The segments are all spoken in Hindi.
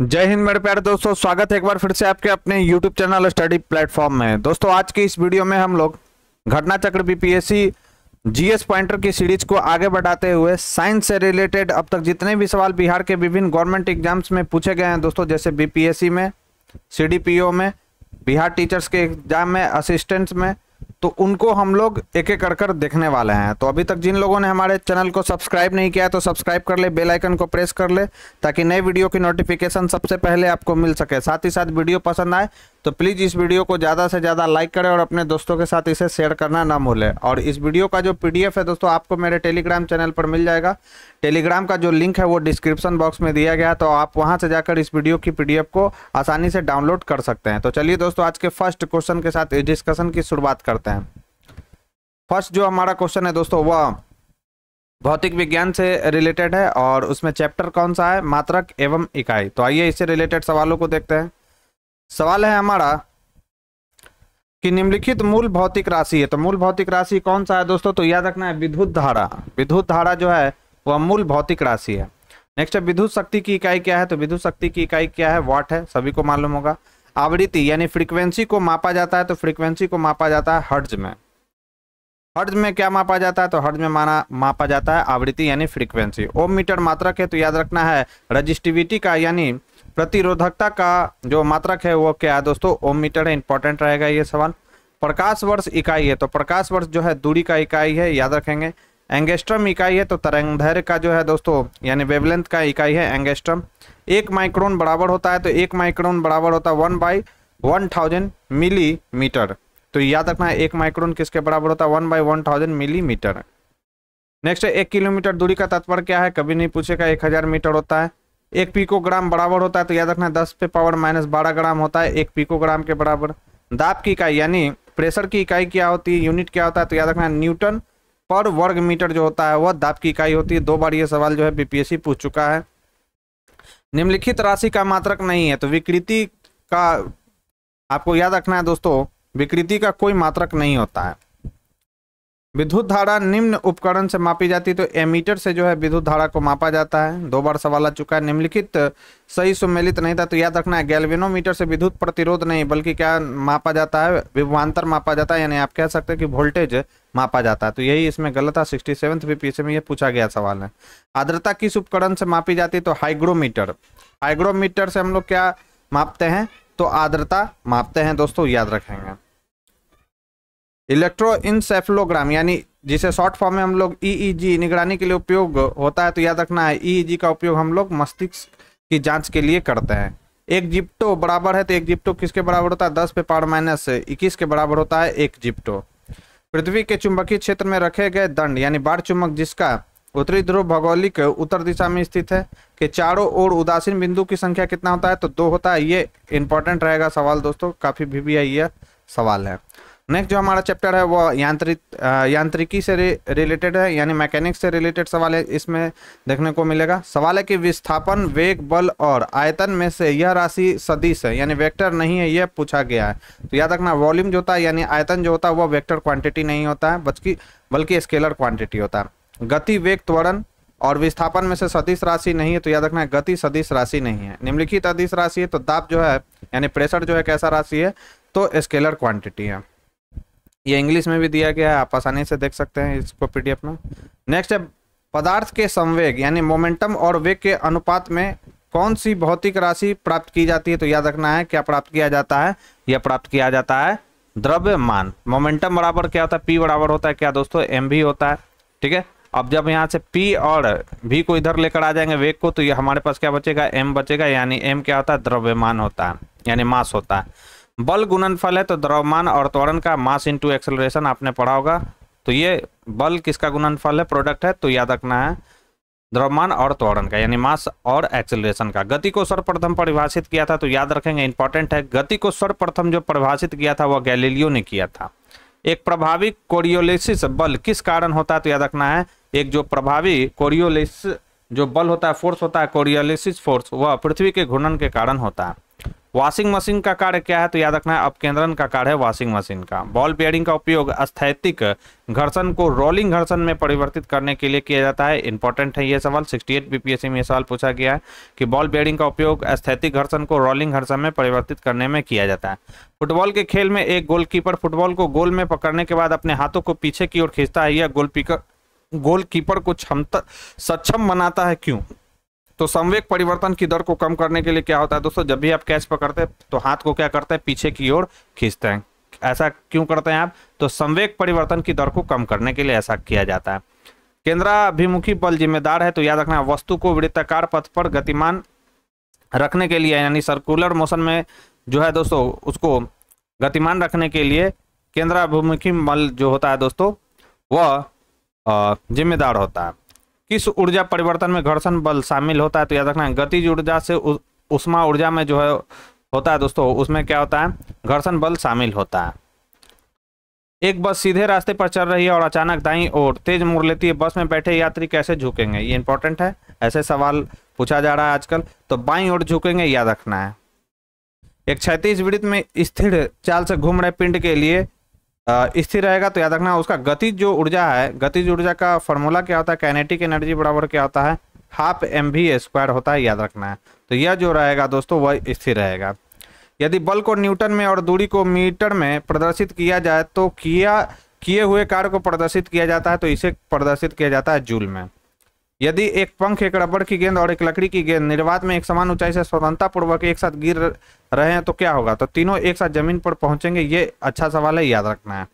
जय हिंद मेरे प्यारे दोस्तों, स्वागत है एक बार फिर से आपके अपने YouTube चैनल स्टडी प्लेटफॉर्म में। दोस्तों आज की इस वीडियो में हम लोग घटना चक्र बीपीएससी जीएस पॉइंटर की सीरीज को आगे बढ़ाते हुए साइंस से रिलेटेड अब तक जितने भी सवाल बिहार के विभिन्न गवर्नमेंट एग्जाम्स में पूछे गए हैं दोस्तों, जैसे बीपीएससी में, सीडीपीओ में, बिहार टीचर्स के एग्जाम में, असिस्टेंट्स में, तो उनको हम लोग एक एक कर देखने वाले हैं। तो अभी तक जिन लोगों ने हमारे चैनल को सब्सक्राइब नहीं किया है तो सब्सक्राइब कर ले, बेल आइकन को प्रेस कर ले ताकि नए वीडियो की नोटिफिकेशन सबसे पहले आपको मिल सके। साथ ही साथ वीडियो पसंद आए तो प्लीज़ इस वीडियो को ज़्यादा से ज़्यादा लाइक करें और अपने दोस्तों के साथ इसे शेयर करना ना भूलें। और इस वीडियो का जो पीडीएफ है दोस्तों आपको मेरे टेलीग्राम चैनल पर मिल जाएगा। टेलीग्राम का जो लिंक है वो डिस्क्रिप्शन बॉक्स में दिया गया है, तो आप वहां से जाकर इस वीडियो की पीडीएफ को आसानी से डाउनलोड कर सकते हैं। तो चलिए दोस्तों आज के फर्स्ट क्वेश्चन के साथ इस डिस्कशन की शुरुआत करते हैं। फर्स्ट जो हमारा क्वेश्चन है दोस्तों वह भौतिक विज्ञान से रिलेटेड है और उसमें चैप्टर कौन सा है, मात्रक एवं इकाई। तो आइए इससे रिलेटेड सवालों को देखते हैं। सवाल है हमारा कि निम्नलिखित मूल भौतिक राशि है। तो मूल भौतिक राशि कौन सा है दोस्तों, तो याद रखना है विद्युत धारा। विद्युत धारा जो है वह मूल भौतिक राशि है। नेक्स्ट है विद्युत शक्ति की इकाई क्या है। तो विद्युत शक्ति की इकाई क्या है, वाट है, सभी को मालूम होगा। आवृत्ति यानी फ्रीक्वेंसी को मापा जाता है, तो फ्रीक्वेंसी को मापा जाता है हर्ट्ज में। हर्ट्ज में क्या मापा जाता है, तो हर्ट्ज में मापा जाता है आवृत्ति यानी फ्रीक्वेंसी। ओम मीटर मात्रक है, तो याद रखना है रजिस्टिविटी का यानी प्रतिरोधकता का जो मात्रक है वो क्या है दोस्तों, ओम मीटर है। इंपॉर्टेंट रहेगा ये सवाल। प्रकाश वर्ष इकाई है, तो प्रकाश वर्ष जो है दूरी का इकाई है, याद रखेंगे। एंगस्ट्रम इकाई है, तो तरंगदैर्घ्य का जो है दोस्तों यानी वेवलेंथ का इकाई है एंगस्ट्रम। 1 माइक्रोन बराबर होता है, तो 1 माइक्रोन बराबर होता है 1/1000 मिलीमीटर। तो याद रखना है 1 माइक्रोन किसके बराबर होता है, 1/1000 मिलीमीटर। नेक्स्ट है 1 किलोमीटर दूरी का तात्पर्य क्या है, कभी नहीं पूछेगा, 1000 मीटर होता है। 1 पिकोग्राम बराबर होता है, तो याद रखना है 10⁻⁻12 ग्राम होता है 1 पिकोग्राम के बराबर। दाब की इकाई यानी प्रेशर की इकाई क्या होती है, यूनिट क्या होता है, तो याद रखना है न्यूटन पर वर्ग मीटर जो होता है वह दाब की इकाई होती है। 2 बार ये सवाल जो है बीपीएससी पूछ चुका है। निम्नलिखित राशि का मात्रक नहीं है, तो विकृति का आपको याद रखना है दोस्तों, विकृति का कोई मात्रक नहीं होता है। विद्युत धारा निम्न उपकरण से मापी जाती है, तो एमीटर से जो है विद्युत धारा को मापा जाता है। 2 बार सवाल आ चुका है। निम्नलिखित सही सुमेलित नहीं था, तो याद रखना है गैल्वेनोमीटर से विद्युत प्रतिरोध नहीं बल्कि क्या मापा जाता है, विभवांतर मापा जाता है, यानी आप कह सकते हैं कि वोल्टेज मापा जाता है। तो यही इसमें गलत था। 67th बीपीएससी में ये पूछा गया सवाल है। आर्द्रता किस उपकरण से मापी जाती है, तो हाइग्रोमीटर। हाइग्रोमीटर से हम लोग क्या मापते हैं, तो आर्द्रता मापते हैं दोस्तों, याद रखेंगे। इलेक्ट्रोइंसेफेलोग्राम यानी जिसे शॉर्ट फॉर्म में हम लोग ईईजी निगरानी के लिए उपयोग होता है, तो याद रखना है ईईजी का उपयोग हम लोग मस्तिष्क की जांच के लिए करते हैं। 1 जिप्टो बराबर है, तो 1 जिप्टो किसके बराबर होता है, 10⁻⁻21 के बराबर होता है 1 जिप्टो। पृथ्वी के चुंबकीय क्षेत्र में रखे गए दंड यानी बाढ़ चुंबक जिसका उत्तरी ध्रुव भौगोलिक उत्तर दिशा में स्थित है के चारों ओर उदासीन बिंदु की संख्या कितना होता है, तो 2 होता है। ये इंपॉर्टेंट रहेगा सवाल दोस्तों, काफी VVI यह सवाल है। नेक्स्ट जो हमारा चैप्टर है वो यांत्रिकी से रिलेटेड है, यानी मैकेनिक्स से रिलेटेड सवाल है। इसमें देखने को मिलेगा सवाल है कि विस्थापन, वेग, बल और आयतन में से यह राशि सदिश है यानी वेक्टर नहीं है, यह पूछा गया है। तो याद रखना वॉल्यूम जो होता है यानी आयतन जो होता है वह वेक्टर क्वांटिटी नहीं होता है बल्कि स्केलर क्वांटिटी होता है। गति, वेग, त्वरण और विस्थापन में से सदिश राशि नहीं है, तो याद रखना गति सदिश राशि नहीं है। निम्नलिखित अदिश राशि है, तो दाब जो है यानी प्रेशर जो है कैसा राशि है, तो स्केलर क्वांटिटी है। ये इंग्लिश में भी दिया गया है, आप आसानी से देख सकते हैं इसको पीडीएफ में। नेक्स्ट है पदार्थ के संवेग यानी मोमेंटम और वेग के अनुपात में कौन सी भौतिक राशि प्राप्त की जाती है, तो याद रखना है क्या प्राप्त किया जाता है, यह प्राप्त किया जाता है द्रव्यमान। मोमेंटम बराबर क्या होता है, P बराबर होता है क्या दोस्तों, mv होता है। ठीक है, अब जब यहाँ से P और V को इधर लेकर आ जाएंगे वेग को, तो ये हमारे पास क्या बचेगा, m बचेगा, यानी m क्या होता है, द्रव्यमान होता है यानी मास होता है। बल गुणनफल है, तो द्रव्यमान और त्वरण का मास इंटू एक्सेलरेशन आपने पढ़ा होगा। तो ये बल किसका गुणनफल है, प्रोडक्ट है, तो याद रखना है द्रव्यमान और त्वरण का यानी मास और एक्सेलरेशन का। गति को सर्वप्रथम परिभाषित किया था, तो याद रखेंगे इंपॉर्टेंट है, गति को सर्वप्रथम जो परिभाषित किया था वह गैलीलियो ने किया था। एक प्रभावी कोरियोलिसिस बल किस कारण होता है, तो याद रखना है एक जो प्रभावी कोरियोलिसिस जो बल होता है, फोर्स होता है, कोरियोलिसिस फोर्स, वह पृथ्वी के घूर्णन के कारण होता है। वॉशिंग मशीन का कार्य क्या है? तो याद रखना है अपकेंद्रण का कार्य है वॉशिंग मशीन का। बॉल बेयरिंग का उपयोग स्थैतिक घर्षण को रोलिंग घर्षण में परिवर्तित करने के लिए किया जाता है। इंपॉर्टेंट है ये सवाल, 68 बीपीएससी में ये सवाल पूछा गया है कि बॉल बेयरिंग का उपयोग स्थैतिक घर्षण को रोलिंग घर्षण में परिवर्तित करने में किया जाता है। फुटबॉल के खेल में एक गोलकीपर फुटबॉल को गोल में पकड़ने के बाद अपने हाथों को पीछे की ओर खींचता है। यह गोलकीपर को सक्षम बनाता है, क्यों? तो संवेग परिवर्तन की दर को कम करने के लिए क्या होता है दोस्तों, जब भी आप कैच पकड़ते हैं तो हाथ को क्या करते हैं, पीछे की ओर खींचते हैं। ऐसा क्यों करते हैं आप? तो संवेग परिवर्तन की दर को कम करने के लिए ऐसा किया जाता है। केंद्राभिमुखी बल जिम्मेदार है, तो याद रखना वस्तु को वृत्ताकार पथ पर गतिमान रखने के लिए, यानी सर्कुलर मोशन में जो है दोस्तों उसको गतिमान रखने के लिए केंद्राभिमुखी बल जो होता है दोस्तों वह जिम्मेदार होता है। किस ऊर्जा परिवर्तन में घर्षण बल शामिल होता है? तो याद रखना गतिज ऊर्जा से ऊष्मा ऊर्जा में जो है होता है दोस्तों, उसमें क्या होता है, घर्षण बल शामिल होता है। एक बस सीधे रास्ते पर चल रही है और अचानक दाईं ओर तेज मोड़ लेती है, बस में बैठे यात्री कैसे झुकेंगे? ये इंपॉर्टेंट है, ऐसे सवाल पूछा जा रहा है आजकल। तो बाईं ओर झुकेंगे, याद रखना है। एक क्षैतिज वृत्त में स्थिर चाल से घूम रहे पिंड के लिए स्थिर रहेगा, तो याद रखना उसका गतिज जो ऊर्जा है, गतिज ऊर्जा का फॉर्मूला क्या होता है, काइनेटिक एनर्जी बराबर क्या होता है, हाफ mv² होता है, याद रखना है। तो यह जो रहेगा दोस्तों वह स्थिर रहेगा। यदि बल को न्यूटन में और दूरी को मीटर में प्रदर्शित किया जाए तो किए हुए कार्य को प्रदर्शित किया जाता है, तो इसे प्रदर्शित किया जाता है जूल में। यदि एक पंख, एक रबड़ की गेंद और एक लकड़ी की गेंद निर्वात में एक समान ऊंचाई से स्वतंत्रता पूर्वक एक साथ गिर रहे हैं तो क्या होगा? तो तीनों एक साथ जमीन पर पहुंचेंगे। ये अच्छा सवाल है, याद रखना है।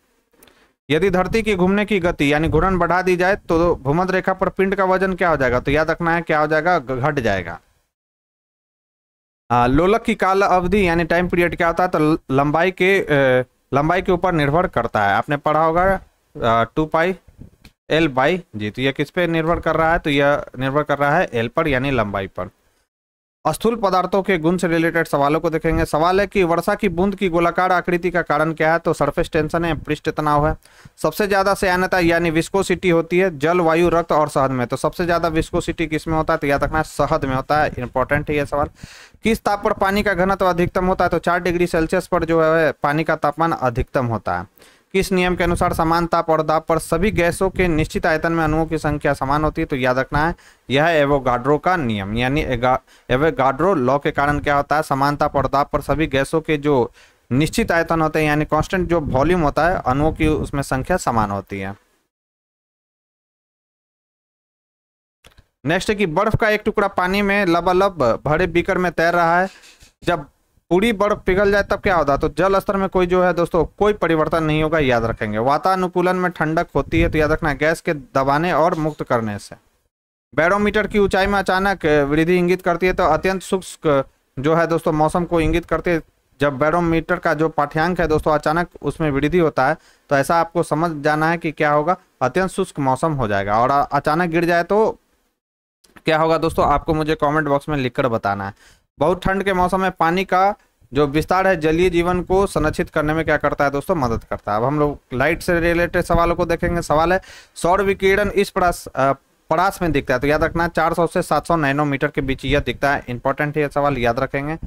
यदि धरती की घूमने की गति यानी घूर्णन बढ़ा दी जाए तो भूमध्य रेखा पर पिंड का वजन क्या हो जाएगा? तो याद रखना है क्या हो जाएगा, घट जाएगा। लोलक की काल अवधि यानी टाइम पीरियड क्या होता है? तो लंबाई के ऊपर निर्भर करता है। आपने पढ़ा होगा 2πL/g। तो यह किस पे निर्भर कर रहा है? तो यह निर्भर कर रहा है एल पर, यानी लंबाई पर। स्थूल पदार्थों के गुण से रिलेटेड सवालों को देखेंगे। सवाल है कि वर्षा की बूंद की गोलाकार आकृति का कारण क्या है? तो सरफेस टेंशन है, पृष्ठ तनाव है। सबसे ज्यादा श्यानता यानी विस्कोसिटी होती है जल, वायु, रक्त और शहद में। तो सबसे ज्यादा विस्कोसिटी किसमें होता है? तो याद रखना है शहद में होता है। इंपॉर्टेंट है यह सवाल। किस ताप पर पानी का घनत्व अधिकतम होता है? तो 4 डिग्री सेल्सियस पर जो है पानी का तापमान अधिकतम होता है। किस नियम के अनुसार समान ताप और दाब पर सभी गैसों के निश्चित आयतन में अणुओं की संख्या समान होती है? तो याद रखना है यह है एवोगाड्रो का नियम, यानी एवोगाड्रो लॉ के कारण क्या होता है, समान ताप और दाब पर सभी गैसों के जो निश्चित आयतन होते हैं यानी कांस्टेंट जो वॉल्यूम होता है अणुओं की उसमें संख्या समान होती है। नेक्स्ट है कि बर्फ का एक टुकड़ा पानी में लबालब भरे बीकर में तैर रहा है। जब पूरी बर्फ पिघल जाए तब क्या होता है? तो जल स्तर में कोई जो है दोस्तों कोई परिवर्तन नहीं होगा, याद रखेंगे। वातानुकूलन में ठंडक होती है, तो याद रखना गैस के दबाने और मुक्त करने से। बैरोमीटर की ऊंचाई में अचानक वृद्धि इंगित करती है, तो अत्यंत शुष्क जो है दोस्तों मौसम को इंगित करती है। जब बैरोमीटर का जो पाठ्यांक है दोस्तों अचानक उसमें वृद्धि होता है तो ऐसा आपको समझ जाना है कि क्या होगा, अत्यंत शुष्क मौसम हो जाएगा। और अचानक गिर जाए तो क्या होगा दोस्तों, आपको मुझे कमेंट बॉक्स में लिखकर बताना है। बहुत ठंड के मौसम में पानी का जो विस्तार है जलीय जीवन को संरक्षित करने में क्या करता है दोस्तों, मदद करता है। अब हम लोग लाइट से रिलेटेड सवालों को देखेंगे। सवाल है सौर विकिरण इस परास में दिखता है, तो याद रखना 400 से 700 नैनोमीटर के बीच यह दिखता है। इंपॉर्टेंट है ये सवाल, याद रखेंगे।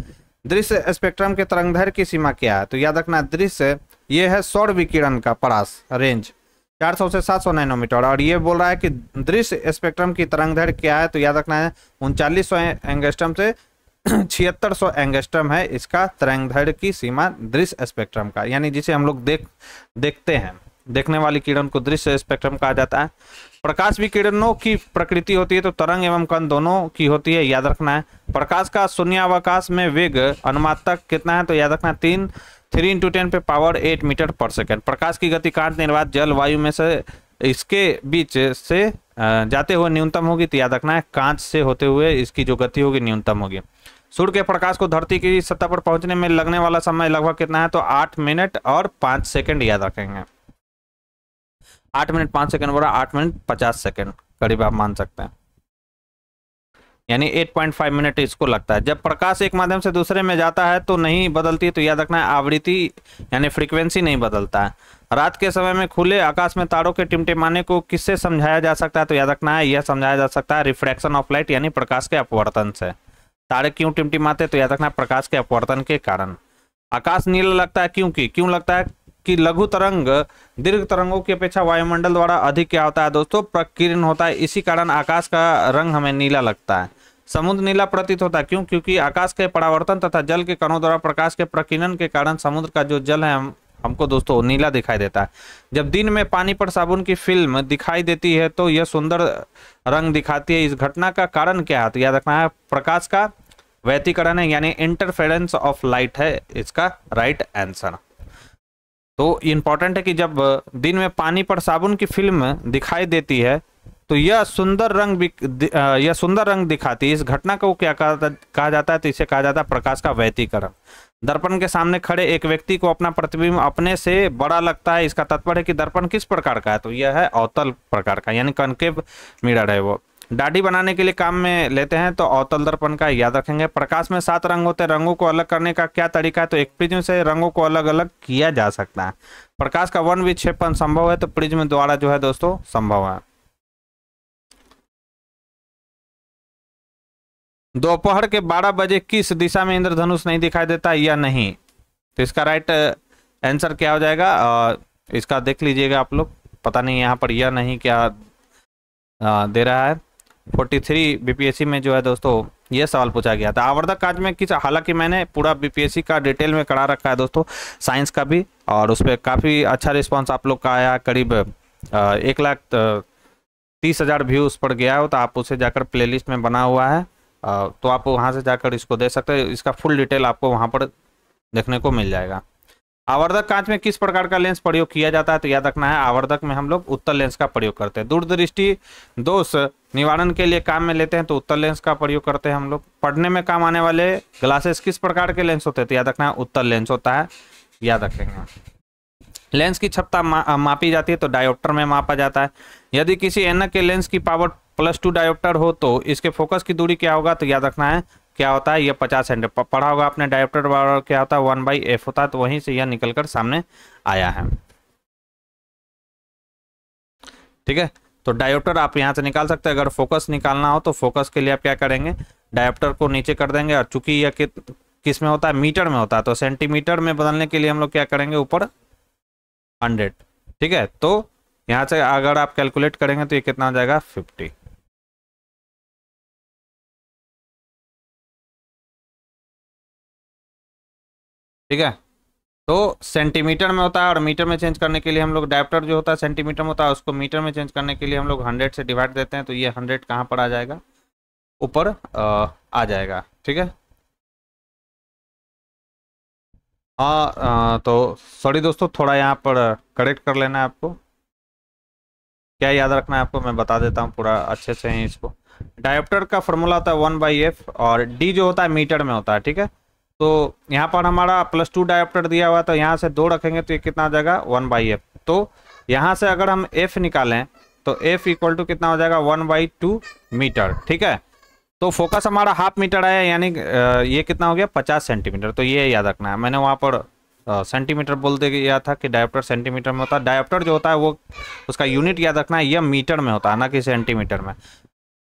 दृश्य स्पेक्ट्रम के तरंगदैर्घ्य की सीमा क्या है? तो याद रखना दृश्य ये है सौर विकिरण का परास रेंज 400 से 700 नैनोमीटर। और ये बोल रहा है कि दृश्य स्पेक्ट्रम की तरंगदैर्घ्य क्या है? तो याद रखना है 3900 एंगस्ट्रम से 7600 एंगस्ट्रम है इसका तरंगदैर्घ्य की सीमा दृश्य स्पेक्ट्रम का, यानी जिसे हम लोग देखते हैं, देखने वाली किरण को दृश्य स्पेक्ट्रम कहा जाता है। प्रकाश विकिरणों की प्रकृति होती है, तो तरंग एवं कण दोनों की होती है, याद रखना है। प्रकाश का शून्यावकाश में वेग अनुमात्रक कितना है? तो याद रखना 3 × 10⁸ मीटर पर सेकेंड। प्रकाश की गति कांच, निर्वात, जल, वायु में से इसके बीच से जाते हुए न्यूनतम होगी, तो याद रखना है कांच से होते हुए इसकी जो गति होगी न्यूनतम होगी। सूर्य के प्रकाश को धरती की सतह पर पहुंचने में लगने वाला समय लगभग कितना है? तो 8 मिनट और 5 सेकंड, याद रखेंगे। 8 मिनट 5 सेकंड बोला, 8 मिनट 50 सेकंड करीब आप मान सकते हैं, यानी 8.5 मिनट इसको लगता है। जब प्रकाश एक माध्यम से दूसरे में जाता है तो नहीं बदलती, तो याद रखना है आवृत्ति यानी फ्रीक्वेंसी नहीं बदलता है। रात के समय में खुले आकाश में तारों के टिमटिमाने को किससे समझाया जा सकता है? तो याद रखना है यह समझाया जा सकता है रिफ्रैक्शन ऑफ लाइट यानी प्रकाश के अपवर्तन से। तारे क्यों टिमटिमाते, तो याद रखना प्रकाश के अपवर्तन के कारण। आकाश नीला लगता है क्यों लगता है कि लघु तरंग दीर्घ तरंगों की अपेक्षा वायुमंडल द्वारा अधिक क्या होता है दोस्तों, प्रकीर्णन होता है, इसी कारण आकाश का रंग हमें नीला लगता है। समुद्र नीला प्रतीत होता है क्योंकि आकाश के परावर्तन तथा जल के कणों द्वारा प्रकाश के प्रकीर्णन के कारण समुद्र का जो जल है हमको दोस्तों नीला दिखाई देता है। जब दिन में पानी पर साबुन की फिल्म दिखाई देती है तो यह सुंदर रंग दिखाती है। इस घटना का कारण क्या है, तो याद रखना है प्रकाश का व्यतिकरण है, यानी इंटरफेरेंस ऑफ लाइट है इसका राइट आंसर। तो इंपॉर्टेंट है कि जब दिन में पानी पर साबुन की फिल्म दिखाई देती है तो यह सुंदर रंग दिखाती है। इस घटना को क्या कहा जाता है, तो इसे कहा जाता है प्रकाश का व्यतिकरण। दर्पण के सामने खड़े एक व्यक्ति को अपना प्रतिबिंब अपने से बड़ा लगता है, इसका तात्पर्य है कि दर्पण किस प्रकार का है, तो यह है अवतल प्रकार का, यानी कनकेव मिरर है वो। दाढ़ी बनाने के लिए काम में लेते हैं तो अवतल दर्पण का याद रखेंगे। प्रकाश में 7 रंग होते हैं, रंगों को अलग करने का क्या तरीका है, तो एक प्रिज्म से रंगों को अलग अलग किया जा सकता है। प्रकाश का वर्ण विक्षेपण संभव है, तो प्रिज्म द्वारा जो है दोस्तों संभव है। दोपहर के 12 बजे किस दिशा में इंद्रधनुष नहीं दिखाई देता या नहीं, तो इसका राइट आंसर क्या हो जाएगा, इसका देख लीजिएगा आप लोग, पता नहीं यहाँ पर यह नहीं क्या दे रहा है। 43 बीपीएससी में जो है दोस्तों ये सवाल पूछा गया था। आवर्धक कांच में किस, हालांकि मैंने पूरा बीपीएससी का डिटेल में करा रखा है दोस्तों, साइंस का भी, और उस पर काफ़ी अच्छा रिस्पॉन्स आप लोग का आया, करीब 1,30,000 व्यू उस पर गया हो, तो आप उसे जाकर प्लेलिस्ट में बना हुआ है, तो आप वहां से जाकर इसको दे सकते हैं। इसका फुल डिटेल आपको वहां पर देखने को मिल जाएगा। आवर्धक कांच में किस प्रकार का लेंस प्रयोग किया जाता है, तो याद रखना है आवर्धक में हम लोग उत्तल लेंस का प्रयोग करते हैं। दूरदृष्टि दोष निवारण के लिए काम में लेते हैं तो उत्तल लेंस का प्रयोग करते हैं हम लोग। पढ़ने में काम आने वाले ग्लासेस किस प्रकार के लेंस होते हैं, तो याद रखना है उत्तल लेंस होता है, याद रखेंगे। लेंस की क्षमता मापी जाती है तो डायोप्टर में मापा जाता है। यदि किसी ऐनक के लेंस की पावर +2 डायोप्टर हो तो इसके फोकस की दूरी क्या होगा, तो याद रखना है क्या होता है, यह 50 सेंटीमीटर। पढ़ा होगा आपने डायोप्टर बराबर क्या होता है, 1/f होता है, तो वहीं से यह निकलकर सामने आया है। ठीक है, तो डायोप्टर आप यहाँ से निकाल सकते हैं। अगर फोकस निकालना हो तो फोकस के लिए आप क्या करेंगे, डायोप्टर को नीचे कर देंगे, और चूंकि यह किस में होता है, मीटर में होता है, तो सेंटीमीटर में बदलने के लिए हम लोग क्या करेंगे, ऊपर 100। ठीक है, तो यहाँ से अगर आप कैलकुलेट करेंगे तो ये कितना हो जाएगा, 50। ठीक है, तो सेंटीमीटर में होता है और मीटर में चेंज करने के लिए हम लोग डायोप्टर जो होता है सेंटीमीटर में होता है, उसको मीटर में चेंज करने के लिए हम लोग 100 से डिवाइड देते हैं, तो ये 100 कहाँ पर आ जाएगा, ऊपर आ जाएगा। ठीक है, तो सॉरी दोस्तों, थोड़ा यहाँ पर करेक्ट कर लेना है आपको। क्या याद रखना है आपको, मैं बता देता हूँ पूरा अच्छे से ही इसको। डायोप्टर का फॉर्मूला होता है 1/f, और d जो होता है मीटर में होता है। ठीक है, तो यहाँ पर हमारा +2 डायोप्टर दिया हुआ है, तो यहाँ से 2 रखेंगे तो ये कितना आ जाएगा, 1/f। तो यहाँ से अगर हम f निकालें तो f इक्वल टू कितना हो जाएगा, 1/2 मीटर। ठीक है, तो फोकस हमारा ½ मीटर आया, यानी ये कितना हो गया, 50 सेंटीमीटर। तो ये याद रखना है, मैंने वहाँ पर सेंटीमीटर बोल दिया था कि डायोप्टर सेंटीमीटर में होता है। डायोप्टर जो होता है वो उसका यूनिट याद रखना है, यह मीटर में होता है, ना कि सेंटीमीटर में।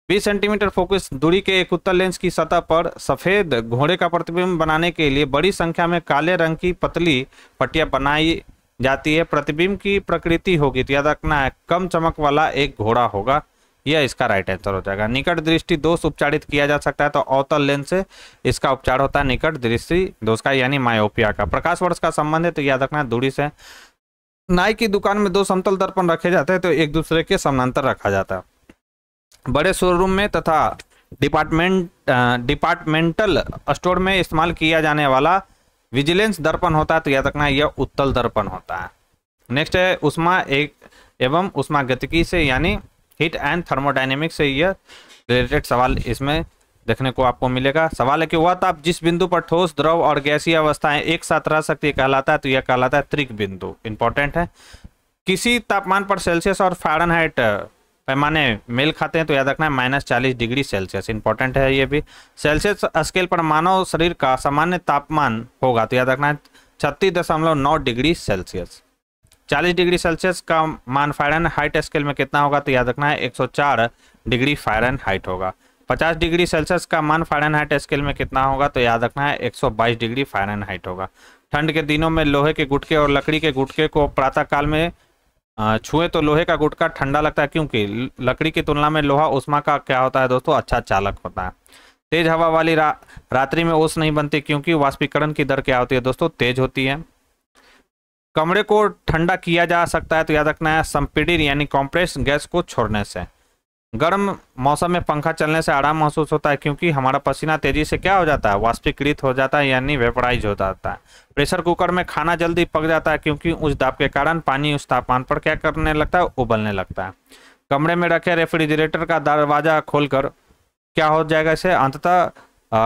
20 सेंटीमीटर फोकस दूरी के एक उत्तल लेंस की सतह पर सफेद घोड़े का प्रतिबिंब बनाने के लिए बड़ी संख्या में काले रंग की पतली पट्टियां बनाई जाती है। प्रतिबिंब की प्रकृति होगी, तो याद रखना है कम चमक वाला एक घोड़ा होगा, यह इसका राइट आंसर हो जाएगा। निकट दृष्टि दोष उपचारित किया जा सकता है, तो अवतल लेंस से इसका उपचार होता है निकट दृष्टि दोष का, यानी मायोपिया का। प्रकाश वर्ष का संबंध है, तो याद रखना है दूरी से। नाई की दुकान में 2 समतल दर्पण रखे जाते हैं, तो एक दूसरे के समानांतर रखा जाता है। बड़े शोरूम में तथा डिपार्टमेंटल स्टोर में इस्तेमाल किया जाने वाला विजिलेंस दर्पण होता है, तो याद रखना है यह उत्तल दर्पण होता है। नेक्स्ट है उष्मा एवं उष्मागतिकी से, यानी हीट एंड थर्मोडायनेमिक्स से यह रिलेटेड सवाल इसमें देखने को आपको मिलेगा। सवाल है कि वह ताप जिस बिंदु पर ठोस, द्रव और गैसीय अवस्थाएं एक साथ रह सकती है कहलाता है, तो यह कहलाता है त्रिक बिंदु। इंपॉर्टेंट है। किसी तापमान पर सेल्सियस और फ़ारेनहाइट पैमाने मेल खाते हैं, तो याद रखना है -40 डिग्री सेल्सियस। इंपॉर्टेंट है ये भी। सेल्सियस स्केल पर मानव शरीर का सामान्य तापमान होगा, तो याद रखना है 36.9 डिग्री सेल्सियस। 40 डिग्री सेल्सियस का मान फ़ारेनहाइट स्केल में कितना होगा, तो याद रखना है 104 डिग्री फ़ारेनहाइट होगा। 50 डिग्री सेल्सियस का मान फ़ारेनहाइट स्केल में कितना होगा, तो याद रखना है 122 डिग्री फ़ारेनहाइट होगा। ठंड के दिनों में लोहे के गुटके और लकड़ी के गुटके को प्रातः काल में छुए तो लोहे का गुटका ठंडा लगता है, क्योंकि लकड़ी की तुलना में लोहा ऊष्मा का क्या होता है दोस्तों, अच्छा चालक होता है। तेज हवा वाली रात्रि में ओस नहीं बनती, क्योंकि वाष्पीकरण की दर क्या होती है दोस्तों, तेज होती है। कमरे को ठंडा किया जा सकता है, तो याद रखना है संपीड़ित यानी कॉम्प्रेस गैस को छोड़ने से। गर्म मौसम में पंखा चलने से आराम महसूस होता है, क्योंकि हमारा पसीना तेजी से क्या हो जाता है, वाष्पीकृत हो जाता है यानी वेपराइज हो जाता है। प्रेशर कुकर में खाना जल्दी पक जाता है, क्योंकि उच्च दाब के कारण पानी उस तापमान पर क्या करने लगता है, उबलने लगता है। कमरे में रखे रेफ्रिजरेटर का दरवाजा खोलकर क्या हो जाएगा, इसे अंततः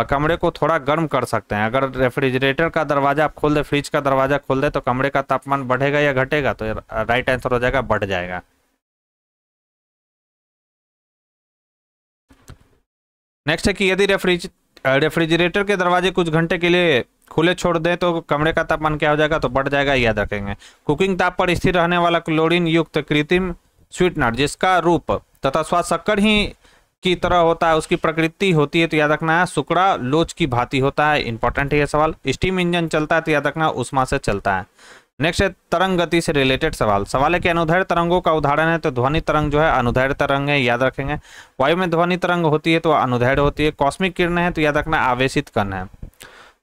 कमरे को थोड़ा गर्म कर सकते हैं। अगर रेफ्रिजरेटर का दरवाजा आप खोल दे, फ्रिज का दरवाजा खोल दे, तो कमरे का तापमान बढ़ेगा या घटेगा, तो राइट आंसर हो जाएगा बढ़ जाएगा। नेक्स्ट है कि यदि रेफ्रिजरेटर के दरवाजे कुछ घंटे के लिए खुले छोड़ दें तो कमरे का तापमान क्या हो जाएगा, तो बढ़ जाएगा, याद रखेंगे। कुकिंग ताप पर स्थिर रहने वाला क्लोरीन युक्त कृत्रिम स्वीटनर जिसका रूप तथा स्वाद शक्कर ही की तरह होता है, उसकी प्रकृति होती है, तो याद रखना है सुकड़ा लोच की भांति होता है। इंपॉर्टेंट है ये सवाल। स्टीम इंजन चलता है, तो याद रखना उष्मा से चलता है। नेक्स्ट है तरंग गति से रिलेटेड सवाल। सवाल है कि अनुदैर्घ्य तरंगों का उदाहरण है, तो ध्वनि तरंग जो है अनुदैर्घ्य तरंग है, याद रखेंगे। वायु में ध्वनि तरंग होती है तो अनुदैर्घ्य होती है। कॉस्मिक किरणें हैं, तो याद रखना आवेशित कण है।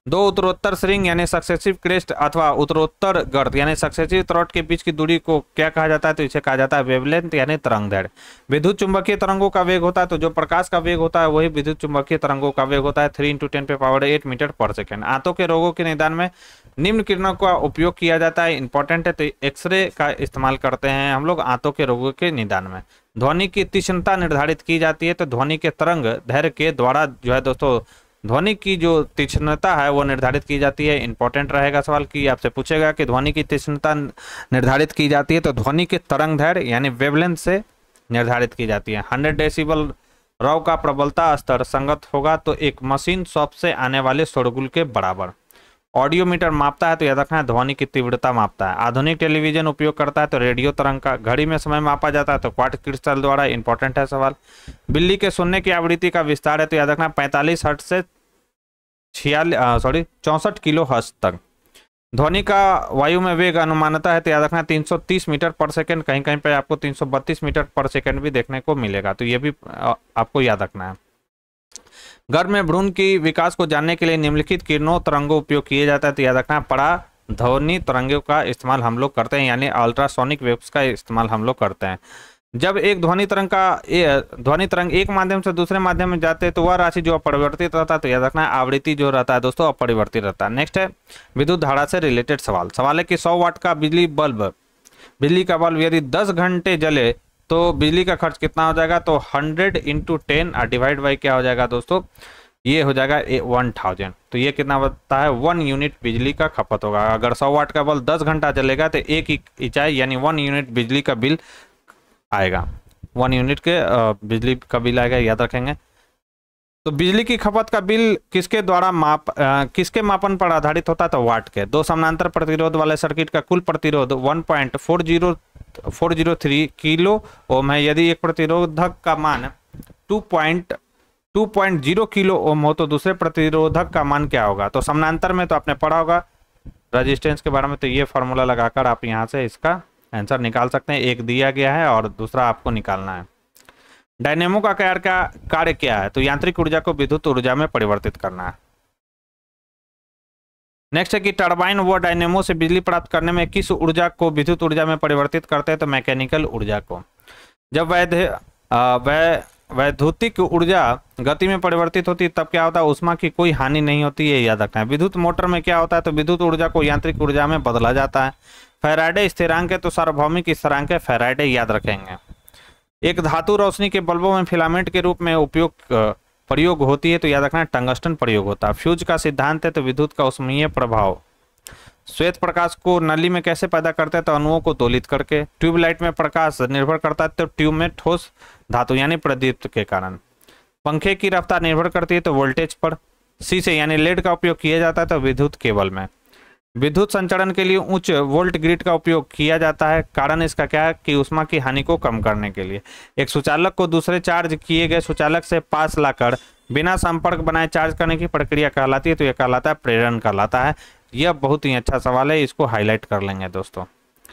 दो उत्तरोत्तर श्रृंग यानी सक्सेसिव क्रेस्ट अथवा उत्तरोत्तर गर्त यानी सक्सेसिव थ्रॉट के बीच की दूरी को क्या कहा जाता है, तो इसे कहा जाता है वेवलेंथ यानी तरंगदैर्घ्य। विद्युत चुंबकीय तरंगों का वेग होता है, तो जो प्रकाश का वेग होता है वही विद्युत चुंबकीय तरंगों का वेग होता है 3 × 10⁸ मीटर पर सेकेंड। आंतों के रोगों के निदान में निम्न किरणों का उपयोग किया जाता है। इंपॉर्टेंट है, तो एक्सरे का इस्तेमाल करते हैं हम लोग आंतों के रोगों के निदान में। ध्वनि की तीक्ष्णता निर्धारित की जाती है, तो ध्वनि के तरंग दैर्घ्य के द्वारा जो है दोस्तों ध्वनि की जो तीक्ष्णता है वो निर्धारित की जाती है। इंपॉर्टेंट रहेगा सवाल कि आपसे पूछेगा कि ध्वनि की तीक्ष्णता निर्धारित की जाती है, तो ध्वनि के तरंग दैर्घ्य यानी वेवलेंथ से निर्धारित की जाती है। 100 डेसिबल रॉ का प्रबलता स्तर संगत होगा तो एक मशीन शॉप से आने वाले शोरगुल के बराबर। ऑडियोमीटर मापता है, तो याद रखना है ध्वनि की तीव्रता मापता है। आधुनिक टेलीविजन उपयोग करता है, तो रेडियो तरंग का। घड़ी में समय मापा जाता है, तो क्वार्ट्ज क्रिस्टल द्वारा। इंपॉर्टेंट है सवाल। बिल्ली के सुनने की आवृत्ति का विस्तार है, तो याद रखना 45 हर्ट्ज से 64 किलो हर्ट्ज तक। ध्वनि का वायु में वेग अनुमानता है, तो याद रखना 330 मीटर पर सेकंड। कहीं कहीं पे आपको 332 मीटर पर सेकंड भी देखने को मिलेगा, तो ये भी आपको याद रखना है। गर्भ में भ्रूण की विकास को जानने के लिए निम्नलिखित किरणों तरंगों उपयोग किए जाता है, तो याद रखना परा ध्वनि तरंगों का इस्तेमाल हम लोग करते हैं, यानी अल्ट्रासोनिक वेव्स का इस्तेमाल हम लोग करते हैं। जब एक ध्वनि तरंग एक माध्यम से दूसरे माध्यम में जाते हैं तो वह राशि जो अपरिवर्तित रहता है, तो याद रखना आवृत्ति जो रहता है दोस्तों अपरिवर्तित रहता है। नेक्स्ट है विद्युत धारा से रिलेटेड सवाल। सवाल है कि 100 वाट का बिजली का बल्ब यदि 10 घंटे जले तो बिजली का खर्च कितना हो जाएगा, तो 100 × 10 और डिवाइड बाई क्या हो जाएगा दोस्तों, ये हो जाएगा 1000। तो ये कितना बताता है, 1 यूनिट बिजली का खपत होगा। अगर 100 वाट का बल्ब 10 घंटा चलेगा तो 1 इकाई यानी 1 यूनिट बिजली का बिल आएगा। 1 यूनिट के बिजली का बिल आएगा, याद रखेंगे। तो बिजली की खपत का बिल किसके द्वारा किसके मापन पर आधारित होता है, तो वाट के। दो समानांतर प्रतिरोध वाले सर्किट का कुल प्रतिरोध 1.403 किलो ओम है। यदि एक प्रतिरोधक का मान 2.0 किलो ओम हो तो दूसरे प्रतिरोधक का मान क्या होगा। तो समानांतर में तो आपने पढ़ा होगा रेजिस्टेंस के बारे में, तो ये फॉर्मूला लगाकर आप यहाँ से इसका आंसर निकाल सकते हैं। एक दिया गया है और दूसरा आपको निकालना है। डायनेमो का कार्य क्या है, तो यांत्रिक ऊर्जा को विद्युत ऊर्जा में परिवर्तित करना है। नेक्स्ट है कि टरबाइन व डायनेमो से बिजली प्राप्त करने में किस ऊर्जा को विद्युत ऊर्जा में परिवर्तित करते हैं, तो मैकेनिकल ऊर्जा को। जब वैद्युतिक ऊर्जा गति में परिवर्तित होती है तब क्या होता है, ऊष्मा की कोई हानि नहीं होती है, याद रखना है। विद्युत मोटर में क्या होता है, तो विद्युत ऊर्जा को यांत्रिक ऊर्जा में बदला जाता है। फैराडे स्थिरांक है, तो सार्वभौमिक स्थिरांक है फैराडे, याद रखेंगे। एक धातु रोशनी के बल्बों में फिलामेंट के रूप में प्रयोग होती है, तो याद रखना टंगस्टन प्रयोग होता है। फ्यूज का सिद्धांत है, तो विद्युत का ऊष्मीय प्रभाव। श्वेत प्रकाश को नली में कैसे पैदा करते हैं, तो अणुओं को दोलित करके। ट्यूबलाइट में प्रकाश निर्भर करता है, तो ट्यूब में ठोस धातु यानी प्रदीप्त के कारण। पंखे की रफ्तार निर्भर करती है, तो वोल्टेज पर। शीशे यानी लेड का उपयोग किया जाता है, तो विद्युत केबल में। विद्युत संचरण के लिए उच्च वोल्ट ग्रिड का उपयोग किया जाता है। कारण इसका क्या है कि ऊष्मा की हानि को कम करने के लिए। एक सुचालक को दूसरे चार्ज किए गए सुचालक से पास लाकर बिना संपर्क बनाए चार्ज करने की प्रक्रिया कहलाती है, तो यह कहलाता है प्रेरण कहलाता है। यह बहुत ही अच्छा सवाल है, इसको हाईलाइट कर लेंगे दोस्तों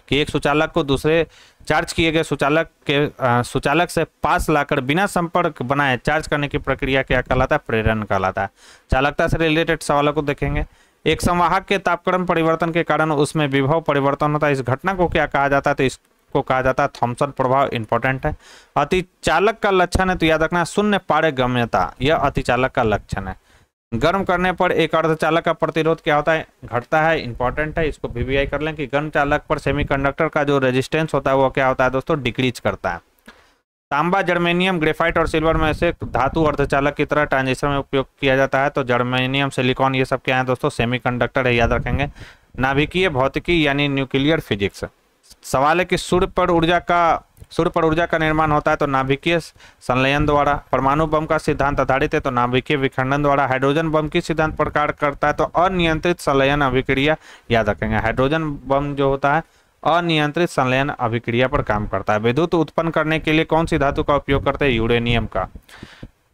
कि एक सुचालक को दूसरे चार्ज किए गए सुचालक से पास लाकर बिना संपर्क बनाए चार्ज करने की प्रक्रिया क्या कहलाता है, प्रेरण कहलाता है। चालकता से रिलेटेड सवालों को देखेंगे। एक संवाहक के तापक्रम परिवर्तन के कारण उसमें विभव परिवर्तन होता है, इस घटना को क्या कहा जाता है, तो इसको कहा जाता है थॉम्सन प्रभाव। इंपॉर्टेंट है। अतिचालक का लक्षण है, तो याद रखना शून्य पारगम्यता, यह अतिचालक का लक्षण है। गर्म करने पर एक अर्धचालक का प्रतिरोध क्या होता है, घटता है। इंपॉर्टेंट है, इसको वीवीआई कर लें कि गर्म चालक पर सेमीकंडक्टर का जो रेजिस्टेंस होता है वो क्या होता है दोस्तों, डिक्रीज करता है। तांबा, जर्मेनियम, ग्रेफाइट और सिल्वर में से धातु अर्धचालक की तरह ट्रांजिस्टर में उपयोग किया जाता है, तो जर्मेनियम, सिलिकॉन ये सब क्या है दोस्तों, सेमीकंडक्टर है, याद रखेंगे। नाभिकीय भौतिकी यानी न्यूक्लियर फिजिक्स। सवाल है कि सूर्य पर ऊर्जा का निर्माण होता है, तो नाभिकीय संलयन द्वारा। परमाणु बम का सिद्धांत आधारित है, तो नाभिकीय विखंडन द्वारा। हाइड्रोजन बम की सिद्धांत प्रकार करता है, तो अनियंत्रित संलयन अभिक्रिया, याद रखेंगे। हाइड्रोजन बम जो होता है अनियंत्रित संलयन अभिक्रिया पर काम करता है। विद्युत उत्पन्न करने के लिए कौन सी धातु का उपयोग करते हैं, यूरेनियम का।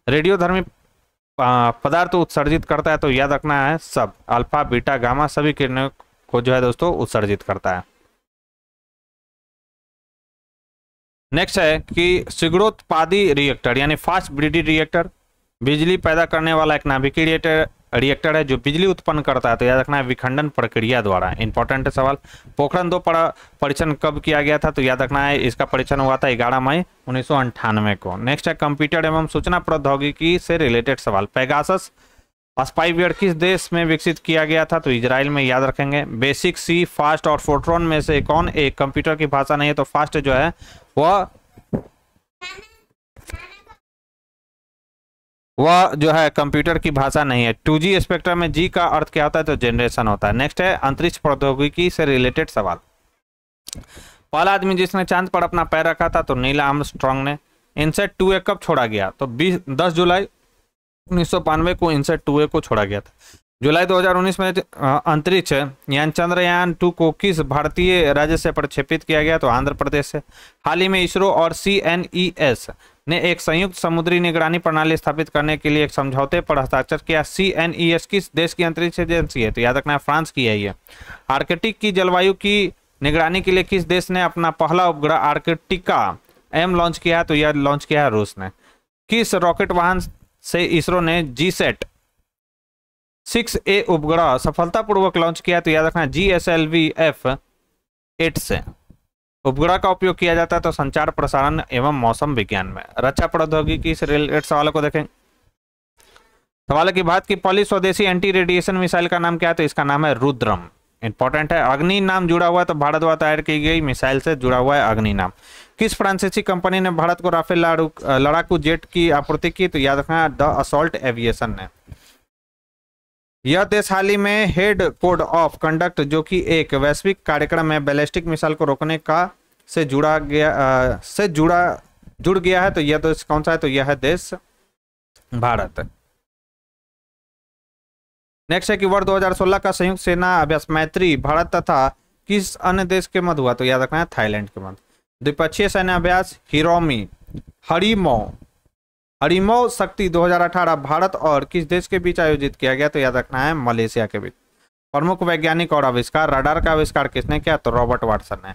रेडियोधर्मी पदार्थ उत्सर्जित करता है, तो याद रखना है सब, अल्फा, बीटा, गामा सभी किरणों को जो है दोस्तों उत्सर्जित करता है। नेक्स्ट है कि शीघ्रोत्पादी रिएक्टर यानी फास्ट ब्रीडिंग रिएक्टर बिजली पैदा करने वाला एक नाभिकीय रिएक्टर है जो बिजली उत्पन्न करता है, तो याद रखना है विखंडन प्रक्रिया द्वारा। इंपॉर्टेंट सवाल। पोखरण 2 परीक्षण कब किया गया था, तो याद रखना है इसका परीक्षण हुआ था 11 मई 1998 को। नेक्स्ट है कंप्यूटर एवं सूचना प्रौद्योगिकी से रिलेटेड सवाल। पेगासस स्पाईवेयर किस देश में विकसित किया गया था, तो इजराइल में, याद रखेंगे। बेसिक, सी, फास्ट और फोर्ट्रॉन में से कौन एक कंप्यूटर की भाषा नहीं है, तो फास्ट जो है वह जो है कंप्यूटर की भाषा नहीं है। 2G स्पेक्ट्रम में जी का अर्थ क्या होता है, तो जनरेशन होता है। नेक्स्ट है अंतरिक्ष प्रौद्योगिकी से रिलेटेड सवाल। पहला आदमी जिसने चांद पर अपना पैर रखा था, तो नील आर्मस्ट्रांग ने। इनसेट 2A कब छोड़ा गया, तो 10 जुलाई 1992 को इनसेट 2A को छोड़ा गया था। जुलाई 2019 में अंतरिक्ष यान चंद्रयान 2 को किस भारतीय राज्य से प्रक्षेपित किया गया, तो आंध्र प्रदेश से। हाल ही में इसरो और CNES ने एक संयुक्त समुद्री निगरानी प्रणाली स्थापित करने के लिए एक समझौते पर हस्ताक्षर किया। CNES किस देश की अंतरिक्ष एजेंसी है, तो याद रखना है फ्रांस की है ये। आर्कटिक की जलवायु की निगरानी के लिए किस देश ने अपना पहला उपग्रह आर्कटिका M लॉन्च किया है, तो यह लॉन्च किया है रूस ने। किस रॉकेट वाहन से इसरो ने GSAT 6A उपग्रह सफलतापूर्वक लॉन्च किया, तो याद रखना GSLV F8 से। उपग्रह का उपयोग किया जाता है तो संचार, प्रसारण एवं मौसम विज्ञान में। रक्षा प्रौद्योगिकी से रिलेटेड सवालों को देखें। सवाल है कि भारत की पहली स्वदेशी एंटी रेडिएशन मिसाइल का नाम क्या है, तो इसका नाम है रुद्रम। इंपॉर्टेंट है। अग्नि नाम जुड़ा हुआ है, तो भारत द्वारा तैयार की गई मिसाइल से जुड़ा हुआ है अग्नि नाम। किस फ्रांसीसी कंपनी ने भारत को राफेल लड़ाकू जेट की आपूर्ति की, तो याद रखना द असॉल्ट एविएशन ने। यह देश हाल ही में हेड कोड ऑफ कंडक्ट जो कि एक वैश्विक कार्यक्रम है बैलिस्टिक मिसाइल को रोकने का से जुड़ गया है, तो यह देश कौन सा है, तो यह है देश भारत। नेक्स्ट है कि वर्ष 2016 का संयुक्त सेना अभ्यास मैत्री भारत तथा किस अन्य देश के मध्य हुआ, तो याद रखना है थाईलैंड के मध्य। द्विपक्षीय सैन्य अभ्यास हरिमो शक्ति 2018 भारत और किस देश के बीच आयोजित किया गया, तो याद रखना है मलेशिया के बीच। प्रमुख वैज्ञानिक और आविष्कार। रडार का आविष्कार किसने किया, तो रॉबर्ट वाटसन ने।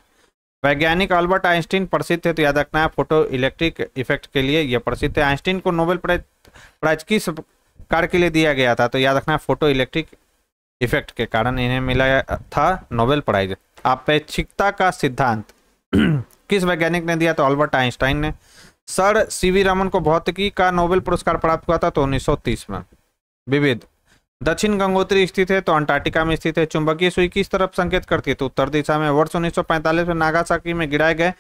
वैज्ञानिक अल्बर्ट आइंस्टीन प्रसिद्ध है, तो याद रखना है फोटो इलेक्ट्रिक इफेक्ट के लिए यह प्रसिद्ध है। आइंस्टीन को नोबेल प्राइज किस कार्य के लिए दिया गया था, तो याद रखना है फोटो इलेक्ट्रिक इफेक्ट के कारण इन्हें मिला था नोबेल प्राइज। अपेक्षिकता का सिद्धांत किस वैज्ञानिक ने दिया, तो अल्बर्ट आइंस्टाइन ने। सर CV रमन को भौतिकी का नोबेल पुरस्कार प्राप्त हुआ था, तो 1930 में। विविध दक्षिण गंगोत्री स्थित है, तो अंटार्कटिका में स्थित है। चुंबकीय सुई किस तरफ संकेत करती है, तो उत्तर दिशा में। वर्ष 1945 में नागासाकी में गिराए गए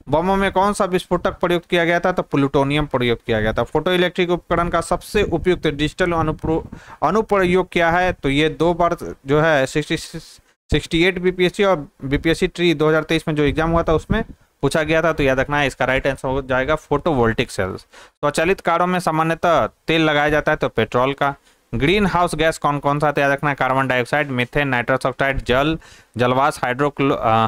बमों में कौन सा विस्फोटक प्रयुक्त किया गया था, तो प्लूटोनियम प्रयुक्त किया गया था। फोटो इलेक्ट्रिक उपकरण का सबसे उपयुक्त डिजिटल अनुप्रयोग क्या है, तो ये 2 बार जो है 68 BPSC और BPSC ट्री 2023 में जो एग्जाम हुआ था उसमें पूछा गया था, तो याद रखना है इसका राइट आंसर हो जाएगा फोटोवोल्टिक सेल्स। स्वचालित कारों में सामान्यतः तेल लगाया जाता है, तो पेट्रोल का। ग्रीन हाउस गैस कौन कौन सा याद रखना है, carbon dioxide, methane, nitrous oxide, जल, जलवाष्प,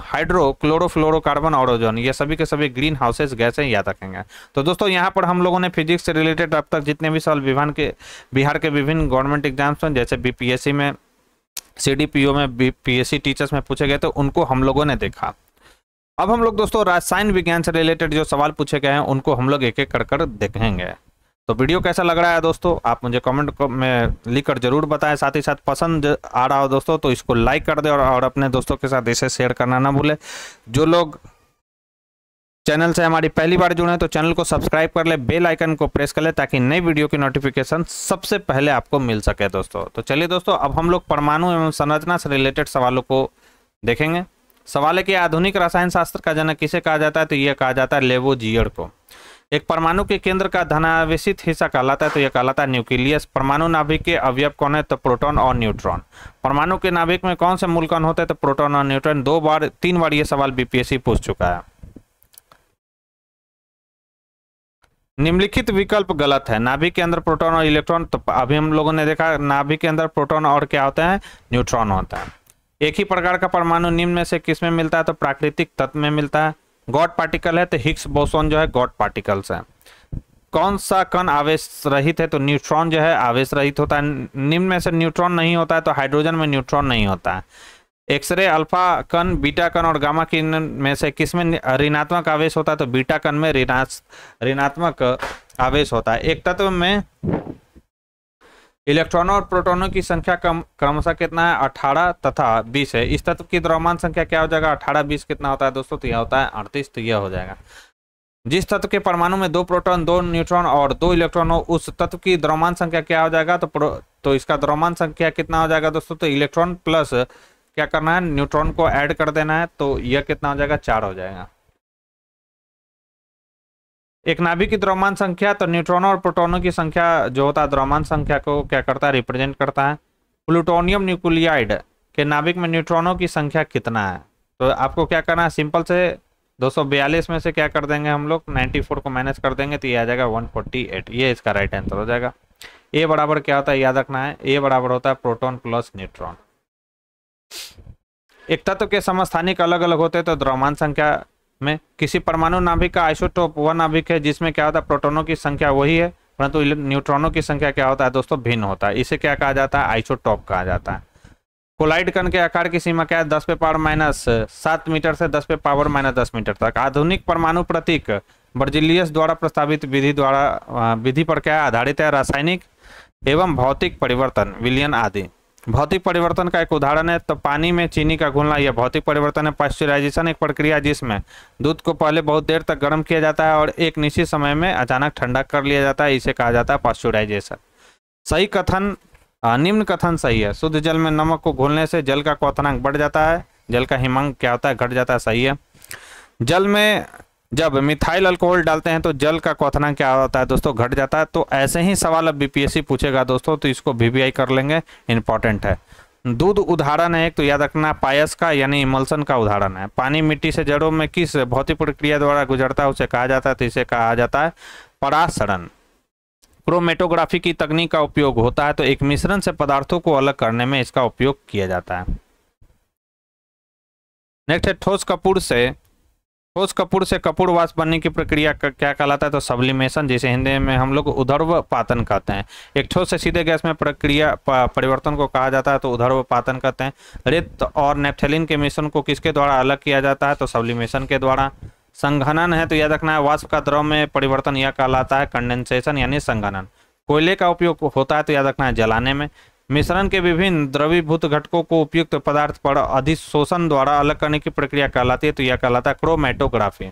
हाइड्रोक्लोरोफ्लोरोकार्बन और ओजोन, ये सभी के सभी ग्रीन हाउसेस गैस है, याद रखेंगे। तो दोस्तों यहाँ पर हम लोगों ने फिजिक्स से रिलेटेड अब तक जितने भी सवाल बिहार के विभिन्न गवर्नमेंट एग्जाम्स में, जैसे बीपीएससी में, सीडीपीओ में, बीपीएससी टीचर्स में पूछे गए, तो उनको हम लोगों ने देखा। अब हम लोग दोस्तों रसायन विज्ञान से रिलेटेड जो सवाल पूछे गए हैं उनको हम लोग एक एक कर देखेंगे। तो वीडियो कैसा लग रहा है दोस्तों, आप मुझे कमेंट में लिखकर जरूर बताएं। साथ ही साथ पसंद आ रहा हो दोस्तों तो इसको लाइक कर दें और अपने दोस्तों के साथ इसे शेयर करना ना भूलें। जो लोग चैनल से हमारी पहली बार जुड़े हैं तो चैनल को सब्सक्राइब कर ले, बेल आइकन को प्रेस कर ले ताकि नई वीडियो की नोटिफिकेशन सबसे पहले आपको मिल सके दोस्तों। तो चलिए दोस्तों, अब हम लोग परमाणु एवं संरचना से रिलेटेड सवालों को देखेंगे। सवाल है कि आधुनिक रसायन शास्त्र का जनक किसे कहा जाता है, तो यह कहा जाता है लेवोजियर को। एक परमाणु के केंद्र का धनावेशित हिस्सा कहलाता है, तो यह कहलाता है न्यूक्लियस। परमाणु नाभिक के अवयव कौन है, तो प्रोटॉन और न्यूट्रॉन। परमाणु के नाभिक में कौन से मूल कण होते हैं, तो प्रोटॉन और न्यूट्रॉन। 3 बार ये सवाल बीपीएससी पूछ चुका है। निम्नलिखित विकल्प गलत है, नाभिक के अंदर प्रोटॉन और इलेक्ट्रॉन। तो अभी हम लोगों ने देखा नाभिक के अंदर प्रोटॉन और क्या होता है, न्यूट्रॉन होता है। एक ही प्रकार का परमाणु निम्न में से किस में मिलता है, तो प्राकृतिक तत्व में मिलता है। गॉड पार्टिकल है तो हिग्स बोसोन जो है गॉड पार्टिकल्स है। कौन सा कण आवेश रहित है, तो न्यूट्रॉन जो है आवेश रहित होता है। निम्न में से न्यूट्रॉन नहीं होता है, तो हाइड्रोजन में न्यूट्रॉन नहीं होता है। एक्सरे अल्फा कण, बीटा कण और गामा कण में से किसमें ऋणात्मक आवेश होता है, तो बीटा कण में ऋणात्मक आवेश होता है। एक तत्व में इलेक्ट्रॉनों और प्रोटॉनों की संख्या क्रमशः कितना है, 18 तथा 20 है। इस तत्व की द्रव्यमान संख्या क्या हो जाएगा, 18 20 कितना होता है दोस्तों, तो यह होता है 38, तो यह हो जाएगा। जिस तत्व के परमाणु में 2 प्रोटॉन 2 न्यूट्रॉन और 2 इलेक्ट्रॉन हो उस तत्व की द्रव्यमान संख्या क्या हो जाएगा, तो इसका द्रव्यमान संख्या कितना हो जाएगा दोस्तों, तो इलेक्ट्रॉन प्लस क्या करना है, न्यूट्रॉन को ऐड कर देना है, तो यह कितना हो जाएगा, 4 हो जाएगा। एक नाभिक की द्रव्यमान संख्या, तो न्यूट्रॉनों और प्रोटॉनों की संख्या जो होता है द्रव्यमान संख्या को क्या करता है, रिप्रेजेंट करता है। प्लूटोनियम न्यूक्लियाइड के नाभिक में न्यूट्रॉनों की संख्या कितना है, तो आपको क्या करना है, सिंपल से 242 में से क्या कर देंगे हम लोग, 94 को माइनस कर देंगे तो ये आ जाएगा 148। ये इसका राइट आंसर हो जाएगा। ए बराबर क्या होता है, याद रखना है, ए बराबर होता है प्रोटॉन प्लस न्यूट्रॉन। एक तत्व के समस्थानिक अलग अलग होते हैं, तो द्रव्यमान संख्या में किसी परमाणु नाभिक का आइसोटोप वह नाभिक है जिसमें क्या होता है, प्रोटॉनों की संख्या वही है परंतु न्यूट्रॉनों की संख्या क्या होता है दोस्तों, भिन्न होता है। इसे क्या कहा जाता है, आइसोटोप कहा जाता है। कोलाइड कण के आकार की सीमा क्या है, 10 पे पावर माइनस 7 मीटर से 10 पे पावर माइनस 10 मीटर तक। आधुनिक परमाणु प्रतीक बर्जिलियस द्वारा प्रस्तावित विधि पर क्या आधारित है, रासायनिक एवं भौतिक परिवर्तन, विलयन आदि। भौतिक परिवर्तन का एक उदाहरण है तो पानी में चीनी का घुलना, यह भौतिक परिवर्तन है। पाश्चराइजेशन एक प्रक्रिया जिसमें दूध को पहले बहुत देर तक गर्म किया जाता है और एक निश्चित समय में अचानक ठंडा कर लिया जाता है, इसे कहा जाता है पाश्चराइजेशन। सही कथन, निम्न कथन सही है। शुद्ध जल में नमक को घोलने से जल का क्वथनांक बढ़ जाता है, जल का हिमांक क्या होता है, घट जाता है, सही है। जल में जब मिथाइल अल्कोहल डालते हैं तो जल का क्वथनांक क्या होता है दोस्तों, घट जाता है। तो ऐसे ही सवाल अब बीपीएससी पूछेगा दोस्तों, तो इसको वीवीआई कर लेंगे, इंपॉर्टेंट है। दूध उदाहरण है एक, तो याद रखना पायस का यानी इमल्सन का उदाहरण है। पानी मिट्टी से जड़ों में किस भौतिक प्रक्रिया द्वारा गुजरता है उसे कहा जाता है, तो इसे कहा जाता है परासरण। क्रोमेटोग्राफी की तकनीक का उपयोग होता है, तो एक मिश्रण से पदार्थों को अलग करने में इसका उपयोग किया जाता है। नेक्स्ट है ठोस कपूर से कपूर वाष्प बनने की प्रक्रिया क्या कहलाता है, तो सब्लिमेशन, जिसे हिंदी में हम लोग उधर्वपातन कहते हैं। एक ठोस से सीधे गैस में प्रक्रिया परिवर्तन को कहा जाता है, तो उधर्वपातन कहते हैं। रेत और नेफ्थेलिन के मिश्रण को किसके द्वारा अलग किया जाता है, तो सब्लिमेशन के द्वारा। संघनन है तो याद रखना है वाष्प का द्रव में परिवर्तन यह कहलाता है कंडेंसेशन यानी संघनन। कोयले का उपयोग होता है तो याद रखना है जलाने में। मिश्रण के विभिन्न द्रवीभूत घटकों को उपयुक्त पदार्थ पर अधिशोषण द्वारा अलग करने की प्रक्रिया कहलाती है, तो यह कहलाता है क्रोमेटोग्राफी।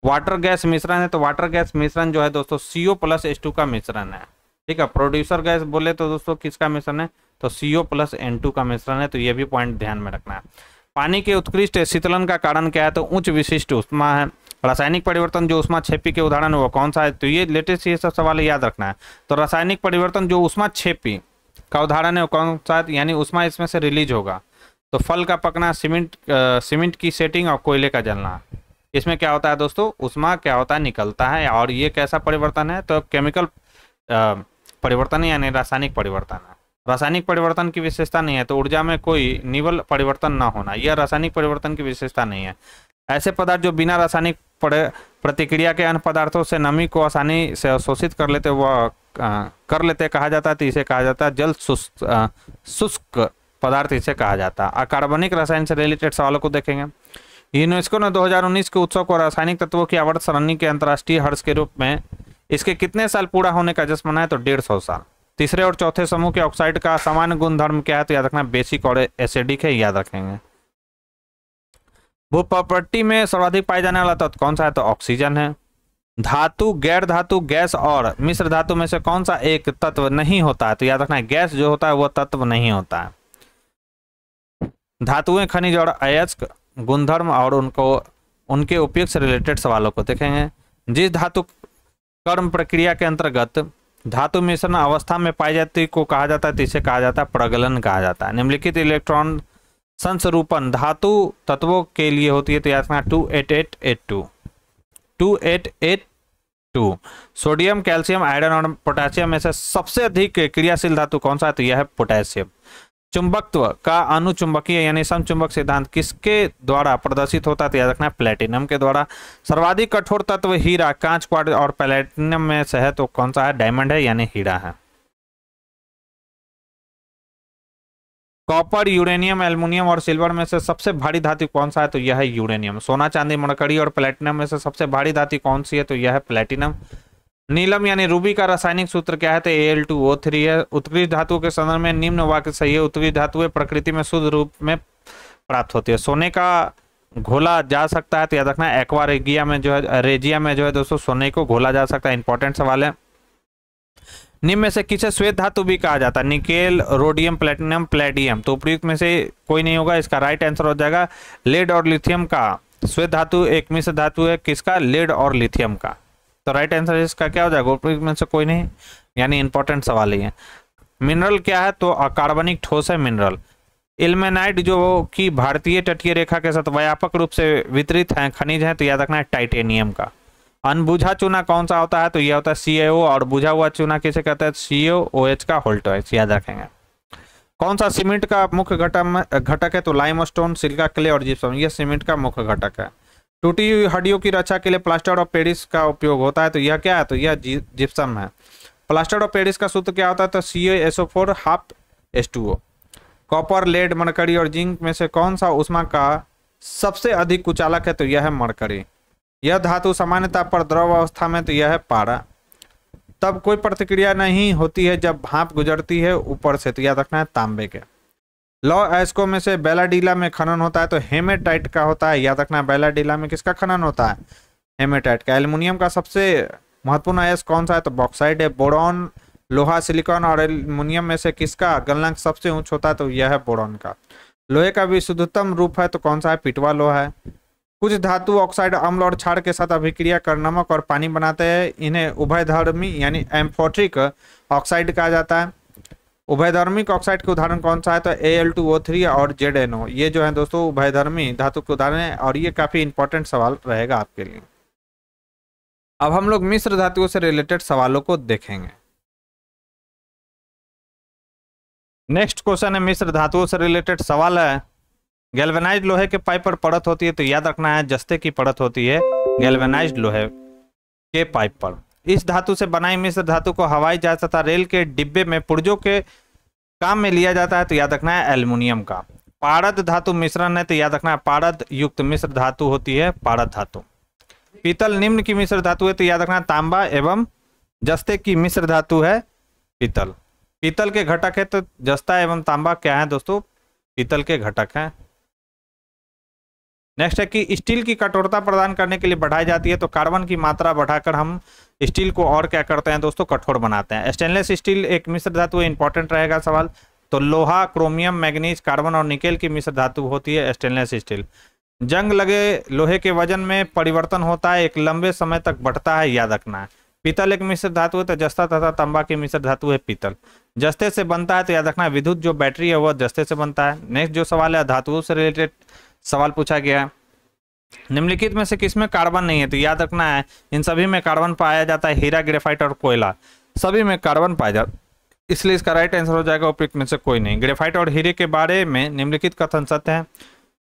वाटर गैस मिश्रण है तो वाटर गैस मिश्रण जो है दोस्तों CO+H2 का मिश्रण है, ठीक है। प्रोड्यूसर गैस बोले तो दोस्तों किसका मिश्रण है, तो CO+N2 का मिश्रण है, तो यह भी पॉइंट ध्यान में रखना है। पानी के उत्कृष्ट शीतलन का कारण क्या है, तो उच्च विशिष्ट ऊष्मा है। रासायनिक परिवर्तन जो ऊष्माक्षेपी के उदाहरण है वो कौन सा है, तो ये लेटेस्ट ये सब सवाल याद रखना है। तो रासायनिक परिवर्तन जो ऊष्माक्षेपी का उदाहरण है वो कौन सा, यानी ऊष्मा इसमें से रिलीज होगा। तो फल का पकना, सीमेंट की सेटिंग और कोयले का जलना, इसमें क्या होता है दोस्तों, ऊष्मा क्या होता है, निकलता है। और ये कैसा परिवर्तन है, तो केमिकल परिवर्तन यानी रासायनिक परिवर्तन है। रासायनिक परिवर्तन की विशेषता नहीं है, तो ऊर्जा में कोई निवल परिवर्तन न होना, यह रासायनिक परिवर्तन की विशेषता नहीं है। ऐसे पदार्थ जो बिना रासायनिक प्रतिक्रिया के अन्य पदार्थों से नमी को आसानी से अवशोषित कर लेते कहा जाता है, तो इसे कहा जाता है जल शुष्क पदार्थ, इसे कहा जाता है। अकार्बनिक रसायन से रिलेटेड सवालों को देखेंगे। यूनेस्को ने 2019 के उत्सव को रासायनिक तत्वों की आवर्त सरणी के अंतर्राष्ट्रीय हर्ष के रूप में इसके कितने साल पूरा होने का जश्न मनाया, तो 150 साल। तीसरे और चौथे समूह के ऑक्साइड का सामान्य गुणधर्म क्या है, तो याद रखना बेसिक और एसिडिक है, याद रखेंगे। भूप्रपट्टी में सर्वाधिक पाए जाने वाला तत्व कौन सा है, तो ऑक्सीजन है। धातु, गैर धातु, गैस और मिश्र धातु में से कौन सा एक तत्व नहीं होता है, तो याद रखना है गैस जो होता है वह तत्व नहीं होता है। धातुएं, खनिज और अयस्क गुणधर्म और उनके उपयोग से रिलेटेड सवालों को देखेंगे। जिस धातु कर्म प्रक्रिया के अंतर्गत धातु मिश्रण अवस्था में पाई जाती को कहा जाता है, तो इसे कहा जाता है प्रगलन कहा जाता है। निम्नलिखित इलेक्ट्रॉन संसरूपण धातु तत्वों के लिए होती है, तो याद रखना 2882। सोडियम, कैल्शियम, आयरन और पोटेशियम में से सबसे अधिक क्रियाशील धातु कौन सा है, तो यह है पोटेशियम। चुंबकत्व का अनुचुंबकीय यानी समचुंबक सिद्धांत किसके द्वारा प्रदर्शित होता है, तो याद रखना है प्लेटिनम के द्वारा। सर्वाधिक कठोर तत्व हीरा, कांच, क्वार्ट्ज और प्लेटिनम में से है, तो कौन सा है, डायमंड है यानी हीरा है। कॉपर, यूरेनियम, एल्युमिनियम और सिल्वर में से सबसे भारी धातु कौन सा है, तो यह है यूरेनियम। सोना, चांदी, मरकरी और प्लेटिनम में से सबसे भारी धातु कौन सी है, तो यह है प्लेटिनम। नीलम यानी रूबी का रासायनिक सूत्र क्या है, तो Al2O3 है। उत्कृष्ट धातुओं के संदर्भ में निम्न वाक्य सही है। उत्कृष्ट धातुएं प्रकृति में शुद्ध रूप में प्राप्त होती है। सोने का घोला जा सकता है, तो याद रखना एक्वा रेगिया में जो है, रेजिया में जो है दोस्तों सोने को घोला जा सकता है। इंपॉर्टेंट सवाल है। निम्न में से किसे श्वेत धातु भी कहा जाता है, निकेल, रोडियम, प्लेटिनम, प्लेडियम, तो उपयुक्त में से कोई नहीं होगा। इसका राइट आंसर हो जाएगा लेड और लिथियम का। श्वेत धातु एक मिश्र धातु है, किसका, लेड और लिथियम का, तो राइट आंसर इसका क्या हो जाएगा, उपयुक्त में से कोई नहीं, यानी इंपॉर्टेंट सवाल ही है। मिनरल क्या है, तो अकार्बनिक ठोस है मिनरल। इल्मेनाइट जो कि भारतीय तटीय रेखा के साथ व्यापक रूप से वितरित है खनिज है, तो याद रखना है टाइटेनियम का। अनबुझा चूना कौन सा होता है, तो यह होता है CaO, और बुझा हुआ चूना किसे कहते हैं, CaOH का होल्टोइस, याद रखेंगे। कौन सा सीमेंट का मुख्य घटक है, तो लाइमस्टोन, सिलिका, क्ले और जिप्सम, यह सीमेंट का मुख्य घटक है। टूटी हुई हड्डियों की रक्षा के लिए प्लास्टर ऑफ पेरिस का उपयोग होता है, तो यह क्या है, तो यह जिप्सम है। प्लास्टर ऑफ पेरिस का सूत्र क्या होता है, तो CaSO4 ½ H2O। Copper, lead, mercury और जिंक में से कौन सा ऊष्मा का सबसे अधिक कुचालक है, तो यह है मरकरी। यह धातु सामान्यतः पर द्रव अवस्था में, तो यह है पारा। तब कोई प्रतिक्रिया नहीं होती है जब भाप गुजरती है ऊपर से, तो याद रखना है तांबे के। लौ अयस्कों में से बेलाडीला में खनन होता है, तो हेमेटाइट का होता है, याद रखना बेलाडीला में किसका खनन होता है, हेमेटाइट का। एल्युमिनियम का सबसे महत्वपूर्ण अयस्क कौन सा है, तो बॉक्साइड है। बोरॉन, लोहा, सिलिकॉन और एल्युमिनियम में से किसका गलनांक सबसे ऊंच होता है, तो यह है बोरॉन का। लोहे का विशुद्धतम रूप है, तो कौन सा है, पिटवा लोहा है। कुछ धातु ऑक्साइड अम्ल और क्षार के साथ अभिक्रिया कर नमक और पानी बनाते हैं, इन्हें उभयधर्मी यानी एम्फोट्रिक ऑक्साइड कहा जाता है। उभयधर्मिक ऑक्साइड के उदाहरण कौन सा है, तो Al2O3 और ZNO, ये जो है दोस्तों उभयधर्मी धातु के उदाहरण है, और ये काफी इंपॉर्टेंट सवाल रहेगा आपके लिए। अब हम लोग मिश्र धातुओं से रिलेटेड सवालों को देखेंगे। नेक्स्ट क्वेश्चन है मिश्र धातुओं से रिलेटेड सवाल है। गैल्वेनाइज्ड लोहे के पाइप पर परत होती है, तो याद रखना है जस्ते की परत होती है गैल्वेनाइज्ड लोहे के पाइप पर। इस धातु से बनाई मिश्र धातु को हवाई जहाज तथा रेल के डिब्बे में पुर्जों के काम में लिया जाता है, तो याद रखना है एल्युमिनियम का। पारद धातु मिश्रण है, तो याद रखना है पारद युक्त मिश्र धातु होती है पारद धातु। पीतल निम्न की मिश्र धातु है, तो याद रखना तांबा एवं जस्ते की मिश्र धातु है पीतल। पीतल के घटक है, तो जस्ता एवं तांबा क्या है दोस्तों, पीतल के घटक हैं। नेक्स्ट है कि स्टील की कठोरता प्रदान करने के लिए बढ़ाई जाती है, तो कार्बन की मात्रा बढ़ाकर हम स्टील को और क्या करते हैं दोस्तों, कठोर बनाते हैं। स्टेनलेस स्टील एक मिश्र धातु, इंपॉर्टेंट रहेगा सवाल। तो लोहा, क्रोमियम, मैग्नीज, कार्बन और निकेल की मिश्र धातु होती है स्टेनलेस स्टील। जंग लगे लोहे के वजन में परिवर्तन होता है, एक लंबे समय तक बढ़ता है, याद रखना है। पीतल एक मिश्र धातु है, तो जस्ता तथा तांबा की मिश्र धातु है पीतल। जस्ते से बनता है, तो याद रखना विद्युत जो बैटरी है वह जस्ते से बनता है। नेक्स्ट जो सवाल है धातुओं से रिलेटेड सवाल पूछा गया है। निम्नलिखित में से किसमें कार्बन नहीं है, तो याद रखना है इन सभी में कार्बन पाया जाता है। हीरा, ग्रेफाइट और कोयला सभी में कार्बन पाया जाता है, इसलिए इसका राइट आंसर हो जाएगा उपयुक्त में से कोई नहीं। ग्रेफाइट और हीरे के बारे में निम्नलिखित कथन सत्य है।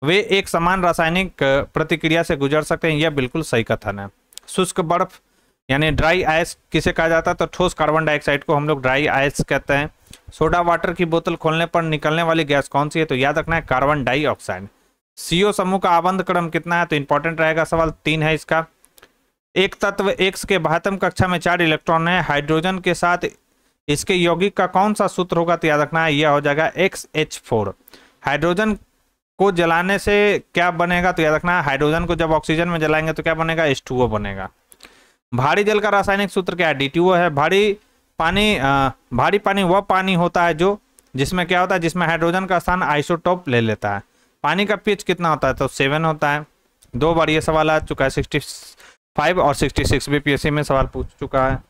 वे एक समान रासायनिक प्रतिक्रिया से गुजर सकते हैं, यह बिल्कुल सही कथन है। शुष्क बर्फ यानी ड्राई आइस किसे कहा जाता है? तो ठोस कार्बन डाइऑक्साइड को हम लोग ड्राई आइस कहते हैं। सोडा वाटर की बोतल खोलने पर निकलने वाली गैस कौन सी है? तो याद रखना है कार्बन डाइऑक्साइड। CO समूह का आबंध क्रम कितना है? तो इंपॉर्टेंट रहेगा सवाल, 3 है इसका। एक तत्व X के बाह्यतम कक्षा में 4 इलेक्ट्रॉन है, हाइड्रोजन के साथ इसके यौगिक का कौन सा सूत्र होगा? तो याद रखना है यह हो जाएगा XH4। हाइड्रोजन को जलाने से क्या बनेगा? तो याद रखना है हाइड्रोजन को जब ऑक्सीजन में जलाएंगे तो क्या बनेगा? H2O बनेगा। भारी जल का रासायनिक सूत्र क्या है? D2O है। भारी पानी वह पानी होता है जो जिसमें क्या होता है? जिसमें हाइड्रोजन का स्थान आइसोटोप ले लेता है। पानी का pH कितना होता है? तो 7 होता है। 2 बार ये सवाल आ चुका है, 65 और 66 भी PSC में सवाल पूछ चुका है।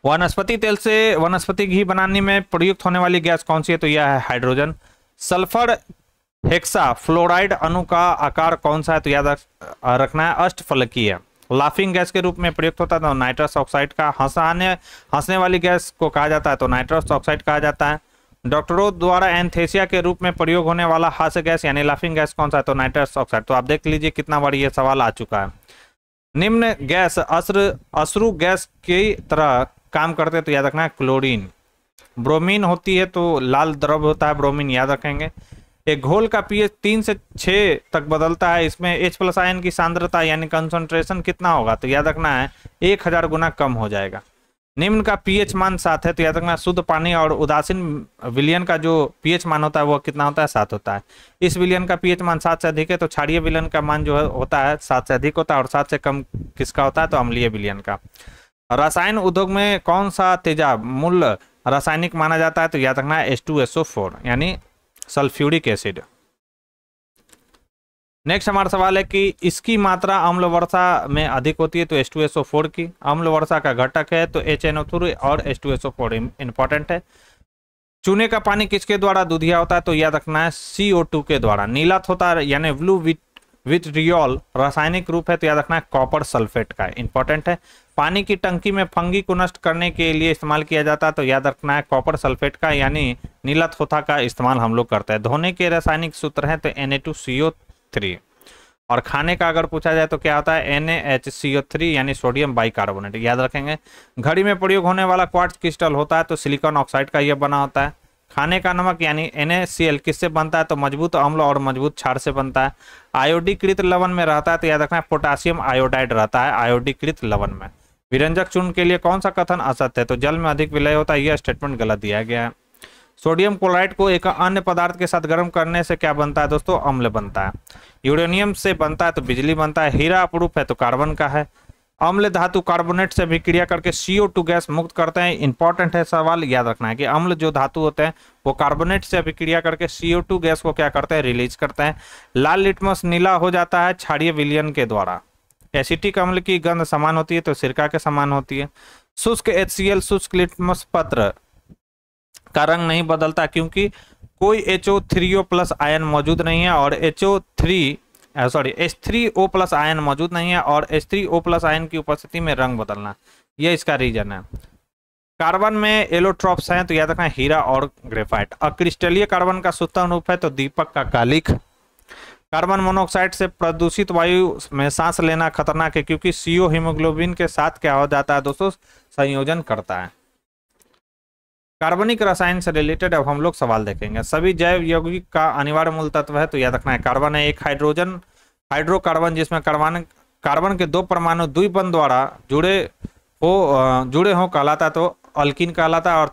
वनस्पति तेल से वनस्पति घी बनाने में प्रयुक्त होने वाली गैस कौन सी है? तो यह है हाइड्रोजन। सल्फर हेक्सा फ्लोराइड अणु का आकार कौन सा है? तो याद रखना है अष्टफलकीय। लाफिंग गैस के रूप में प्रयुक्त होता है तो नाइट्रस ऑक्साइड का। हंसने वाली गैस को कहा जाता है तो नाइट्रस ऑक्साइड कहा जाता है। डॉक्टरों द्वारा एंथेसिया के रूप में प्रयोग होने वाला हास्य गैस यानी लाफिंग गैस कौन सा है? तो नाइट्रस ऑक्साइड। तो आप देख लीजिए कितना बार ये सवाल आ चुका है। निम्न गैस अश्रु गैस की तरह काम करते तो याद रखना है क्लोरीन। ब्रोमीन होती है तो लाल द्रव होता है ब्रोमीन, याद रखेंगे। एक घोल का pH 3 से 6 तक बदलता है, इसमें H+ आयन की सांद्रता यानी कंसंट्रेशन कितना होगा? तो याद रखना है 1000 गुना कम हो जाएगा। निम्न का pH मान 7 है तो याद रखना शुद्ध पानी और उदासीन विलयन का जो pH मान होता है वो कितना होता है? 7 होता है। इस विलयन का pH मान 7 से अधिक है तो क्षारीय विलयन का मान जो होता है 7 से अधिक होता है, और 7 से कम किसका होता है? तो अम्लीय विलयन का। रसायन उद्योग में कौन सा तेजाब मूल रासायनिक माना जाता है? तो याद रखना है H2SO4 यानी सल्फ्यूरिक एसिड। नेक्स्ट हमारा सवाल है कि इसकी मात्रा अम्ल वर्षा में अधिक होती है तो H2SO4 की। अम्ल वर्षा का घटक है तो HNO3 और H2SO4 इंपॉर्टेंट है। चूने का पानी किसके द्वारा दूधिया होता है? तो याद रखना है CO2 के द्वारा। नीला होता है यानी ब्लू विट्रियोल रासायनिक रूप है तो याद रखना है कॉपर सल्फेट का, इंपॉर्टेंट है। पानी की टंकी में फंगी को नष्ट करने के लिए इस्तेमाल किया जाता है तो याद रखना है कॉपर सल्फेट का यानी नीला थोथा का इस्तेमाल हम लोग करते हैं। धोने के रासायनिक सूत्र हैं तो Na2CO3। और खाने का अगर पूछा जाए तो क्या होता है? NaHCO3 यानी सोडियम बाइकार्बोनेट, याद रखेंगे। घड़ी में प्रयोग होने वाला क्वार्ट्ज क्रिस्टल होता है तो सिलिकॉन ऑक्साइड का यह बना होता है। खाने का नमक यानी NaCl किससे बनता है? तो मजबूत अम्ल और मजबूत क्षार से बनता है। आयोडीकृत लवण में रहता है तो याद रखना है पोटासियम आयोडाइड रहता है आयोडीकृत लवण में। विरंजक चूर्ण के लिए कौन सा कथन असत्य है? तो जल में अधिक विलय होता है, यह स्टेटमेंट गलत दिया गया है। सोडियम क्लोराइड को एक अन्य पदार्थ के साथ गर्म करने से क्या बनता है दोस्तों? अम्ल बनता है। यूरेनियम से बनता है तो बिजली बनता है। हीरा अपरूप है तो कार्बन का है। अम्ल धातु कार्बोनेट से अभिक्रिया करके CO2 गैस मुक्त करते हैं, इंपॉर्टेंट है सवाल, याद रखना है कि अम्ल जो धातु होते हैं वो कार्बोनेट से अभिक्रिया करके CO2 गैस को क्या करते हैं? रिलीज करते हैं। लाल लिटमस नीला हो जाता है क्षारीय विलयन के द्वारा। एसिटिक अम्ल की गंध समान होती है तो सिरका के समान होती है। शुष्क HCl शुष्क लिटमस पत्र का रंग नहीं बदलता क्योंकि कोई H3O+ आयन मौजूद नहीं है और H3O+ आयन मौजूद नहीं है और H3O+ आयन की उपस्थिति में रंग बदलना, यह इसका रीजन है। कार्बन में एलोट्रॉप्स हैं तो याद रखना हीरा और ग्रेफाइट। अक्रिस्टलीय कार्बन का सूत्रण रूप है तो दीपक का कालिख। कार्बन मोनोऑक्साइड से प्रदूषित वायु में सांस लेना खतरनाक है क्योंकि CO हीमोग्लोबिन के साथ क्या हो जाता है दोस्तों? संयोजन करता है। कार्बनिक रसायन से रिलेटेड अब हम लोग सवाल देखेंगे। सभी जैव यौगिक का अनिवार्य मूल तत्व है तो याद रखना है कार्बन है। एक हाइड्रोकार्बन जिसमें कार्बन के 2 परमाणु द्विबंध द्वारा जुड़े हो कहलाता तो अल्कीन कहलाता है, और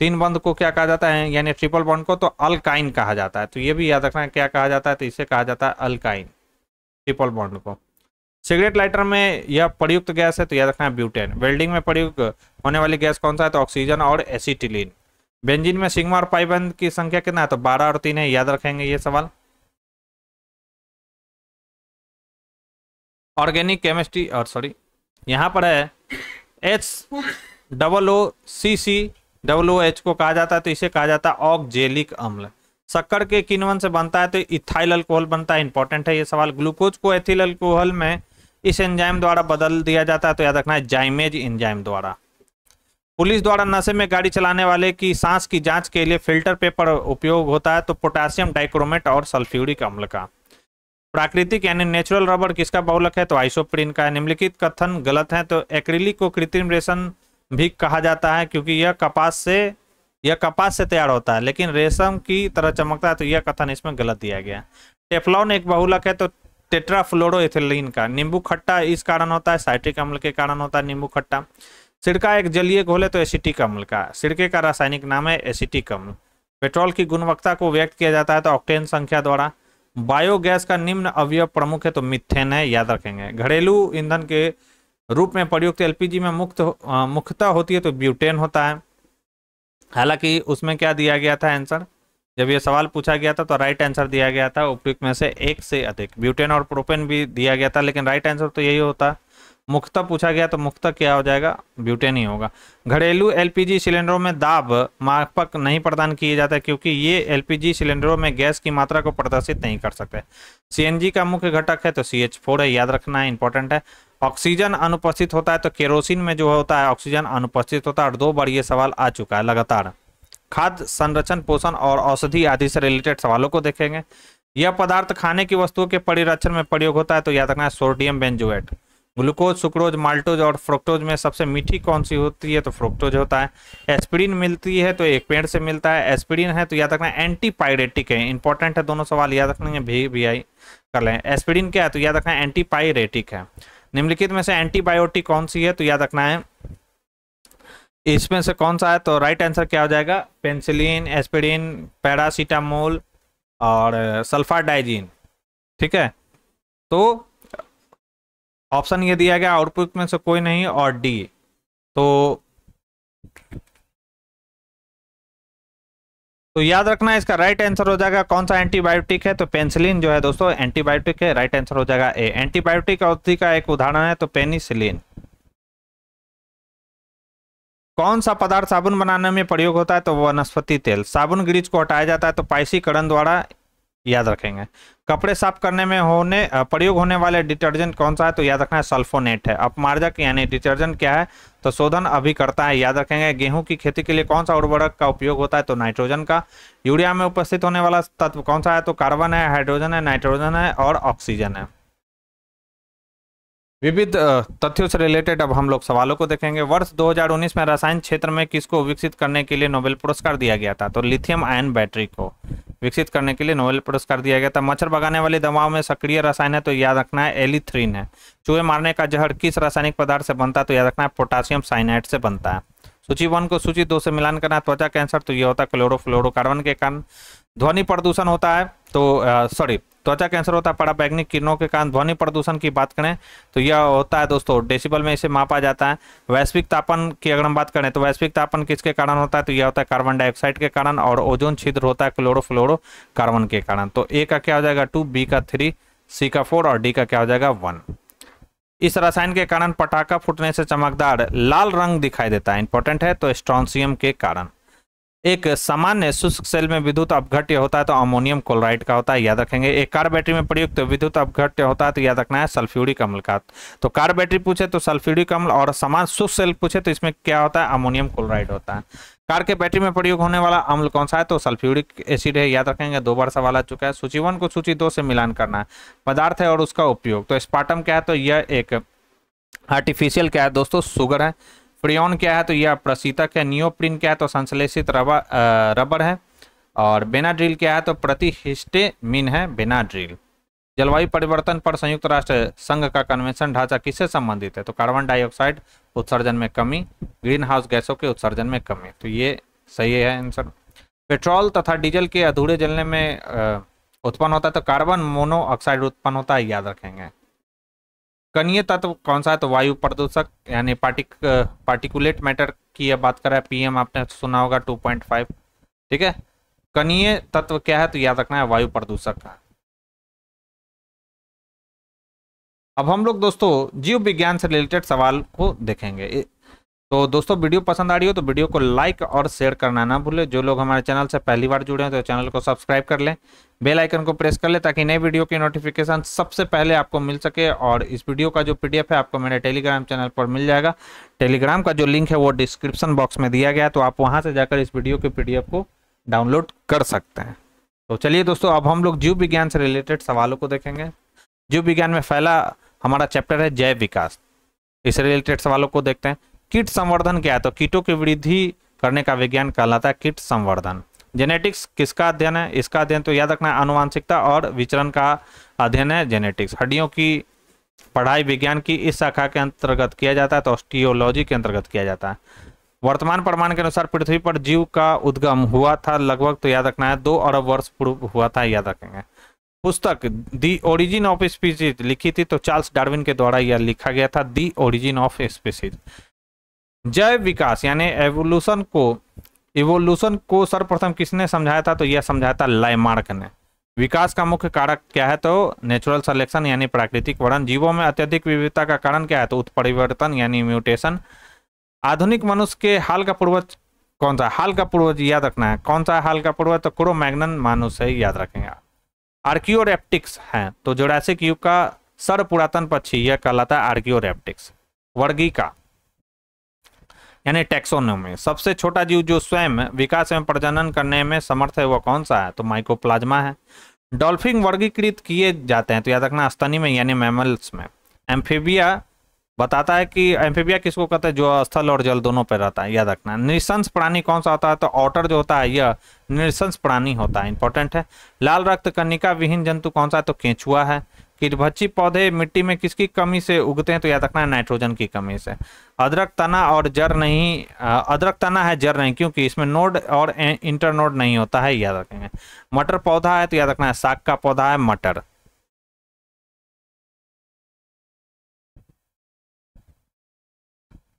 3 बंध को क्या कहा जाता है यानी ट्रिपल बॉन्ड को तो अल्काइन कहा जाता है। तो ये भी याद रखना है क्या कहा जाता है? तो इसे कहा जाता है अल्काइन, ट्रिपल बॉन्ड को। सिगरेट लाइटर में यह प्रयुक्त गैस है तो याद रखना है ब्यूटेन। वेल्डिंग में प्रयुक्त होने वाली गैस कौन सा है? तो ऑक्सीजन और एसिटिलीन। बेंजीन में सिग्मा और पाई बंध की संख्या कितना है? तो 12 और 3 है, याद रखेंगे ये सवाल। ऑर्गेनिक केमिस्ट्री और यहाँ पर है HOOCCOOH को कहा जाता है तो इसे कहा जाता है ऑक्जेलिक अम्ल। शक्कर के किण्वन से बनता है तो इथाइल अल्कोहल बनता है, इंपॉर्टेंट है ये सवाल। ग्लूकोज को एथिल अल्कोहल में इस एंजाइम द्वारा बदल दिया जाता है तो याद रखना है जाइमेज एंजाइम द्वारा। पुलिस द्वारा नशे में गाड़ी चलाने वाले की सांस की जांच के लिए फिल्टर पेपर उपयोग होता है, तो पोटासियम डाइक्रोमेट और सल्फ्यूरिक अम्ल का। प्राकृतिक यानी नेचुरल रबर किसका बहुलक है, तो आइसोप्रीन का है। निम्नलिखित कथन गलत है, तो एक्रिलिक को कृत्रिम रेशम भी कहा जाता है क्योंकि यह कपास से तैयार होता है लेकिन रेशम की तरह चमकता है, तो यह कथन इसमें गलत दिया गया। टेफ्लॉन एक बहुलक है, तो टेट्राफ्लोरोइथिलीन का। नींबू खट्टा इस कारण होता है, साइट्रिक अम्ल के कारण होता है नींबू खट्टा। सिरका एक जलीय घोल है, तो एसिटिक अम्ल का। सिरके का रासायनिक नाम है एसिटिक अम्ल। पेट्रोल की गुणवत्ता को व्यक्त किया जाता है, तो ऑक्टेन संख्या द्वारा। बायोगैस का निम्न अवयव प्रमुख है, तो मीथेन है, याद रखेंगे। घरेलू ईंधन के रूप में प्रयुक्त एलपीजी में मुख्यतः होती है, तो ब्यूटेन होता है। हालांकि उसमें क्या दिया गया था आंसर, जब ये सवाल पूछा गया था तो राइट आंसर दिया गया था उपयुक्त में से एक से अधिक। ब्यूटेन और प्रोपेन भी दिया गया था, लेकिन राइट आंसर तो यही होता। मुख्यतः पूछा गया तो मुख्यतः क्या हो जाएगा, ब्यूटेन ही होगा। घरेलू एलपीजी सिलेंडरों में दाब मापक नहीं प्रदान किए जाते क्योंकि ये एलपीजी सिलेंडरों में गैस की मात्रा को प्रदर्शित नहीं कर सकते। सीएनजी का मुख्य घटक है, तो CH4 है, याद रखना है, इंपॉर्टेंट है। ऑक्सीजन अनुपस्थित होता है, तो केरोसिन में जो होता है ऑक्सीजन अनुपस्थित होता है। और 2 बार ये सवाल आ चुका है लगातार। खाद्य संरक्षण, पोषण और औषधि आदि से रिलेटेड सवालों को देखेंगे। यह पदार्थ खाने की वस्तुओं के परिरक्षण में प्रयोग होता है, तो याद रखना है sodium benzoate. Glucose, sucrose, maltose और फ्रुक्टोज में सबसे मीठी कौन सी होती है, तो फ्रुक्टोज होता है। एस्पिरिन मिलती है, तो एक पेड़ से मिलता है। एस्पिरिन है, तो याद रखना है एंटीपायरेटिक है, इंपॉर्टेंट है, दोनों सवाल याद रखने भी आई कर लें। एस्पिरिन क्या है, तो याद रखना है एंटीपायरेटिक है। निम्नलिखित में से एंटीबायोटिक कौन सी है, तो याद रखना है इसमें से कौन सा है, तो राइट आंसर क्या हो जाएगा, पेनिसिलिन, एस्पिरिन, पैरासीटामोल और सल्फाडाइजिन। ठीक है, तो ऑप्शन ये दिया गया आउटपुट में से कोई नहीं और डी। तो याद रखना इसका राइट आंसर हो जाएगा कौन सा एंटीबायोटिक है, तो पेनिसिलिन जो है दोस्तों एंटीबायोटिक है, राइट आंसर हो जाएगा ए। एंटीबायोटिक औषधि का एक उदाहरण है, तो पेनिसिलिन। कौन सा पदार्थ साबुन बनाने में प्रयोग होता है, तो वनस्पति तेल। साबुन ग्रीज को हटाया जाता है, तो पाइसीकरण द्वारा, याद रखेंगे। कपड़े साफ करने में प्रयोग होने वाले डिटर्जेंट कौन सा है, तो याद रखना है सल्फोनेट है। अपमार्जक यानी डिटर्जेंट क्या है, तो शोधन अभिकर्ता है, याद रखेंगे। गेहूं की खेती के लिए कौन सा उर्वरक का उपयोग होता है, तो नाइट्रोजन का। यूरिया में उपस्थित होने वाला तत्व कौन सा है, तो कार्बन है, हाइड्रोजन है, नाइट्रोजन है और ऑक्सीजन है। विविध तथ्यों से रिलेटेड अब हम लोग सवालों को देखेंगे। वर्ष 2019 में रसायन क्षेत्र में किसको विकसित करने के लिए नोबेल पुरस्कार दिया गया था, तो लिथियम आयन बैटरी को विकसित करने के लिए नोबेल पुरस्कार दिया गया था। मच्छर भगाने वाली दवाओं में सक्रिय रसायन है, तो याद रखना है एलिथ्रीन है। चूहे मारने का जहर किस रासायनिक पदार्थ से बनता है, तो याद रखना है पोटासियम साइनाइड से बनता है। सूची 1 को सूची 2 से मिलान करना है। त्वचा कैंसर, तो ये होता है क्लोरोफ्लोरोकार्बन के कारण। ध्वनि प्रदूषण होता है, तो त्वचा कैंसर होता है पराबैंगनी किरणों के कारण। ध्वनि प्रदूषण की बात करें तो यह होता है दोस्तों डेसिबल में इसे मापा जाता है। वैश्विक तापन की अगर हम बात करें तो वैश्विक तापन किसके कारण होता है, तो यह होता है कार्बन डाइऑक्साइड के कारण। और ओजोन छिद्र होता है क्लोरोफ्लोरोकार्बन के कारण। तो ए का क्या हो जाएगा 2, बी का 3, सी का 4 और डी का क्या हो जाएगा 1। इस रसायन के कारण पटाखा फूटने से चमकदार लाल रंग दिखाई देता है, इंपॉर्टेंट है, तो स्ट्रोंसियम के कारण। एक सामान्य शुष्क सेल में विद्युत अपघट्य होता है, तो अमोनियम क्लोराइड का होता है, याद रखेंगे। एक कार बैटरी में प्रयुक्त विद्युत अपघट्य होता है, तो याद रखना है सल्फ्यूरिक अम्ल का। तो कार बैटरी पूछे तो सल्फ्यूरिक अम्ल, और समान शुष्क सेल पूछे तो इसमें क्या होता है अमोनियम क्लोराइड होता है। कार के बैटरी में प्रयोग होने वाला अम्ल कौन सा है, तो सल्फ्यूरिक एसिड है, याद रखेंगे। 2 बार सवाल आ चुका है। सूची 1 को सूची 2 से मिलान करना है। पदार्थ है और उसका उपयोग, तो स्पार्टम क्या है, तो यह एक आर्टिफिशियल क्या है दोस्तों शुगर है। फ्रियोन क्या है, तो यह प्रशीतक है। नियोप्रिन क्या है, तो संश्लेषित रबर है। और बेनाड्रिल क्या है, तो प्रतिहिस्टेमिन है बेनाड्रिल। जलवायु परिवर्तन पर संयुक्त राष्ट्र संघ का कन्वेंशन ढांचा किससे संबंधित है, तो कार्बन डाइऑक्साइड उत्सर्जन में कमी, ग्रीन हाउस गैसों के उत्सर्जन में कमी। तो ये सही है आंसर। पेट्रोल तथा डीजल के अधूरे जलने में उत्पन्न होता है, तो कार्बन मोनोऑक्साइड उत्पन्न होता है, याद रखेंगे। कणीय तत्व कौन सा है, तो वायु प्रदूषक यानी पार्टिकुलेट मैटर की यह बात कर रहा है। पीएम आपने सुना होगा 2.5, ठीक है। कणीय तत्व क्या है, तो याद रखना है वायु प्रदूषक का। अब हम लोग दोस्तों जीव विज्ञान से रिलेटेड सवाल को देखेंगे। तो दोस्तों वीडियो पसंद आ रही हो तो वीडियो को लाइक और शेयर करना ना भूलें। जो लोग हमारे चैनल से पहली बार जुड़े हैं तो चैनल को सब्सक्राइब कर लें, बेल आइकन को प्रेस कर लें ताकि नए वीडियो की नोटिफिकेशन सबसे पहले आपको मिल सके। और इस वीडियो का जो पीडीएफ है आपको मेरे टेलीग्राम चैनल पर मिल जाएगा। टेलीग्राम का जो लिंक है वो डिस्क्रिप्शन बॉक्स में दिया गया है, तो आप वहाँ से जाकर इस वीडियो के पीडीएफ को डाउनलोड कर सकते हैं। तो चलिए दोस्तों, अब हम लोग जीव विज्ञान से रिलेटेड सवालों को देखेंगे। जीव विज्ञान में पहला हमारा चैप्टर है जैव विकास। इससे रिलेटेड सवालों को देखते हैं। कीट संवर्धन क्या है? तो कीटों की वृद्धि करने का विज्ञान कहलाता है कीट संवर्धन। जेनेटिक्स किसका अध्ययन है? इसका अध्ययन तो याद रखना है आनुवांशिकता और विचरण का अध्ययन है जेनेटिक्स। हड्डियों की पढ़ाई विज्ञान की इस शाखा के अंतर्गत किया जाता है, तो ऑस्टियोलॉजी के अंतर्गत किया जाता है। वर्तमान प्रमाण के अनुसार पृथ्वी पर जीव का उद्गम हुआ था लगभग, तो याद रखना है 2 अरब वर्ष पूर्व हुआ था, याद रखेंगे। पुस्तक दी ओरिजिन ऑफ स्पीसीज लिखी थी तो चार्ल्स डार्विन के द्वारा यह लिखा गया था, दी ओरिजिन ऑफ स्पीसीज। जैव विकास यानी इवोल्यूशन को सर्वप्रथम किसने समझाया था? तो यह समझाया था लामार्क ने। विकास का मुख्य कारक क्या है? तो नेचुरल सिलेक्शन यानी प्राकृतिक वर्णन। जीवों में अत्यधिक विविधता का कारण क्या है? तो उत्परिवर्तन यानी म्यूटेशन। आधुनिक मनुष्य के हाल का पूर्वज कौन सा? हाल का पूर्वज याद रखना है कौन सा हाल का पूर्वज? तो क्रो मैग्नन मानुस है, याद रखेंगे। आर्कियोरेप्टिक्स है तो जुरासिक युग का सर्व पुरातन पक्षी यह कहलाता है आर्कियोरेप्टिक्स। वर्गीका यानी टैक्सोनॉमी। सबसे छोटा जीव जो स्वयं विकास एवं प्रजनन करने में समर्थ है वह कौन सा है? तो माइकोप्लाज्मा है। डॉल्फिन वर्गीकृत किए जाते हैं तो याद रखना स्तनी में यानी मैमल्स में। एम्फीबिया बताता है कि एम्फीबिया किसको कहते हैं? जो स्थल और जल दोनों पर रहता है, याद रखना। नृशंस प्राणी कौन सा होता है? तो ऑटर जो होता है यह नृशंस प्राणी होता है, इंपॉर्टेंट है। लाल रक्त कनिका विहीन जंतु कौन सा है? तो केंचुआ है। कीटभक्षी पौधे मिट्टी में किसकी कमी से उगते हैं? तो याद रखना है नाइट्रोजन की कमी से। अदरक तना और जड़ नहीं, अदरक तना है जड़ नहीं, क्योंकि इसमें नोड और इंटरनोड नहीं होता है, याद रखेंगे। मटर पौधा है तो याद रखना है साग का पौधा है मटर।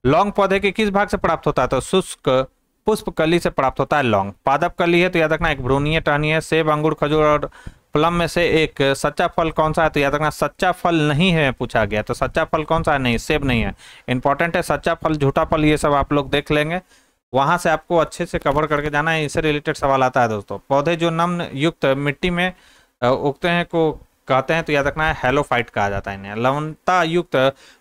लौंग पौधे के किस भाग से प्राप्त होता है? तो शुष्क पुष्प कली से प्राप्त होता है लौंग। पादप कली है तो याद रखना एक भ्रूणीय टहनी है। सेब, अंगूर, खजूर और प्लम में से एक सच्चा फल कौन सा है? तो याद रखना सच्चा फल नहीं है पूछा गया, तो सच्चा फल कौन सा है? नहीं, सेब नहीं है, इंपॉर्टेंट है। सच्चा फल, झूठा फल, ये सब आप लोग देख लेंगे, वहां से आपको अच्छे से कवर करके जाना है। इससे रिलेटेड सवाल आता है दोस्तों। पौधे जो नम्न युक्त मिट्टी में उगते हैं को कहते हैं तो याद रखना है हेलोफाइट कहा जाता है इन्हें। लवणता युक्त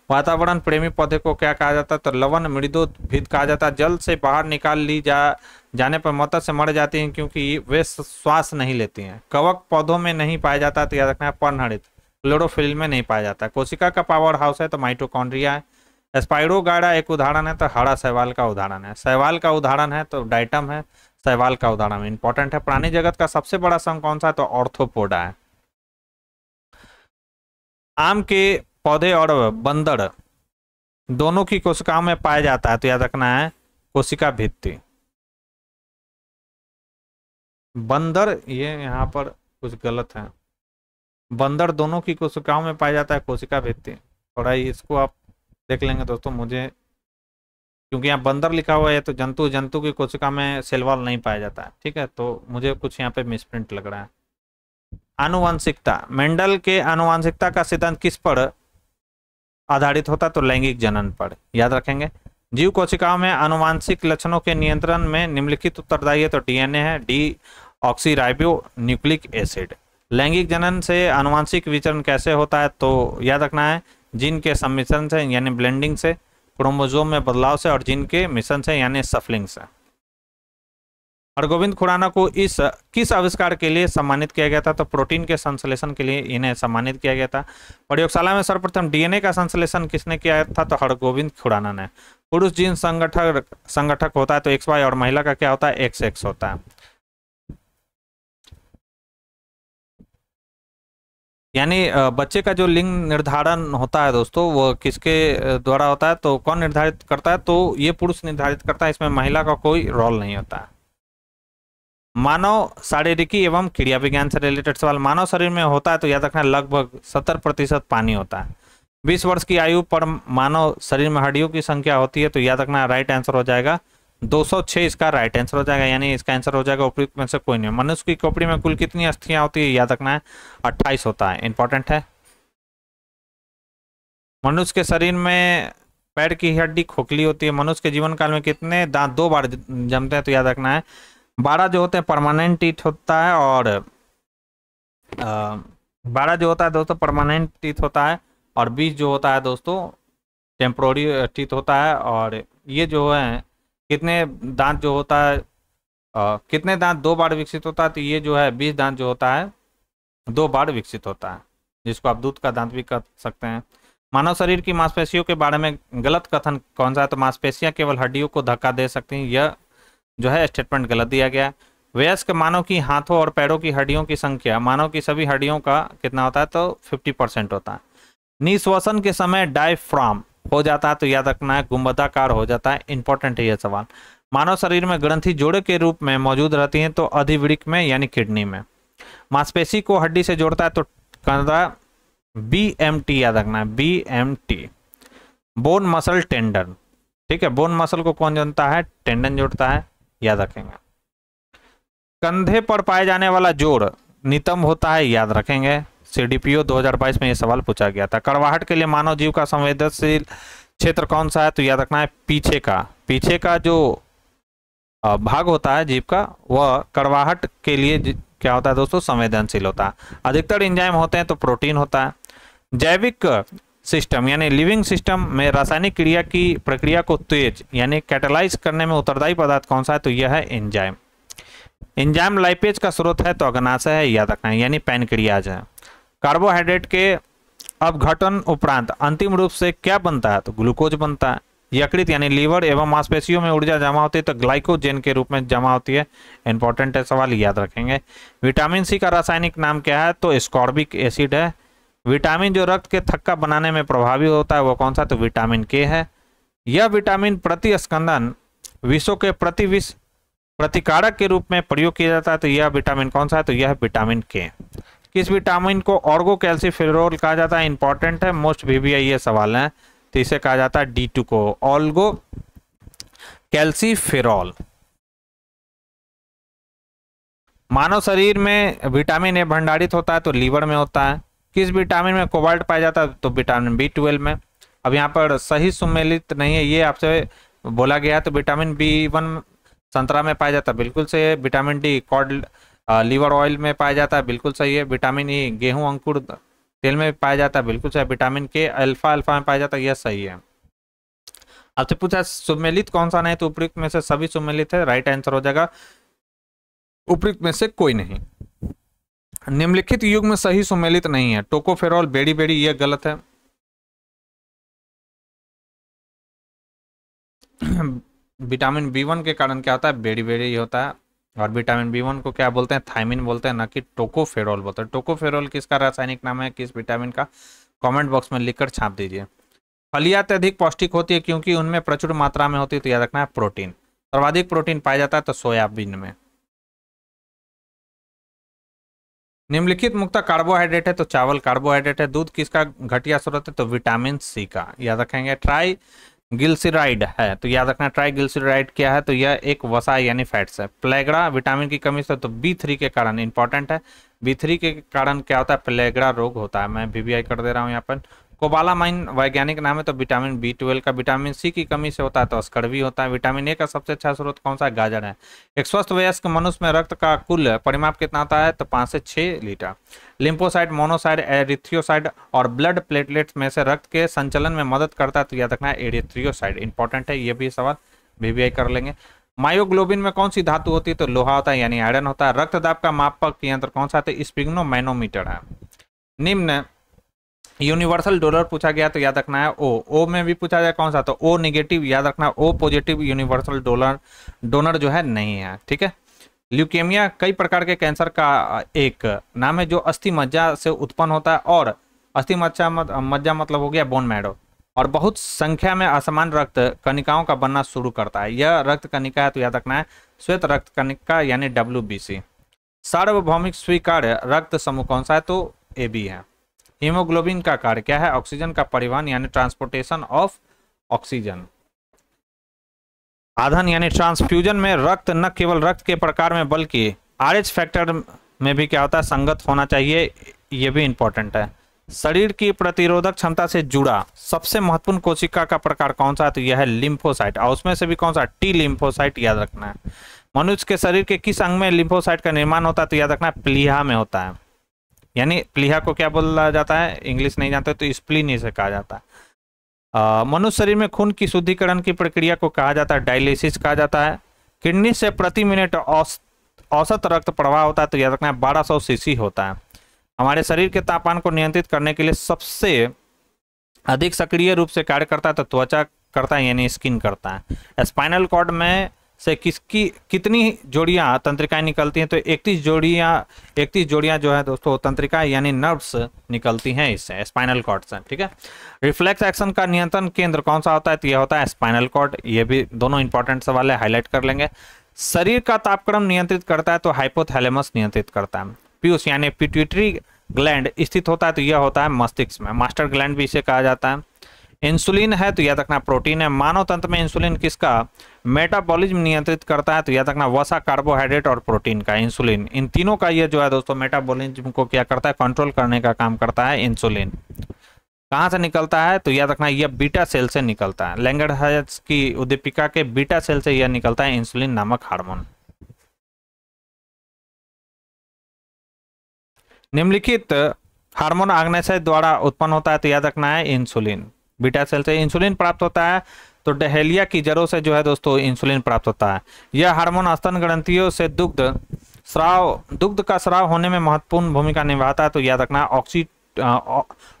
वातावरण प्रेमी पौधे को क्या कहा जाता है? तो लवण मृदोद्भिद कहा जाता है। जल से बाहर निकाल ली जाने पर मौत से मर जाती हैं क्योंकि वे श्वास नहीं लेती हैं। कवक पौधों में नहीं पाया जाता तो याद रखना है पर्णहरित। क्लोरोफिल में नहीं पाया जाता है। कोशिका का पावर हाउस है तो माइटोकॉन्ड्रिया है। स्पाइरोगाइडा एक उदाहरण है तो हरा शैवाल का उदाहरण है। शैवाल का उदाहरण है तो डाइटम है, शैवाल का उदाहरण इंपॉर्टेंट है। प्राणी जगत का सबसे बड़ा संघ कौन सा है? तो ऑर्थोपोडा है। आम के पौधे और बंदर दोनों की कोशिकाओं में पाया जाता है तो याद रखना है कोशिका भित्ति। बंदर, ये यहाँ पर कुछ गलत है, बंदर दोनों की कोशिकाओं में पाया जाता है कोशिका भित्ति। थोड़ा इसको आप देख लेंगे दोस्तों, मुझे क्योंकि यहाँ बंदर लिखा हुआ है तो जंतु की कोशिका में सेल वॉल नहीं पाया जाता है, ठीक है, तो मुझे कुछ यहाँ पे मिसप्रिंट लग रहा है। आनुवंशिकता, मेंडल के आनुवंशिकता का सिद्धांत किस पर आधारित होता? तो लैंगिक जनन पर, याद रखेंगे। जीव कोशिकाओं में आनुवंशिक लक्षणों के नियंत्रण में निम्नलिखित उत्तरदायी है तो डीएनए है, डी ऑक्सीराइबो न्यूक्लिक एसिड। लैंगिक जनन से आनुवंशिक विचरण कैसे होता है? तो याद रखना है जीन के सम्मिश्रण से यानी ब्लेंडिंग से, क्रोमोसोम में बदलाव से और जीन के मिश्रण से यानी सफलिंग से। हरगोविंद खुराना को इस किस आविष्कार के लिए सम्मानित किया गया था? तो प्रोटीन के संश्लेषण के लिए इन्हें सम्मानित किया गया था। प्रयोगशाला में सर्वप्रथम डीएनए का संश्लेषण किसने किया था? तो हरगोविंद खुराना ने। पुरुष जीन संगठक होता है तो XY और महिला का क्या होता है? XX होता है। यानी बच्चे का जो लिंग निर्धारण होता है दोस्तों वो किसके द्वारा होता है? तो कौन निर्धारित करता है? तो ये पुरुष निर्धारित करता है, इसमें महिला का कोई रोल नहीं होता है। मानव शारीरिकी एवं क्रिया विज्ञान से रिलेटेड सवाल। मानव शरीर में होता है तो याद रखना लगभग 70% पानी होता है। 20 वर्ष की आयु पर मानव शरीर में हड्डियों की संख्या होती है तो याद रखना राइट आंसर हो जाएगा 206, इसका राइट आंसर हो जाएगा, यानी इसका आंसर हो जाएगा उपयुक्त में से कोई नहीं। मनुष्य की खोपड़ी में कुल कितनी अस्थियां होती है? याद रखना है 28 होता है, इंपॉर्टेंट है। मनुष्य के शरीर में पैर की हड्डी खोखली होती है। मनुष्य के जीवन काल में कितने दांत? 2 बार जमते हैं, तो याद रखना है 12 जो होते हैं परमानेंट टीथ होता है, और 12 जो होता है दोस्तों परमानेंट टीथ होता है, और 20 जो होता है दोस्तों टेम्पोररी टीथ होता है। और ये जो है कितने दांत जो होता है, कितने दांत 2 बार विकसित होता है, तो ये जो है 20 दांत जो होता है 2 बार विकसित होता है, जिसको आप दूध का दांत भी कर सकते हैं। मानव शरीर की मांसपेशियों के बारे में गलत कथन कौन सा है? तो मांसपेशियां केवल हड्डियों को धक्का दे सकती हैं, यह जो है स्टेटमेंट गलत दिया गया है। वयस्क मानव की हाथों और पैरों की हड्डियों की संख्या मानव की सभी हड्डियों का कितना होता है? तो 50% होता है। निश्वसन के समय डायफ्राम हो जाता है, तो याद रखना है गुंबदाकार हो जाता है। इंपॉर्टेंट है यह सवाल। मानव शरीर में ग्रंथि जोड़े के रूप में मौजूद रहती हैं, तो अधिवृक्क में यानी किडनी में। मांसपेशी को हड्डी से जोड़ता है, तो BMT याद रखना है, BMT। बोन मसल टेंडन, ठीक है, बोन मसल को कौन जोड़ता है? टेंडन जोड़ता है, याद रखेंगे। कंधे पर पाए जाने वाला जोड़ नितंब होता है, याद रखेंगे। CDPO 2022 में यह सवाल पूछा गया था। कड़वाहट के लिए मानव जीव का संवेदनशील क्षेत्र कौन सा है? तो याद रखना है पीछे का जो भाग होता है जीव का, वह कड़वाहट के लिए क्या होता है दोस्तों? संवेदनशील होता है। अधिकतर एंजाइम होते हैं, तो प्रोटीन होता है। जैविक सिस्टम यानी लिविंग सिस्टम में रासायनिक क्रिया की प्रक्रिया को तेज यानी कैटालाइज करने में उत्तरदायी पदार्थ कौन सा है? तो यह है एंजाइम। एंजाइम लाइपेज का स्रोत है, तो अग्नाशय है, याद रखना है, यानी पैनक्रियाज है। कार्बोहाइड्रेट के अपघटन उपरांत अंतिम रूप से क्या बनता है? तो ग्लूकोज बनता है। यकृत यानी लीवर एवं मांसपेशियों में ऊर्जा जमा होती है, तो ग्लाइकोजेन के रूप में जमा होती है। इंपॉर्टेंट है सवाल, याद रखेंगे। विटामिन सी का रासायनिक नाम क्या है? तो एस्कॉर्बिक एसिड है। विटामिन जो रक्त के थक्का बनाने में प्रभावी होता है, वो कौन सा? तो विटामिन के है। यह विटामिन प्रतिस्कंदन विषों के प्रतिविष प्रतिकारक के रूप में प्रयोग किया जाता है, तो यह विटामिन कौन सा है? तो यह विटामिन के। किस विटामिन को ऑर्गो कैल्सीफेरोल कहा जाता है? इंपॉर्टेंट है, मोस्ट VBI ये सवाल है, तो इसे कहा जाता है D2 को, ऑल्गो कैल्सीफेरॉल। मानव शरीर में विटामिन ए भंडारित होता है, तो लीवर में होता है। किस विटामिन में कोबाल्ट पाया जाता है? तो विटामिन B12 में। अब यहाँ पर सही सुमेलित नहीं है, ये आपसे बोला गया है। तो विटामिन B1 संतरा में पाया जाता है, बिल्कुल सही है। Vitamin D cod liver oil में पाया जाता है, बिल्कुल सही है। विटामिन ई गेहूं अंकुर तेल में पाया जाता है, बिल्कुल सही। विटामिन के अल्फा में पाया जाता है, यह सही है। आपसे पूछा सुमेलित कौन सा नहीं, तो उपयुक्त में से सभी सुमेलित है, राइट आंसर हो जाएगा उपयुक्त में से कोई नहीं। निम्नलिखित युग में सही सुमेलित नहीं है, टोकोफेरॉल बेड़ी बेड़ी, यह गलत है। विटामिन B1 के कारण क्या होता है? बेड़ी बेड़ी होता है। और विटामिन B1 को क्या बोलते हैं? थायमिन बोलते हैं, ना कि टोकोफेरॉल बोलते हैं। टोकोफेरॉल किसका रासायनिक नाम है? किस विटामिन का? कमेंट बॉक्स में लिखकर छाप दीजिए। फलियां अत्यधिक पौष्टिक होती है क्योंकि उनमें प्रचुर मात्रा में होती है, तो याद रखना है प्रोटीन। सर्वाधिक प्रोटीन पाया जाता है, तो सोयाबीन में। निम्नलिखित मुक्त कार्बोहाइड्रेट है, तो चावल कार्बोहाइड्रेट है। दूध किसका घटिया स्रोत है? तो विटामिन सी का, याद रखेंगे। ट्राइग्लिसराइड है, तो याद रखना ट्राइग्लिसराइड क्या है? तो यह एक वसा यानी फैट्स है। प्लेगड़ा विटामिन की कमी से, तो B3 के कारण, इंपॉर्टेंट है। B3 के कारण क्या होता है? प्लेगड़ा रोग होता है। मैं VBI कर दे रहा हूँ यहाँ पर। कोबालामाइन वैज्ञानिक नाम है, तो विटामिन B12 का। विटामिन सी की कमी से होता है, तो अस्कर्वी होता है। विटामिन ए का सबसे अच्छा स्रोत कौन सा? गाजर है। एक स्वस्थ वयस्क मनुष्य में रक्त का कुल परिमाप कितना होता है? तो 5 से 6 लीटर। लिम्फोसाइट, मोनोसाइट, एरिथ्रियोसाइट और ब्लड प्लेटलेट्स में से रक्त के संचलन में मदद करता है, तो याद रखना है एरिथ्रियोसाइट। इंपॉर्टेंट है, ये भी सवाल VBI कर लेंगे। मायोग्लोबिन में कौन सी धातु होती है? तो लोहा होता है, यानी आयरन होता है। रक्तदाब का मापक यंत्र कौन सा? तो स्पिग्नोमैनोमीटर है। निम्न यूनिवर्सल डोनर पूछा गया, तो याद रखना है ओ में भी पूछा जाए कौन सा? तो O नेगेटिव, याद रखना O पॉजिटिव यूनिवर्सल डोनर जो है नहीं है, ठीक है। ल्यूकेमिया कई प्रकार के कैंसर का एक नाम है जो अस्थि मज्जा से उत्पन्न होता है, और अस्थि मज्जा मतलब हो गया बोन मैरो, और बहुत संख्या में असमान रक्त कणिकाओं का बनना शुरू करता है। यह रक्त कणिका है, तो याद रखना है श्वेत रक्त कणिका यानी WBC। सार्वभौमिक स्वीकार्य रक्त समूह कौन सा है? तो AB है। हीमोग्लोबिन का कार्य क्या है? ऑक्सीजन का परिवहन यानी ट्रांसपोर्टेशन ऑफ ऑक्सीजन। आधन यानी ट्रांसफ्यूजन में रक्त न केवल रक्त के प्रकार में बल्कि RH फैक्टर में भी क्या होता है? संगत होना चाहिए, ये भी इंपॉर्टेंट है। शरीर की प्रतिरोधक क्षमता से जुड़ा सबसे महत्वपूर्ण कोशिका का प्रकार कौन सा है? तो यह है लिम्फोसाइट, और उसमें से भी कौन सा? टी लिम्फोसाइट, याद रखना है। मनुष्य के शरीर के किस अंग में लिम्फोसाइट का निर्माण होता है? तो याद रखना है प्लीहा में होता है। यानी प्लीहा को क्या बोला जाता है? इंग्लिश नहीं जानते तो स्प्लीन इसे कहा जाता है। मनुष्य शरीर में खून की शुद्धिकरण की प्रक्रिया को कहा जाता है डायलिसिस कहा जाता है। किडनी से प्रति मिनट औसत रक्त प्रवाह होता है, तो याद रखना है 1200 सीसी होता है। हमारे शरीर के तापमान को नियंत्रित करने के लिए सबसे अधिक सक्रिय रूप से कार्य करता है तो त्वचा करता है, यानी स्किन करता है। स्पाइनल कॉर्ड में से कितनी जोड़ियां तंत्रिकाएं निकलती हैं? तो 31 जोड़ियां जो है दोस्तों तंत्रिकाएं यानी नर्व्स निकलती हैं इससे, स्पाइनल कॉर्ड से। ठीक है। रिफ्लेक्स एक्शन का नियंत्रण केंद्र कौन सा होता है? तो यह होता है स्पाइनल कॉर्ड। ये भी दोनों इंपॉर्टेंट सवाल है, हाईलाइट कर लेंगे। शरीर का तापक्रम नियंत्रित करता है तो हाइपोथैलेमस नियंत्रित करता है। पीयूष यानी पिट्यूटरी ग्लैंड स्थित होता है तो यह होता है मस्तिष्क में, मास्टर ग्लैंड भी इसे कहा जाता है। इंसुलिन है तो याद रखना प्रोटीन है। मानव तंत्र में इंसुलिन किसका मेटाबॉलिज्म नियंत्रित करता है? तो याद रखना वसा, कार्बोहाइड्रेट और प्रोटीन का इंसुलिन, इन तीनों का ये जो है दोस्तों मेटाबॉलिज्म को क्या करता है? कंट्रोल करने का काम करता है इंसुलिन। कहाँ से निकलता है? तो याद रखना यह बीटा सेल से निकलता है। लैंगरहैंस की उद्दीपिका के बीटा सेल से यह निकलता है इंसुलिन नामक हार्मोन। निम्नलिखित हार्मोन अग्न्याशय द्वारा उत्पन्न होता है तो याद रखना है इंसुलिन। बीटा सेल से इंसुलिन प्राप्त होता है तो डहेलिया की जड़ों से जो है दोस्तों इंसुलिन प्राप्त होता है। यह हार्मोन स्तन ग्रंथियों से दुग्ध का स्राव होने में महत्वपूर्ण भूमिका निभाता है तो याद रखना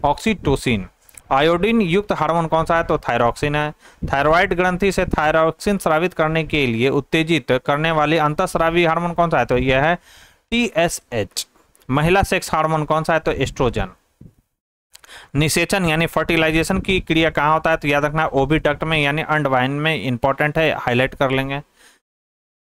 ऑक्सीटोसिन। आयोडीन युक्त हार्मोन कौन सा है? तो थायरॉक्सिन है। थायराइड ग्रंथि से थायरॉक्सिन स्रावित करने के लिए उत्तेजित करने वाली अंतःस्रावी हार्मोन कौन सा है? तो यह है TSH। महिला सेक्स हार्मोन कौन सा है? तो एस्ट्रोजन। निषेचन यानी फर्टिलाइजेशन की क्रिया कहाँ होता है? तो याद रखना ओविडक्ट में यानी अंडवाहिनी में, इंपॉर्टेंट है, हाईलाइट कर लेंगे।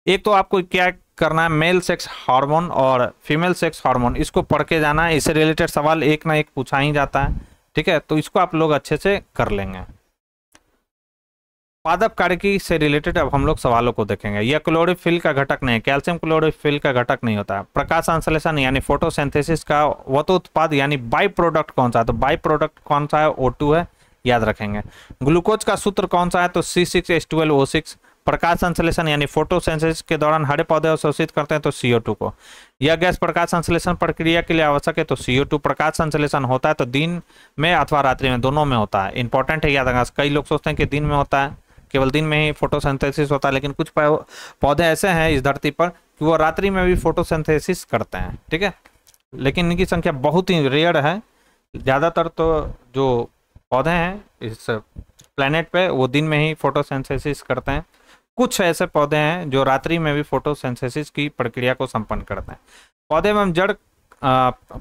एक तो आपको क्या करना है, मेल सेक्स हार्मोन और फीमेल सेक्स हार्मोन, इसको पढ़ के जाना है। इससे रिलेटेड सवाल एक ना एक पूछा ही जाता है। ठीक है, तो इसको आप लोग अच्छे से कर लेंगे। पादप कार्यकी से रिलेटेड अब हम लोग सवालों को देखेंगे। यह क्लोरोफिल का घटक नहीं है, कैल्शियम क्लोरोफिल का घटक नहीं होता है। प्रकाश संश्लेषण यानी फोटोसिंथेसिस का वतो उत्पाद यानी बाई प्रोडक्ट कौन सा है? तो बाई प्रोडक्ट कौन सा है? O2 है, याद रखेंगे। ग्लूकोज का सूत्र कौन सा है? तो C6H12O6। प्रकाश संश्लेषण यानी फोटोसिंथेसिस के दौरान हरे पौधे अवशोषित करते हैं तो CO2 को। यह गैस प्रकाश संश्लेषण प्रक्रिया के लिए आवश्यक है तो CO2। प्रकाश संश्लेषण होता है तो दिन में अथवा रात्रि में, दोनों में होता है, इंपॉर्टेंट है, याद रखना। कई लोग सोचते हैं कि दिन में होता है, केवल दिन में ही फोटोसिंथेसिस होता है, लेकिन कुछ पौधे ऐसे हैं इस धरती पर कि वो रात्रि में भी फोटोसिंथेसिस करते हैं। ठीक है, लेकिन इनकी संख्या बहुत ही रेयर है। ज़्यादातर तो जो पौधे हैं इस प्लेनेट पे वो दिन में ही फोटोसिंथेसिस करते हैं। कुछ ऐसे पौधे हैं जो रात्रि में भी फोटोसिंथेसिस की प्रक्रिया को संपन्न करते हैं।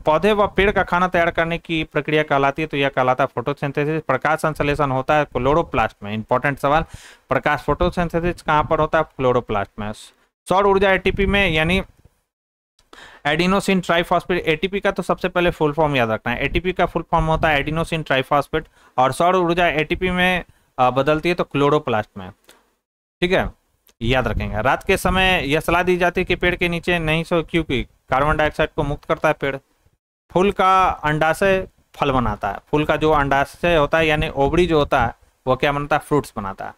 पौधे व पेड़ का खाना तैयार करने की प्रक्रिया कहलाती है तो यह कहलाता है फोटोसिंथेसिस। प्रकाश संश्लेषण होता है क्लोरोप्लास्ट में, इंपॉर्टेंट सवाल। प्रकाश फोटोसिंथेसिस कहाँ पर होता है? क्लोरोप्लास्ट में। सौर ऊर्जा एटीपी में यानी एडिनोसिन ट्राइफॉस्फेट। एटीपी का तो सबसे पहले फुल फॉर्म याद रखना है। एटीपी का फुल फॉर्म होता है एडिनोसिन ट्राइफॉस्फेट, और सौर ऊर्जा एटीपी में बदलती है तो क्लोरोप्लास्ट में। ठीक है, याद रखेंगे। रात के समय यह सलाह दी जाती है कि पेड़ के नीचे नहीं सो, क्योंकि कार्बन डाइऑक्साइड को मुक्त करता है पेड़। फूल का अंडाशय फल बनाता है। फूल का जो अंडाशय होता है यानी ओवरी जो होता है वो क्या बनाता है? फ्रूट्स बनाता है।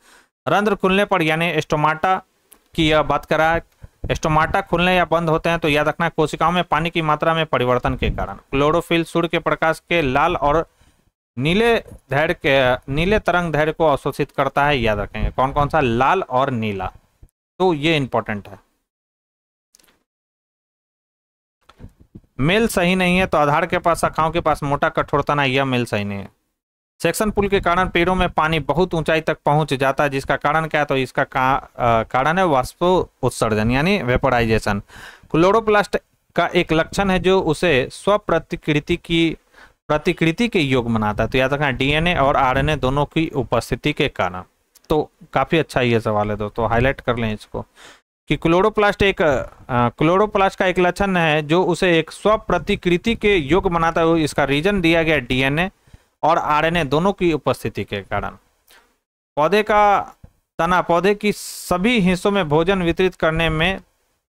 रंध्र खुलने पर यानी स्टोमाटा की यह बात करा है, स्टोमाटा खुलने या बंद होते हैं तो याद रखना कोशिकाओं में पानी की मात्रा में परिवर्तन के कारण। क्लोरोफिल सूर्य के प्रकाश के लाल और नीले तरंग दैर्घ्य को अवशोषित करता है, याद रखेंगे। कौन कौन सा? लाल और नीला, तो ये इंपॉर्टेंट है। मेल सही नहीं है तो आधार के पास शाखाओं के पास मोटा कठोर तना, यह मेल सही नहीं है। सेक्शन पुल के कारण पेड़ों में पानी बहुत ऊंचाई तक पहुंच जाता है, जिसका कारण क्या है? तो इसका कारण है वाष्पोत्सर्जन यानी वेपोराइजेशन। क्लोरोप्लास्ट का एक लक्षण है जो उसे प्रतिकृति के योग बनाता है तो याद रखना DNA और RNA दोनों की उपस्थिति के कारण। तो काफी अच्छा ये सवाल है दोस्तों, हाईलाइट कर लें इसको कि क्लोरोप्लास्ट का एक लक्षण है जो उसे एक स्वप्रतिकृति के योग बनाता है। इसका रीजन दिया गया DNA और RNA दोनों की उपस्थिति के कारण। पौधे का तना पौधे की सभी हिस्सों में भोजन वितरित करने में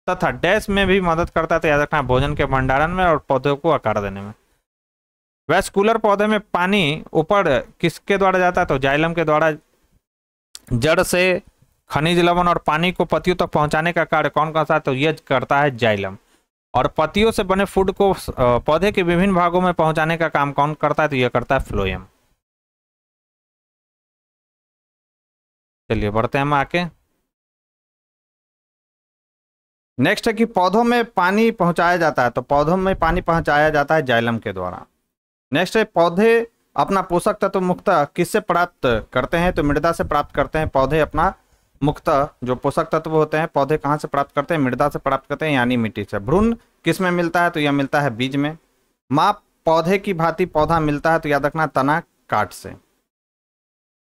तथा डैश में भी मदद करता है तो याद रखना भोजन के भंडारण में और पौधों को आकार देने में। वैस्कुलर पौधे में पानी ऊपर किसके द्वारा जाता है, तो जाइलम के द्वारा। जड़ से खनिज लवण और पानी को पत्तियों तक पहुंचाने का कार्य कौन करता है, तो यह करता है जाइलम। और पत्तियों से बने फूड को पौधे के विभिन्न भागों में पहुंचाने का काम कौन करता है, तो यह करता है फ्लोएम। चलिए बढ़ते हैं हम आके। नेक्स्ट है कि पौधों में पानी पहुंचाया जाता है, तो पौधों में पानी पहुंचाया जाता है जाइलम के द्वारा। नेक्स्ट है पौधे अपना पोषक तत्व मुख्यतः किससे प्राप्त करते हैं, तो मृदा से प्राप्त करते हैं। पौधे अपना मुख्यतः जो पोषक तत्व होते हैं पौधे कहाँ से प्राप्त करते हैं, मृदा से प्राप्त करते हैं, यानी मिट्टी से। भ्रूण किस में मिलता है, तो यह मिलता है बीज में। माँ पौधे की भांति पौधा मिलता है, तो याद रखना तना काट से।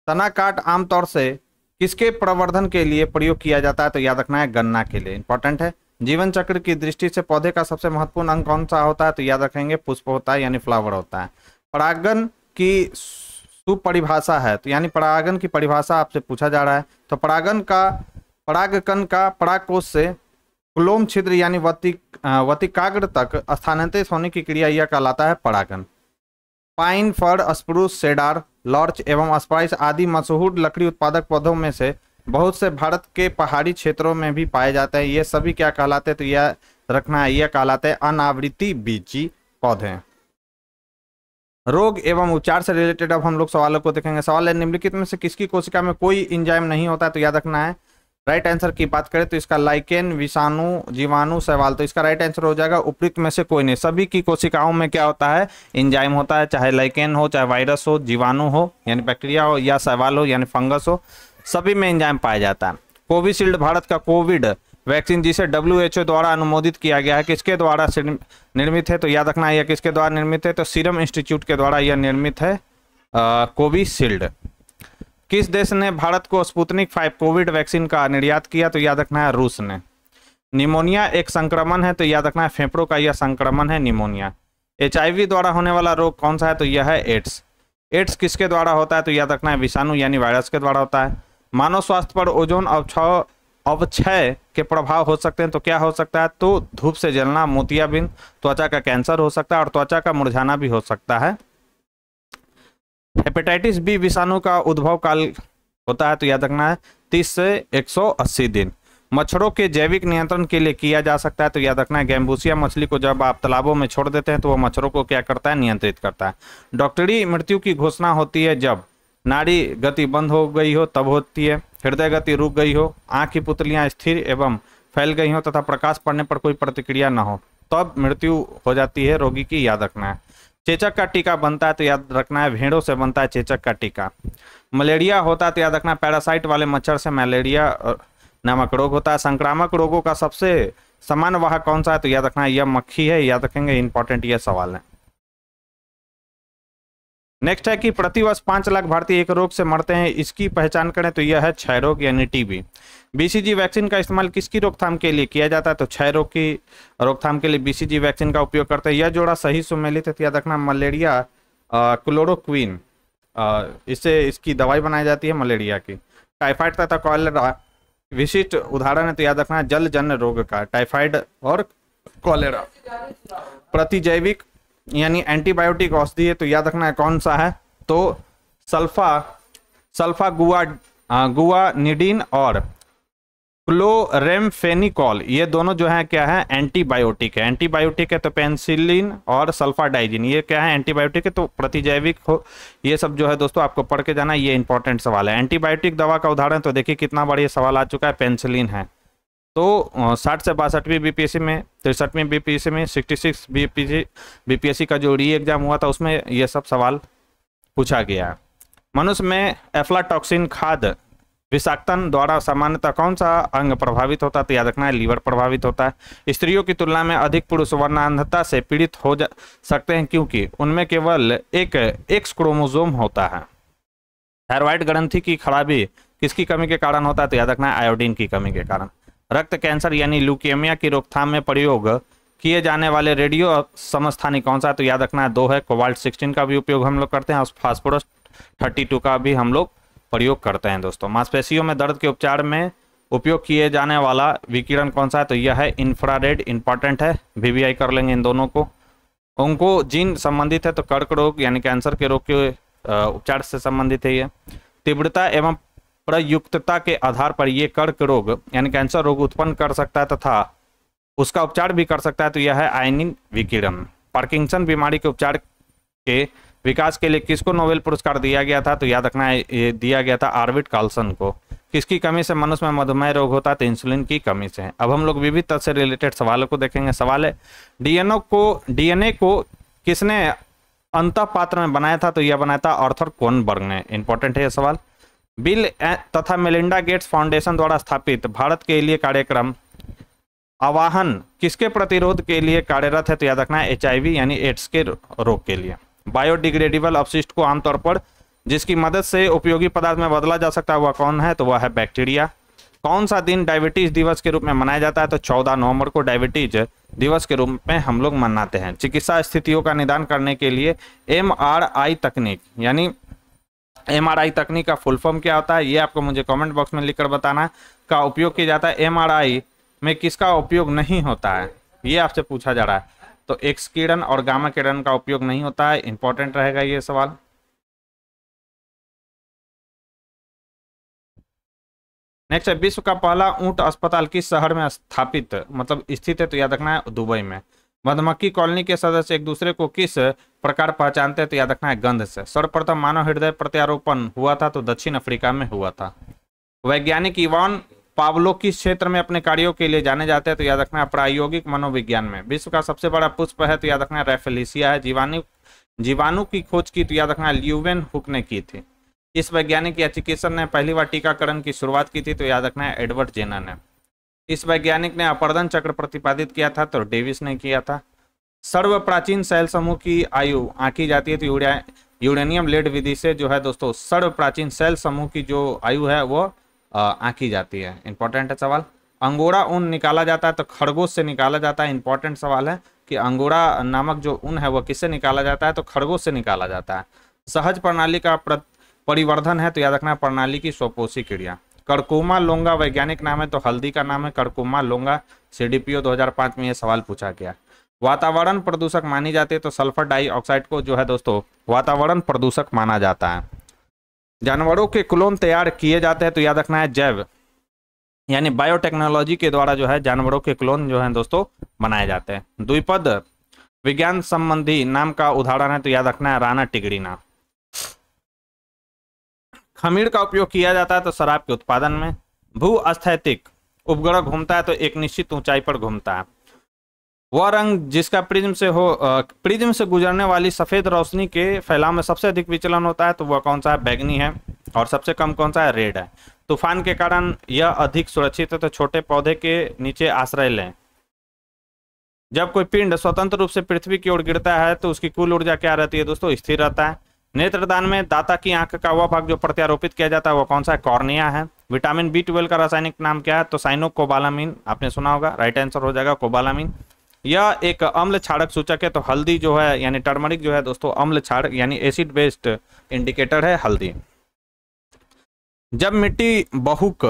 तना काट आमतौर से किसके प्रवर्धन के लिए प्रयोग किया जाता है, तो याद रखना है गन्ना के लिए, इंपॉर्टेंट है। जीवन चक्र की दृष्टि से पौधे का सबसे महत्वपूर्ण अंग कौन सा होता है, तो याद रखेंगे पुष्प होता है, यानी फ्लावर होता है। परागन की सुपरिभाषा है, तो यानी परागन की परिभाषा आपसे पूछा जा रहा है, तो परागन का परागकण का परागकोश से क्लोम छिद्र यानी वतिकाग्र तक स्थानांतरित होने की क्रिया यह कहलाता है परागन। पाइन, फर, स्प्रूस, सेडार, लॉर्च एवं स्पाइस आदि मशहूर लकड़ी उत्पादक पौधों में से बहुत से भारत के पहाड़ी क्षेत्रों में भी पाए जाते हैं। ये सभी क्या कहलाते हैं, तो यह रखना है, यह कहलाते हैं अनावृति बीजी पौधे। रोग एवं उपचार से रिलेटेड अब हम लोग सवालों को देखेंगे। सवाल है निम्नलिखित में से किसकी कोशिका में कोई एंजाइम नहीं होता है, तो याद रखना है। राइट आंसर की बात करें तो इसका लाइकेन, विषाणु, जीवाणु, शैवाल, तो इसका राइट आंसर हो जाएगा उपयुक्त में से कोई नहीं। सभी की कोशिकाओं में क्या होता है, एंजाइम होता है, चाहे लाइकेन हो, चाहे वायरस हो, जीवाणु हो यानी बैक्टीरिया हो, या शैवाल हो यानी फंगस हो, सभी में एंजाइम पाया जाता है। कोविशील्ड भारत का कोविड वैक्सीन जिसे WHO द्वारा अनुमोदित किया गया है किसके द्वारा निर्मित है, तो याद रखना यह किसके द्वारा निर्मित है, तो सीरम इंस्टीट्यूट के द्वारा यह निर्मित है कोविशील्ड। किस देश ने भारत को स्पुतनिक 5 कोविड वैक्सीन का निर्यात किया, तो याद रखना है रूस ने। निमोनिया एक संक्रमण है, तो याद रखना है फेफड़ों का यह संक्रमण है निमोनिया। HIV द्वारा होने वाला रोग कौन सा है, तो यह है एड्स। एड्स किसके द्वारा होता है, तो याद रखना है विषाणु यानी वायरस के द्वारा होता है। मानव स्वास्थ्य पर ओजोन अवक्षय के प्रभाव हो सकते हैं, तो क्या हो सकता है, तो धूप से जलना, मोतियाबिंद, त्वचा का कैंसर हो सकता है और त्वचा का मुरझाना भी हो सकता है। हेपेटाइटिस बी विषाणु का उद्भव काल होता है, तो याद रखना है 30 से 180 दिन। मच्छरों के जैविक नियंत्रण के लिए किया जा सकता है, तो याद रखना है गैम्बूसिया मछली को जब आप तालाबों में छोड़ देते हैं तो वो मच्छरों को क्या करता है, नियंत्रित करता है। डॉक्टरी मृत्यु की घोषणा होती है जब नाड़ी गति बंद हो गई हो तब होती है, हृदय गति रुक गई हो, आंख की पुतलियां स्थिर एवं फैल गई हो तथा प्रकाश पड़ने पर कोई प्रतिक्रिया न हो, तब मृत्यु हो जाती है रोगी की, याद रखना है। चेचक का टीका बनता है, तो याद रखना है भेड़ों से बनता है चेचक का टीका। मलेरिया होता है, तो याद रखना पैरासाइट वाले मच्छर से मलेरिया नामक रोग होता है। संक्रामक रोगों का सबसे सामान्य वाहक कौन सा है, तो याद रखना है यह मक्खी है, याद रखेंगे, इंपॉर्टेंट यह सवाल है। नेक्स्ट है कि प्रतिवर्ष 5 लाख भारतीय एक रोग से मरते हैं, इसकी पहचान करें, तो यह है क्षय रोग यानी TB। BCG वैक्सीन का इस्तेमाल किसकी रोकथाम के लिए किया जाता है, तो क्षय रोग की रोकथाम के लिए BCG वैक्सीन का उपयोग करते हैं। यह जोड़ा सही सुमेलित है, याद रखना मलेरिया क्लोरोक्विन, इससे इसकी दवाई बनाई जाती है मलेरिया की। टाइफाइड तथा कॉलेरा विशिष्ट उदाहरण है, तो याद रखना जलजन्य रोग का, टाइफाइड और कॉलेरा। प्रतिजैविक यानी एंटीबायोटिक औषधि है, तो याद रखना है कौन सा है, तो सल्फा गुआनिडीन और क्लोरेमफेनिकॉल, ये दोनों जो है क्या है, एंटीबायोटिक है। एंटीबायोटिक है तो पेनिसिलिन और सल्फाडाइजिन, ये क्या है, एंटीबायोटिक है, तो प्रतिजैविक हो। ये सब जो है दोस्तों आपको पढ़ के जाना, ये इंपॉर्टेंट सवाल है। एंटीबायोटिक दवा का उदाहरण तो देखिए कितना बढ़िया सवाल आ चुका है, पेनिसिलिन है। तो 60 से 62वीं BPSC में, 63वीं BPSC में, 66 BPSC का जो री एग्जाम हुआ था उसमें ये सब सवाल पूछा गया है। मनुष्य में एफ्लाटॉक्सिन खाद्य विषाक्तन द्वारा सामान्यतः कौन सा अंग प्रभावित होता है, तो याद रखना है लीवर प्रभावित होता है। स्त्रियों की तुलना में अधिक पुरुष वर्णांधता से पीड़ित हो सकते हैं क्योंकि उनमें केवल एक X क्रोमोसोम होता है। थायराइड ग्रंथि की खराबी किसकी कमी के कारण होता है, तो याद रखना है आयोडीन की कमी के कारण। रक्त कैंसर यानी ल्यूकेमिया की रोकथाम में प्रयोग किए जाने वाले रेडियो समस्थानिक कौन सा है, तो याद रखना है 2 है। कोबाल्ट 16 का भी उपयोग हम लोग करते हैं और फास्फोरस 32 का भी हम लोग प्रयोग करते हैं दोस्तों। मांसपेशियों में दर्द के उपचार में उपयोग किए जाने वाला विकिरण कौन सा है, तो यह है इंफ्रारेड, इंपॉर्टेंट है, VVI कर लेंगे इन दोनों को। उनको जीन संबंधित है तो कर्क रोग यानी कैंसर के रोग के उपचार से संबंधित है ये। तीव्रता एवं प्रयुक्तता के आधार पर ये कर्क रोग यानी कैंसर रोग उत्पन्न कर सकता है तथा उसका उपचार भी कर सकता है, तो यह है आयनिक विकिरण। पार्किंसन बीमारी के उपचार के विकास के लिए किसको नोबेल पुरस्कार दिया गया था, तो याद रखना है ये दिया गया था आर्विड कार्लसन को। किसकी कमी से मनुष्य में मधुमेह रोग होता है, तो इंसुलिन की कमी से। अब हम लोग विविध तथ्य से रिलेटेड सवालों को देखेंगे। सवाल है डीएनए को किसने अंतः पात्र में बनाया था, तो यह बनाया था आर्थर कोनबर्ग ने। इंपॉर्टेंट है यह सवाल। बिल तथा मेलिंडा गेट्स फाउंडेशन द्वारा स्थापित भारत के लिए कार्यक्रम आवाहन किसके प्रतिरोध के लिए कार्यरत है, तो याद रखना है HIV यानी एड्स के रोग के लिए। बायोडिग्रेडेबल अपशिष्ट को आमतौर पर जिसकी मदद से उपयोगी पदार्थ में बदला जा सकता है वह कौन है, तो वह है बैक्टीरिया। कौन सा दिन डायबिटीज दिवस के रूप में मनाया जाता है, तो 14 नवंबर को डायबिटीज दिवस के रूप में हम लोग मनाते हैं। चिकित्सा स्थितियों का निदान करने के लिए MRI तकनीक यानी MRI तकनीक का फुल फॉर्म क्या होता है, ये आपको मुझे कमेंट बॉक्स में लिखकर बताना का उपयोग किया जाता है। MRI में किसका उपयोग नहीं होता है, ये आपसे पूछा जा रहा है, तो एक्स किरण और गामा किरण का उपयोग नहीं होता है। इंपॉर्टेंट रहेगा ये सवाल। नेक्स्ट है विश्व का पहला ऊंट अस्पताल किस शहर में स्थापित मतलब स्थित है, तो याद रखना है दुबई में। मधुमक्खी कॉलोनी के सदस्य एक दूसरे को किस प्रकार पहचानते हैं, तो याद रखना है गंध से। सर्वप्रथम मानव हृदय प्रत्यारोपण हुआ था, तो दक्षिण अफ्रीका में हुआ था। वैज्ञानिक इवान पावलो किस क्षेत्र में अपने कार्यों के लिए जाने जाते हैं, तो याद रखना है प्रायोगिक मनोविज्ञान में। विश्व का सबसे बड़ा पुष्प है, तो याद रखना है रैफेलिसिया है। जीवाणु की खोज की, तो याद रखना है ल्यूवेन हुक ने की थी। इस वैज्ञानिक या चिकित्सक ने पहली बार टीकाकरण की शुरुआत की थी, तो याद रखना है एडवर्ड जेनर ने। इस वैज्ञानिक ने अपर्दन चक्र प्रतिपादित किया था, तो डेविस ने किया था। सर्व प्राचीन सेल समूह की आयु आंकी जाती है, तो यूरेनियम लेड विधि से जो है दोस्तों सर्व प्राचीन सेल समूह की जो आयु है वो आंकी जाती है। इंपॉर्टेंट है सवाल। अंगोरा ऊन निकाला जाता है, तो खरगोश से निकाला जाता है। इंपॉर्टेंट सवाल है कि अंगोरा नामक जो ऊन है वो किससे निकाला जाता है, तो खरगोश से निकाला जाता है। सहज प्रणाली का परिवर्धन है, तो याद रखना प्रणाली की स्वपोषी क्रिया। कर्कुमा लोंगा वैज्ञानिक नाम है, तो हल्दी का नाम है कर्कुमा लोंगा। CDPO 2005 में यह सवाल पूछा गया। वातावरण प्रदूषक मानी जाती है, तो सल्फर डाइऑक्साइड को जो है दोस्तों वातावरण प्रदूषक माना जाता है। जानवरों के क्लोन तैयार किए जाते हैं, तो याद रखना है जैव यानी बायोटेक्नोलॉजी के द्वारा जो है जानवरों के क्लोन जो है दोस्तों बनाए जाते हैं। द्विपद विज्ञान संबंधी नाम का उदाहरण है, तो याद रखना है राना टिगरीना। खमीर का उपयोग किया जाता है, तो शराब के उत्पादन में। भू अस्थैतिक उपग्रह घूमता है, तो एक निश्चित ऊंचाई पर घूमता है। वह रंग जिसका प्रिज्म से गुजरने वाली सफेद रोशनी के फैलाव में सबसे अधिक विचलन होता है, तो वह कौन सा है, बैगनी है। और सबसे कम कौन सा है, रेड है। तूफान के कारण यह अधिक सुरक्षित है, तो छोटे पौधे के नीचे आश्रय लें। जब कोई पिंड स्वतंत्र रूप से पृथ्वी की ओर गिरता है, तो उसकी कुल ऊर्जा क्या रहती है दोस्तों, स्थिर रहता है। नेत्रदान में दाता की आंख का वह भाग जो प्रत्यारोपित किया जाता है वो कौन सा है, कॉर्निया है। विटामिन B12 का रासायनिक नाम क्या है, तो साइनोकोबालामिन। आपने सुना होगा, राइट आंसर हो जाएगा कोबालामिन। यह एक अम्ल क्षारक सूचक है, तो हल्दी जो है यानी टर्मरिक जो है दोस्तों अम्ल क्षारक यानी एसिड बेस्ड इंडिकेटर है हल्दी। जब मिट्टी बहुत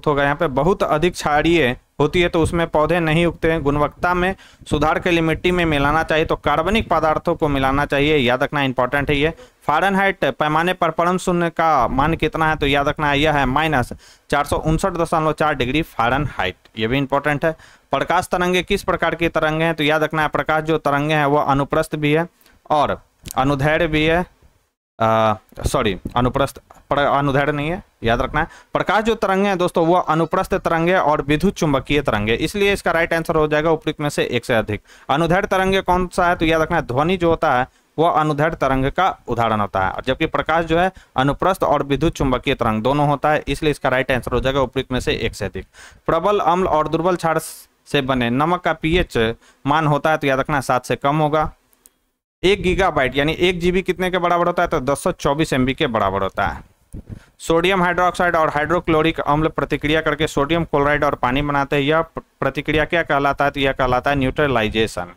होगा यहाँ पे बहुत अधिक क्षारीय होती है, तो उसमें पौधे नहीं उगते हैं। गुणवत्ता में सुधार के लिए मिट्टी में मिलाना चाहिए, तो कार्बनिक पदार्थों को मिलाना चाहिए। याद रखना इंपॉर्टेंट है ये। फ़ारेनहाइट पैमाने पर परम शून्य का मान कितना है, तो याद रखना यह है -459.4 डिग्री फ़ारेनहाइट। ये भी इंपॉर्टेंट है। प्रकाश तरंगे किस प्रकार की तरंगे हैं, तो याद रखना है प्रकाश जो तरंगे हैं वो अनुप्रस्थ भी है और अनुदैर्ध्य भी है। अनुप्रस्थ अनुदैर्ध्य नहीं है, याद रखना है। प्रकाश जो तरंगे हैं दोस्तों वो अनुप्रस्थ तरंगे और विद्युत चुंबकीय तरंगे, इसलिए इसका राइट आंसर हो जाएगा उपयुक्त में से एक से अधिक। अनुदैर्ध्य तरंगे कौन सा है, तो याद रखना है ध्वनि जो होता है वह अनुदैर्ध्य तरंग का उदाहरण होता है, जबकि प्रकाश जो है अनुप्रस्थ और विद्युत चुंबकीय तरंग दोनों होता है, इसलिए इसका राइट आंसर हो जाएगा उपयुक्त में से एक से अधिक। प्रबल अम्ल और दुर्बल क्षार से बने नमक का pH मान होता है, तो याद रखना 7 से कम होगा। 1 गीगाबाइट यानी 1 GB कितने के बराबर होता है, तो 1024 MB के बराबर होता है। सोडियम हाइड्रोक्साइड और हाइड्रोक्लोरिक अम्ल प्रतिक्रिया करके सोडियम क्लोराइड और पानी बनाते हैं। यह प्रतिक्रिया क्या कहलाता है, तो यह कहलाता है न्यूट्रलाइजेशन।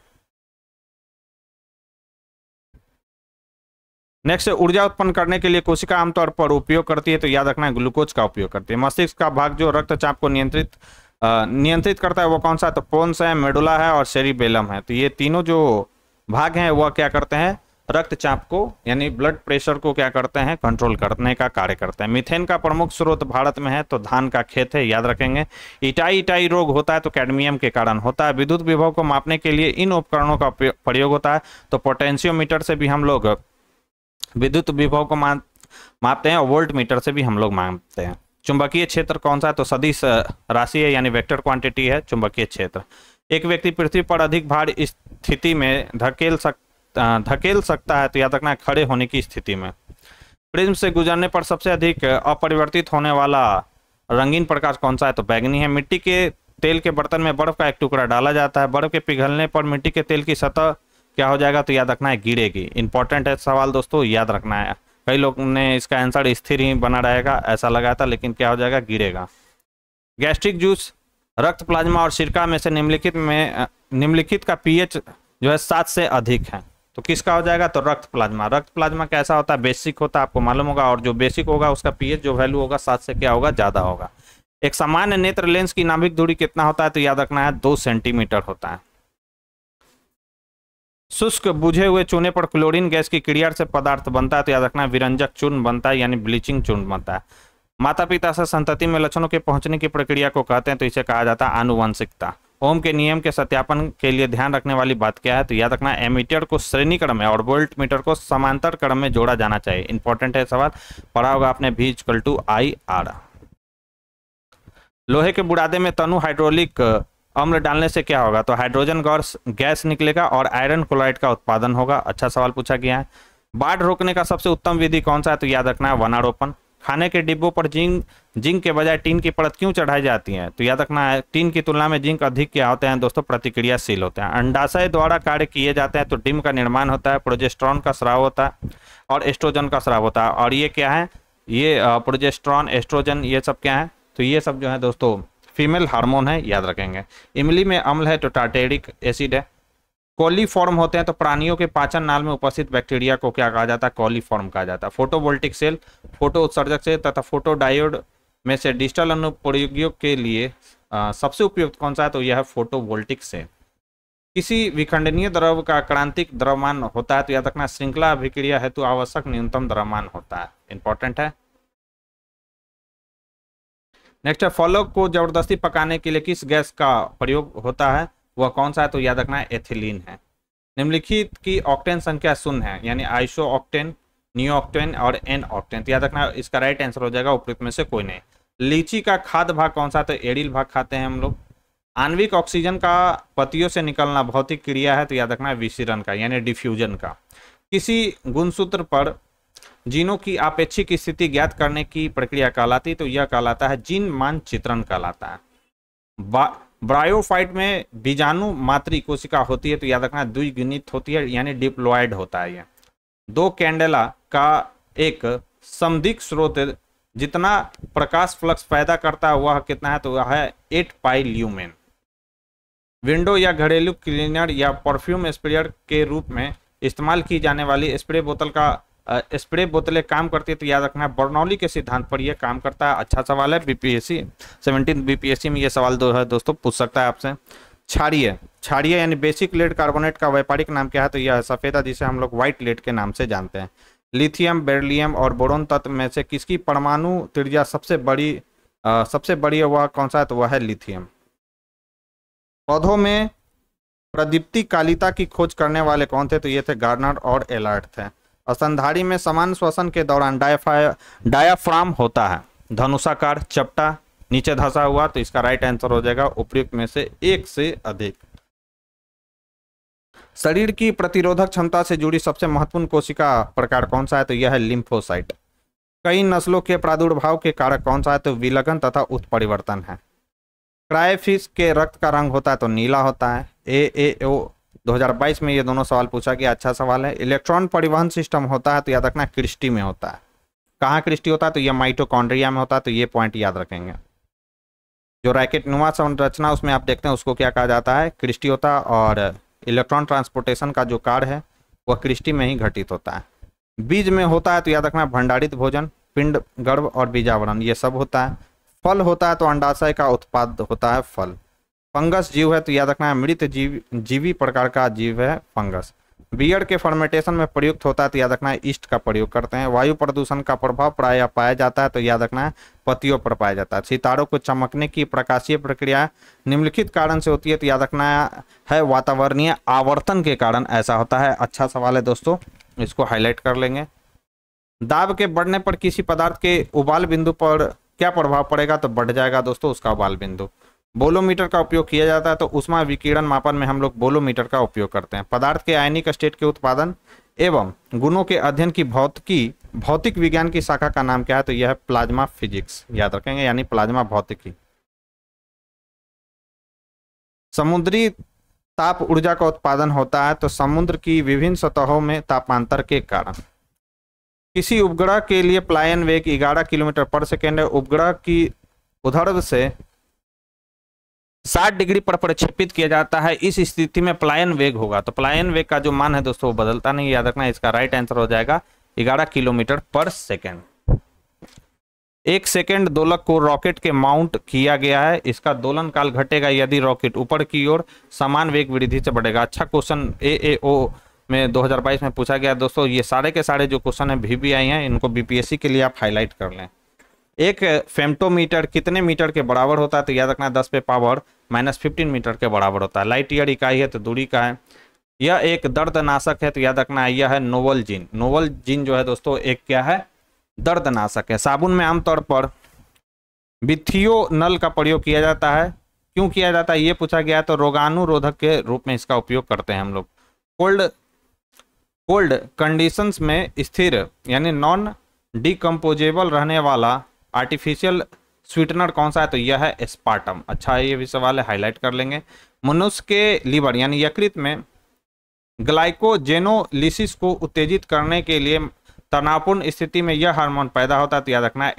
नेक्स्ट, ऊर्जा उत्पन्न करने के लिए कोशिका आमतौर पर उपयोग करती है, तो याद रखना है ग्लूकोज का उपयोग करती है। मस्तिष्क का भाग जो रक्तचाप को नियंत्रित नियंत्रित करता है वो कौन सा है, तो पोन्स है, मेडुला है और सेरिबेलम है। तो ये तीनों जो भाग हैं वह क्या करते हैं, रक्तचाप को यानी ब्लड प्रेशर को क्या करते हैं, कंट्रोल करने का कार्य करते हैं। मीथेन का प्रमुख स्रोत भारत में है तो धान का खेत है, याद रखेंगे। इटाई रोग होता है तो कैडमियम के कारण होता है। विद्युत विभव को मापने के लिए इन उपकरणों का प्रयोग होता है, तो पोटेंशियोमीटर से भी हम लोग विद्युत विभव को मापते हैं और वोल्ट मीटर से भी हम लोग मापते हैं। चुंबकीय क्षेत्र कौन सा है, तो सदिश राशि है यानी वेक्टर क्वांटिटी है चुंबकीय क्षेत्र। एक व्यक्ति पृथ्वी पर अधिक भार स्थिति में धकेल सकता है, तो याद रखना है खड़े होने की स्थिति में। प्रिज्म से गुजरने पर सबसे अधिक अपरिवर्तित होने वाला रंगीन प्रकाश कौन सा है, तो बैंगनी है। मिट्टी के तेल के बर्तन में बर्फ का एक टुकड़ा डाला जाता है, बर्फ के पिघलने पर मिट्टी के तेल की सतह क्या हो जाएगा, तो याद रखना है गिरेगी। इंपॉर्टेंट है सवाल दोस्तों, याद रखना है। कई लोगों ने इसका आंसर स्थिर ही बना रहेगा ऐसा लगाया था, लेकिन क्या हो जाएगा, गिरेगा। गैस्ट्रिक जूस, रक्त प्लाज्मा और सिरका में से निम्नलिखित का पीएच जो है 7 से अधिक है, तो किसका हो जाएगा, तो रक्त प्लाज्मा। रक्त प्लाज्मा कैसा होता है, बेसिक होता है, आपको मालूम होगा, और जो बेसिक होगा उसका पीएच जो वैल्यू होगा 7 से क्या होगा, ज्यादा होगा। एक सामान्य नेत्र लेंस की नाभिक दूरी कितना होता है, तो याद रखना है 2 सेंटीमीटर होता है। शुष्क बुझे हुए चूने पर क्लोरीन गैस की क्रिया से पदार्थ बनता है, तो याद रखना है विरंजक चूर्ण बनता है यानी ब्लीचिंग चूर्ण बनता है। माता पिता से संतति में लक्षणों के पहुंचने की प्रक्रिया को कहते हैं, तो इसे कहा जाता है आनुवंशिकता। ओम के नियम के सत्यापन के लिए ध्यान रखने वाली बात क्या है, तो याद रखना है एमीटर को श्रेणी क्रम में और वोल्ट मीटर को समांतर क्रम में जोड़ा जाना चाहिए। इंपॉर्टेंट है सवाल, पढ़ा होगा आपने V=IR। लोहे के बुरादे में तनु हाइड्रोलिक अम्ल डालने से क्या होगा, तो हाइड्रोजन गैस निकलेगा और आयरन क्लोराइड का उत्पादन होगा। अच्छा सवाल पूछा गया है। बाढ़ रोकने का सबसे उत्तम विधि कौन सा है, तो याद रखना है वनारोपण। खाने के डिब्बों पर जिंक के बजाय टीन की परत क्यों चढ़ाई जाती है, तो याद रखना है टीन की तुलना में जिंक अधिक क्या होते हैं दोस्तों, प्रतिक्रियाशील होते हैं। अंडाशय द्वारा कार्य किए जाते हैं तो डिम का निर्माण होता है, प्रोजेस्टेरॉन का स्राव होता है और एस्ट्रोजन का स्राव होता है। और ये क्या है, ये प्रोजेस्टेरॉन, एस्ट्रोजन, ये सब क्या है, तो ये सब जो है दोस्तों फीमेल हार्मोन है, याद रखेंगे। इमली में अम्ल है तो टार्टेरिक एसिड है। कोलीफॉर्म होते हैं तो प्राणियों के पाचन नाल में उपस्थित बैक्टीरिया को क्या कहा जाता है, कोलीफॉर्म कहा जाता है। फोटोवोल्टिक सेल, फोटो उत्सर्जक से तथा फोटो डायोड में से डिजिटल अनुप्रयोगों के लिए सबसे उपयुक्त कौन सा है, तो यह है फोटोवोल्टिक सेल। किसी विखंडनीय द्रव का क्रांतिक द्रव्यमान होता है, तो याद रखना श्रृंखला अभिक्रिया हेतु आवश्यक न्यूनतम द्रव्यमान होता है। इंपॉर्टेंट है। नेक्स्ट है, फलों को जबरदस्ती पकाने के लिए किस गैस का प्रयोग होता है, वह कौन सा है, तो याद रखना है एथिलीन है। निम्नलिखित की ऑक्टेन संख्या शून्य है यानी आइसो ऑक्टेन, नियो ऑक्टेन और एन ऑक्टेन, तो याद रखना है इसका राइट आंसर हो जाएगा उपयुक्त में से कोई नहीं। लीची का खाद्य भाग कौन सा है, तो एडिल भाग खाते हैं हम लोग। आणविक ऑक्सीजन का पत्तियों से निकलना भौतिक क्रिया है, तो याद रखना है विकिरण का यानी डिफ्यूजन का। किसी गुणसूत्र पर जीनों की आपेक्षिक स्थिति ज्ञात करने की प्रक्रिया कहलाती, तो यह कहलाता है जीन मानचित्रण कहलाता है। ब्रायोफाइट में बीजाणु मातृ कोशिका होती है, तो याद रखना द्विगुणित होती है यानी डिप्लॉयड होता है। यह 2 कैंडेला का एक समधिक स्रोत जितना प्रकाश फ्लक्स पैदा करता है वह कितना है, तो वह है 8 पाई ल्यूमेन। विंडो या घरेलू क्लीनर या परफ्यूम स्प्रेयर के रूप में इस्तेमाल की जाने वाली स्प्रे बोतलें काम करती है, तो याद रखना है बर्नौली के सिद्धांत पर यह काम करता है। अच्छा सवाल है, बीपीएससी 17 बीपीएससी में यह सवाल दोस्तों पूछ सकता है आपसे। क्षारीय यानी बेसिक लेड कार्बोनेट का व्यापारिक नाम क्या है, तो यह है सफेदा, जिसे हम लोग व्हाइट लेड के नाम से जानते हैं। लिथियम, बेरिलियम और बोरोन तत्व में से किसकी परमाणु त्रिज्या सबसे बड़ी है, वह कौन सा है, तो वह है लिथियम। पौधों में प्रदीप्ति कालिता की खोज करने वाले कौन थे, तो ये थे गार्डनर और एलार्ट थे। स्तनधारी में समान श्वसन के दौरान डायाफ्राम होता है, धनुषाकार, चपटा, नीचे धंसा हुआ, तो इसका राइट आंसर हो जाएगा उपयुक्त में से 1 से अधिक। शरीर की प्रतिरोधक क्षमता से जुड़ी सबसे महत्वपूर्ण कोशिका प्रकार कौन सा है, तो यह है लिम्फोसाइट। कई नस्लों के प्रादुर्भाव के कारक कौन सा है, तो विलगन तथा उत्परिवर्तन है। क्रायफिश के रक्त का रंग होता है, तो नीला होता है। AAO 2022 में ये दोनों सवाल पूछा गया, अच्छा सवाल है। इलेक्ट्रॉन परिवहन सिस्टम होता है, तो याद रखना क्रिस्टी में होता है। कहाँ क्रिस्टी होता है, तो यह माइटोकॉन्ड्रिया में होता है, तो ये पॉइंट याद रखेंगे। जो रैकेट नुमा संरचना उसमें आप देखते हैं उसको क्या कहा जाता है, क्रिस्टी होता है। और इलेक्ट्रॉन ट्रांसपोर्टेशन का जो कार्य है वह क्रिस्टी में ही घटित होता है। बीज में होता है, तो याद रखना भंडारित भोजन, पिंड गर्भ और बीजावरण, ये सब होता है। फल होता है तो अंडाशय का उत्पाद होता है फल। फंगस जीव है तो याद रखना है मृत जीवी प्रकार का जीव है फंगस। बियर के फर्मेंटेशन में प्रयुक्त होता है तो याद रखना है ईस्ट का प्रयोग करते हैं। वायु प्रदूषण का प्रभाव प्रायः पाया जाता है तो याद रखना है पत्तियों पर पाया जाता है। सितारों को चमकने की प्रकाशीय प्रक्रिया निम्नलिखित कारण से होती है तो याद रखना है वातावरणीय आवर्तन के कारण ऐसा होता है। अच्छा सवाल है दोस्तों, इसको हाईलाइट कर लेंगे। दाब के बढ़ने पर किसी पदार्थ के उबाल बिंदु पर क्या प्रभाव पड़ेगा, तो बढ़ जाएगा दोस्तों उसका उबाल बिंदु। बोलोमीटर का उपयोग किया जाता है तो उष्मा विकिरण मापन में हम लोग बोलोमीटर का उपयोग करते हैं। पदार्थ के आयनिक स्टेट के उत्पादन एवं गुणों के अध्ययन की भौतिक विज्ञान की शाखा का नाम क्या है, तो यह है प्लाज्मा फिजिक्स, याद रखेंगे, यानी प्लाज्मा भौतिकी। समुद्री ताप ऊर्जा का उत्पादन होता है तो समुद्र की विभिन्न सतहों में तापांतर के कारण। किसी उपग्रह के लिए पलायन वेग 11 किलोमीटर पर सेकेंड है। उपग्रह की उधर्व से 60 डिग्री पर प्रक्षेपित किया जाता है, इस स्थिति में पलायन वेग होगा। तो पलायन वेग का जो मान है दोस्तों वो बदलता नहीं, याद रखना है। इसका राइट आंसर हो जाएगा 11 किलोमीटर पर सेकेंड। 1 सेकेंड दोलक को रॉकेट के माउंट किया गया है, इसका दोलन काल घटेगा यदि रॉकेट ऊपर की ओर समान वेग वृद्धि से बढ़ेगा। अच्छा क्वेश्चन AAO में 2022 में पूछा गया दोस्तों। ये सारे के सारे जो क्वेश्चन है VBI हैं, इनको BPSC के लिए आप हाईलाइट कर लें। एक फेम्टोमीटर कितने मीटर के बराबर होता है, तो याद रखना 10 पे पावर -15 मीटर के बराबर होता है। लाइट ईयर इकाई है तो दूरी का है। यह एक दर्दनाशक है तो याद रखना है यह है नोवलजीन। नोवलजीन जो है दोस्तों एक क्या है, दर्दनाशक है। साबुन में आमतौर पर बिथियोनल का प्रयोग किया जाता है, क्यों किया जाता है ये पूछा गया, तो रोगाणुरोधक के रूप में इसका उपयोग करते हैं हम लोग। कोल्ड कंडीशंस में स्थिर यानी नॉन डिकम्पोजेबल रहने वाला आर्टिफिशियल स्वीटनर कौन सा है, तो यह है एस्पार्टम। अच्छा ये भी सवाल है, हाईलाइट कर लेंगे। मनुष्य के लीवर यानी यकृत में ग्लाइकोजेनोलिसिस को उत्तेजित करने के लिए तनावपूर्ण स्थिति में यह हार्मोन पैदा होता है, तो याद रखना है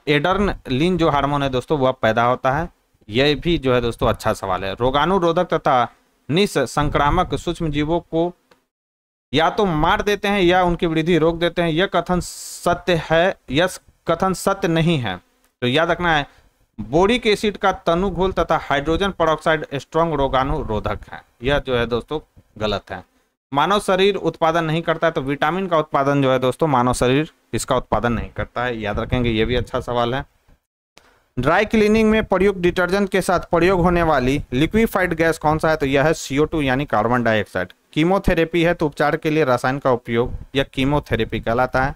एड्रेनलिन जो हार्मोन है दोस्तों वह पैदा होता है। यह भी जो है दोस्तों अच्छा सवाल है। रोगाणुरोधक तथा निसंक्रामक सूक्ष्म जीवों को या तो मार देते हैं या उनकी वृद्धि रोक देते हैं, यह कथन सत्य है, यह कथन सत्य नहीं है। तो याद रखना है बोरिक एसिड का तनु घोल तथा हाइड्रोजन पेरोक्साइड स्ट्रॉन्ग रोगाणुरोधक है, यह जो है दोस्तों गलत है। मानव शरीर उत्पादन नहीं करता है, तो विटामिन का उत्पादन जो है दोस्तों मानव शरीर इसका उत्पादन नहीं करता है, याद रखेंगे, ये भी अच्छा सवाल है। ड्राई क्लीनिंग में प्रयुक्त डिटर्जेंट के साथ प्रयोग होने वाली लिक्विफाइड गैस कौन सा है, तो यह है CO2 यानी कार्बन डाइऑक्साइड। कीमोथेरेपी है तो उपचार के लिए रसायन का उपयोग यह कीमोथेरेपी कहलाता है।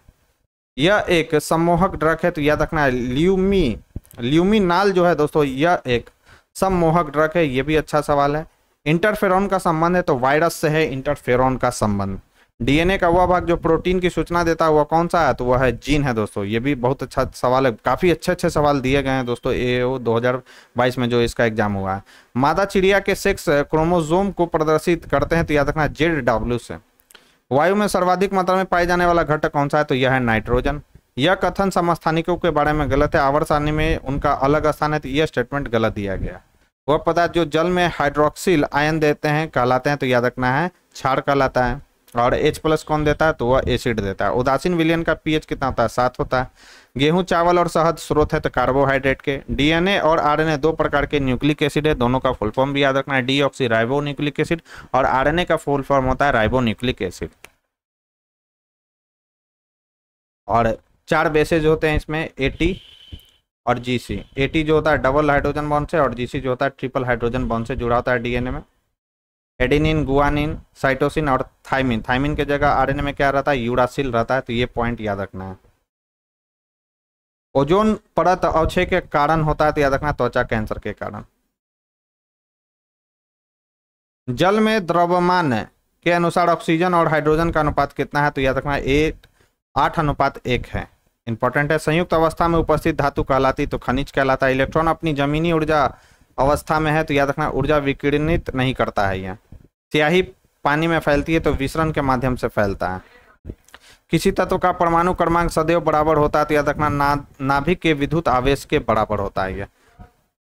यह एक सम्मोहक ड्रग है तो याद रखना है ल्यूमिनाल जो है दोस्तों यह एक सम्मोहक ड्रग है, यह भी अच्छा सवाल है। इंटरफेरॉन का संबंध है तो वायरस से है इंटरफेरॉन का संबंध। DNA का वह भाग जो प्रोटीन की सूचना देता है वह कौन सा है, तो वह है जीन है दोस्तों। ये भी बहुत अच्छा सवाल है, काफी अच्छे सवाल दिए गए हैं दोस्तों AAO 2022 में जो इसका एग्जाम हुआ है। मादा चिड़िया के सेक्स क्रोमोसोम को प्रदर्शित करते हैं तो याद रखना ZW से। वायु में सर्वाधिक मात्रा में पाए जाने वाला घटक कौन सा है, तो यह है नाइट्रोजन। यह कथन समस्थानिकों के बारे में गलत है, आवर्त सारणी में उनका अलग स्थान है, तो यह स्टेटमेंट गलत दिया गया। वह पदार्थ जो जल में हाइड्रोक्सिल आयन देते हैं कहलाते हैं, तो याद रखना है क्षार कहलाता है। और H+ कौन देता है, तो वह एसिड देता है। उदासीन विलयन का pH कितना होता है, 7 होता है। गेहूं चावल और शहद स्रोत है तो कार्बोहाइड्रेट के। DNA और RNA 2 प्रकार के न्यूक्लिक एसिड है, दोनों का फुल फॉर्म भी याद रखना है डीऑक्सी राइबो न्यूक्लिक एसिड, और RNA का फुल फॉर्म होता है राइबो न्यूक्लिक एसिड। और 4 बेसेज होते हैं इसमें AT और GC। AT जो होता है डबल हाइड्रोजन बॉन्ड से, और GC जो होता है ट्रिपल हाइड्रोजन बॉन्ड से जुड़ा होता है DNA में। एडेनिन, गुआनिन, साइटोसिन और थाइमिन। थाइमिन के जगह RNA में क्या रहता है, यूरासिल रहता है, तो ये पॉइंट याद रखना है। ओजोन परत अवक्षय के कारण होता है, तो याद रखना त्वचा कैंसर के कारण। जल में द्रव्यमान के अनुसार ऑक्सीजन और हाइड्रोजन का अनुपात कितना है, तो याद रखना 8:1 है, इंपॉर्टेंट है। संयुक्त अवस्था में उपस्थित धातु कहलाती तो खनिज कहलाता है। इलेक्ट्रॉन अपनी जमीनी ऊर्जा अवस्था में है तो याद रखना ऊर्जा विकिरणित नहीं करता है। यह स्याही पानी में फैलती है तो विसरण के माध्यम से फैलता है। किसी तत्व का परमाणु क्रमांक सदैव बराबर होता है तो याद रखना नाभिक के विद्युत आवेश के बराबर होता है। यह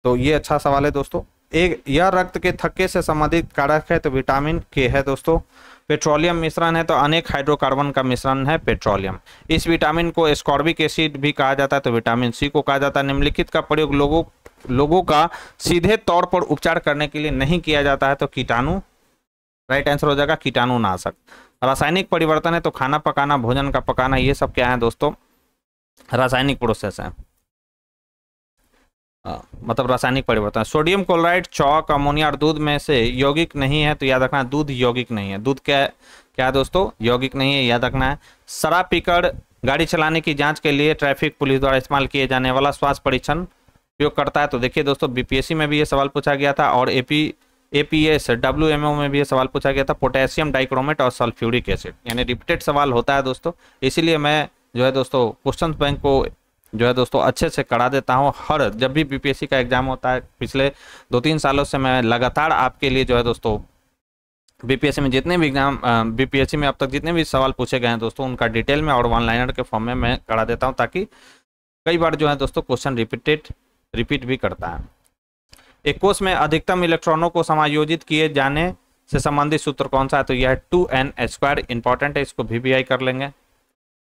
तो ये अच्छा सवाल है दोस्तों। यह रक्त के थक्के से संबंधित कारक है तो विटामिन के है दोस्तों। पेट्रोलियम मिश्रण है तो अनेक हाइड्रोकार्बन का मिश्रण है पेट्रोलियम। इस विटामिन को एस्कॉर्बिक एसिड भी कहा जाता है तो विटामिन सी को कहा जाता है। निम्नलिखित का प्रयोग लोगों का सीधे तौर पर उपचार करने के लिए नहीं किया जाता है तो कीटाणु, राइट आंसर हो जाएगा कीटाणुनाशक। रासायनिक परिवर्तन है तो खाना पकाना, भोजन का पकाना, ये सब क्या है दोस्तों, रासायनिक प्रोसेस है, मतलब रासायनिक परिवर्तन। सोडियम क्लोराइड, चौक, अमोनिया और दूध में से यौगिक नहीं है तो याद रखना दूध यौगिक नहीं है। दूध क्या है दोस्तों, यौगिक नहीं है, याद रखना है। शराब पीकर गाड़ी चलाने की जांच के लिए ट्रैफिक पुलिस द्वारा इस्तेमाल किए जाने वाला स्वास्थ्य परीक्षण उपयोग करता है तो देखिए दोस्तों बीपीएससी में भी ये सवाल पूछा गया था और एपीएस WMO में भी ये सवाल पूछा गया था। पोटेशियम डाइक्रोमेट और सल्फ्यूरिक एसिड, यानी रिपीटेड सवाल होता है दोस्तों, इसीलिए मैं जो है दोस्तों क्वेश्चन बैंक को जो है दोस्तों अच्छे से करा देता हूँ। हर जब भी बीपीएससी का एग्जाम होता है, पिछले 2-3 सालों से मैं लगातार आपके लिए जो है दोस्तों बीपीएससी में जितने भी एग्जाम बीपीएससी में अब तक जितने भी सवाल पूछे गए हैं दोस्तों उनका डिटेल में और वन लाइनर के फॉर्म में मैं करा देता हूँ, ताकि कई बार जो है दोस्तों क्वेश्चन रिपीट भी करता है। एक कोष में अधिकतम इलेक्ट्रॉनों को समायोजित किए जाने से संबंधित सूत्र कौन सा है तो यह है 2n²। इंपॉर्टेंट है, इसको VBI कर लेंगे।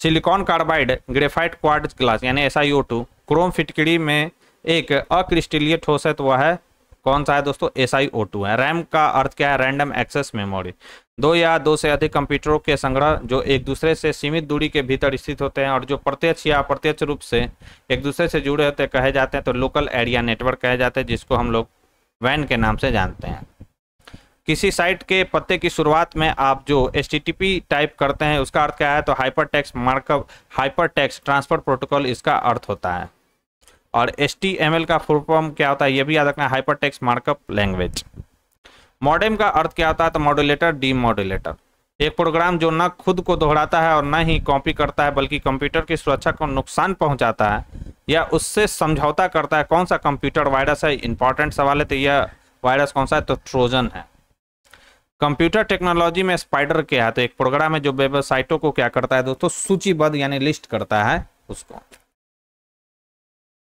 Silicon carbide, graphite quartz glass यानी SiO2, क्रोम फिटकड़ी में एक अक्रिस्टलीय ठोस है तो वह है कौन सा है दोस्तों, SiO2 है। रैम का अर्थ क्या है, रैंडम एक्सेस मेमोरी। 2 या 2 से अधिक कंप्यूटरों के संग्रह जो एक दूसरे से सीमित दूरी के भीतर स्थित होते हैं और जो प्रत्यक्ष या अप्रत्यक्ष रूप से एक दूसरे से जुड़े होते कहे जाते हैं तो लोकल एरिया नेटवर्क कहे जाते हैं, जिसको हम लोग WAN के नाम से जानते हैं। किसी साइट के पते की शुरुआत में आप जो HTTP टाइप करते हैं उसका अर्थ क्या है तो hypertext markup, hypertext transfer protocol इसका अर्थ होता है। और HTML का फुल फॉर्म क्या होता है ये भी याद रखना है, हाइपरटेक्स्ट मार्कअप लैंग्वेज। मॉडेम का अर्थ क्या होता है तो मॉड्यूलेटर, डीमॉड्यूलेटर। एक प्रोग्राम जो न खुद को दोहराता है और न ही कॉपी करता है बल्कि कंप्यूटर की सुरक्षा को नुकसान पहुंचाता है या उससे समझौता करता है, कौन सा कंप्यूटर वायरस है, इंपॉर्टेंट सवाल है। तो यह वायरस कौन सा है तो ट्रोजन है। कंप्यूटर टेक्नोलॉजी में स्पाइडर क्या है तो एक प्रोग्राम है जो वेबसाइटों को क्या करता है दोस्तों, सूचीबद्ध यानी लिस्ट करता है उसको।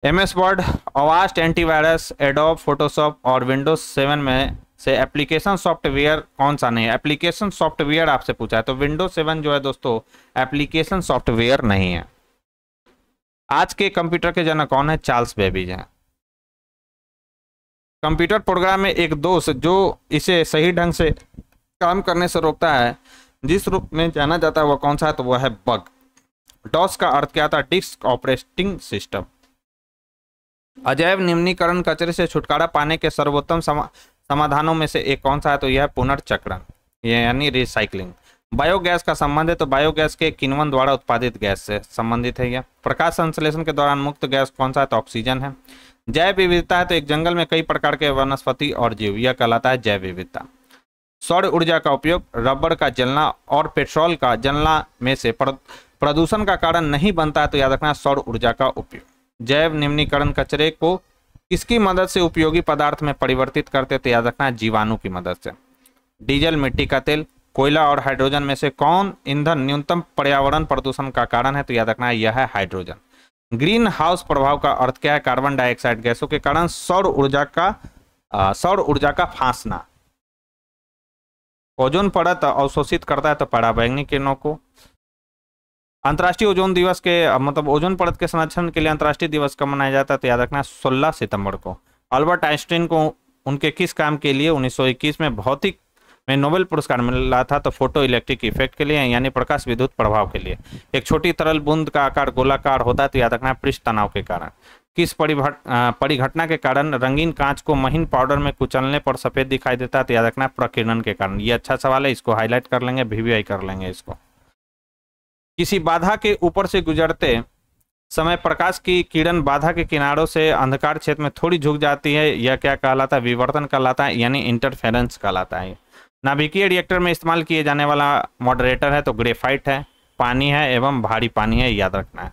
MS word, Avast antivirus, adobe Photoshop और विंडोज 7 में से एप्लीकेशन सॉफ्टवेयर कौन सा नहीं है। एप्लीकेशन सॉफ्टवेयर आपसे पूछा है तो विंडोज 7 जो है दोस्तों एप्लीकेशन सॉफ्टवेयर नहीं है। आज के कंप्यूटर के जनक कौन है, चार्ल्स बेबेज हैं। कंप्यूटर प्रोग्राम में एक दोष जो इसे सही ढंग से काम करने से रोकता है, जिस रूप में जाना जाता है वह कौन सा है तो वह है बग। डॉस का अर्थ क्या था, डिस्क ऑपरेटिंग सिस्टम। अजैव निम्नीकरण, कचरे से छुटकारा पाने के सर्वोत्तम समाधानों में से एक कौन सा है तो यह पुनर्चक्रण यानी रिसाइकलिंग। बायोगैस का संबंध है तो बायोगैस के किण्वन द्वारा उत्पादित गैस से संबंधित है यह। प्रकाश संश्लेषण के दौरान मुक्त गैस कौन सा है तो ऑक्सीजन है। जैव विविधता है तो एक जंगल में कई प्रकार के वनस्पति और जीव, यह कहलाता है जैव विविधता। सौर ऊर्जा का उपयोग रबर का जलना और पेट्रोल का जलना में से प्रदूषण का कारण नहीं बनता है तो याद रखना सौर ऊर्जा का उपयोग। जैव निम्नीकरण कचरे को किसकी मदद से उपयोगी पदार्थ में परिवर्तित करते तो याद रखना जीवाणु की मदद से। डीजल, मिट्टी का तेल, कोयला और हाइड्रोजन में से कौन ईंधन न्यूनतम पर्यावरण प्रदूषण का कारण है तो याद रखना यह है हाइड्रोजन। ग्रीन हाउस प्रभाव का अर्थ क्या है, कार्बन डाइऑक्साइड गैसों के कारण सौर ऊर्जा का फांसना। ओजोन परत अवशोषित करता है तो पराबैंगनी किरणों को। अंतर्राष्ट्रीय ओजोन दिवस के मतलब ओजोन परत के संरक्षण के लिए अंतर्राष्ट्रीय दिवस कब मनाया जाता है तो याद रखना 16 सितंबर को। अल्बर्ट आइंस्टीन को उनके किस काम के लिए 1921 में भौतिक में नोबेल पुरस्कार मिला था तो फोटो इलेक्ट्रिक इफेक्ट के लिए यानी प्रकाश विद्युत प्रभाव के लिए। एक छोटी तरल बूंद का आकार गोलाकार होता है तो याद रखना पृष्ठ तनाव के कारण। किस परिघटना के कारण रंगीन कांच को महीन पाउडर में कुचलने पर सफेद दिखाई देता है तो याद रखना प्रकीर्णन के कारण। ये अच्छा सवाल है, इसको हाईलाइट कर लेंगे, VBI कर लेंगे इसको। किसी बाधा के ऊपर से गुजरते समय प्रकाश की किरण बाधा के किनारों से अंधकार क्षेत्र में थोड़ी झुक जाती है, यह क्या कहलाता है, विवर्तन कहलाता है यानी इंटरफेरेंस कहलाता है। नाभिकीय रिएक्टर में इस्तेमाल किए जाने वाला मॉडरेटर है तो ग्रेफाइट है, पानी है एवं भारी पानी है, याद रखना है।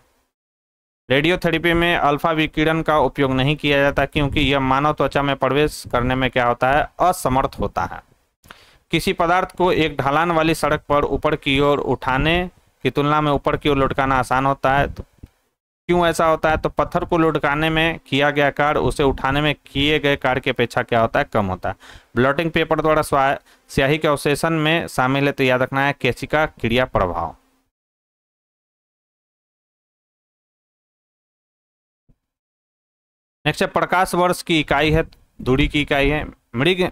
रेडियोथेरेपी में अल्फा विकिरण का उपयोग नहीं किया जाता क्योंकि यह मानव त्वचा में प्रवेश करने में क्या होता है, असमर्थ होता है। किसी पदार्थ को एक ढलान वाली सड़क पर ऊपर की ओर उठाने की तुलना में ऊपर की ओर लुढ़काना आसान होता है तो क्यों ऐसा होता है? तो पत्थर को लुढ़काने में किया गया कार्य उसे उठाने में किए गए कार्य की अपेक्षा क्या होता है? कम होता है। ब्लॉटिंग पेपर द्वारा स्याही के अवशेषण में शामिल है, तो याद रखना है केशिका क्रिया प्रभाव। नेक्स्ट है प्रकाश वर्ष की इकाई है, दूरी की इकाई है। मृग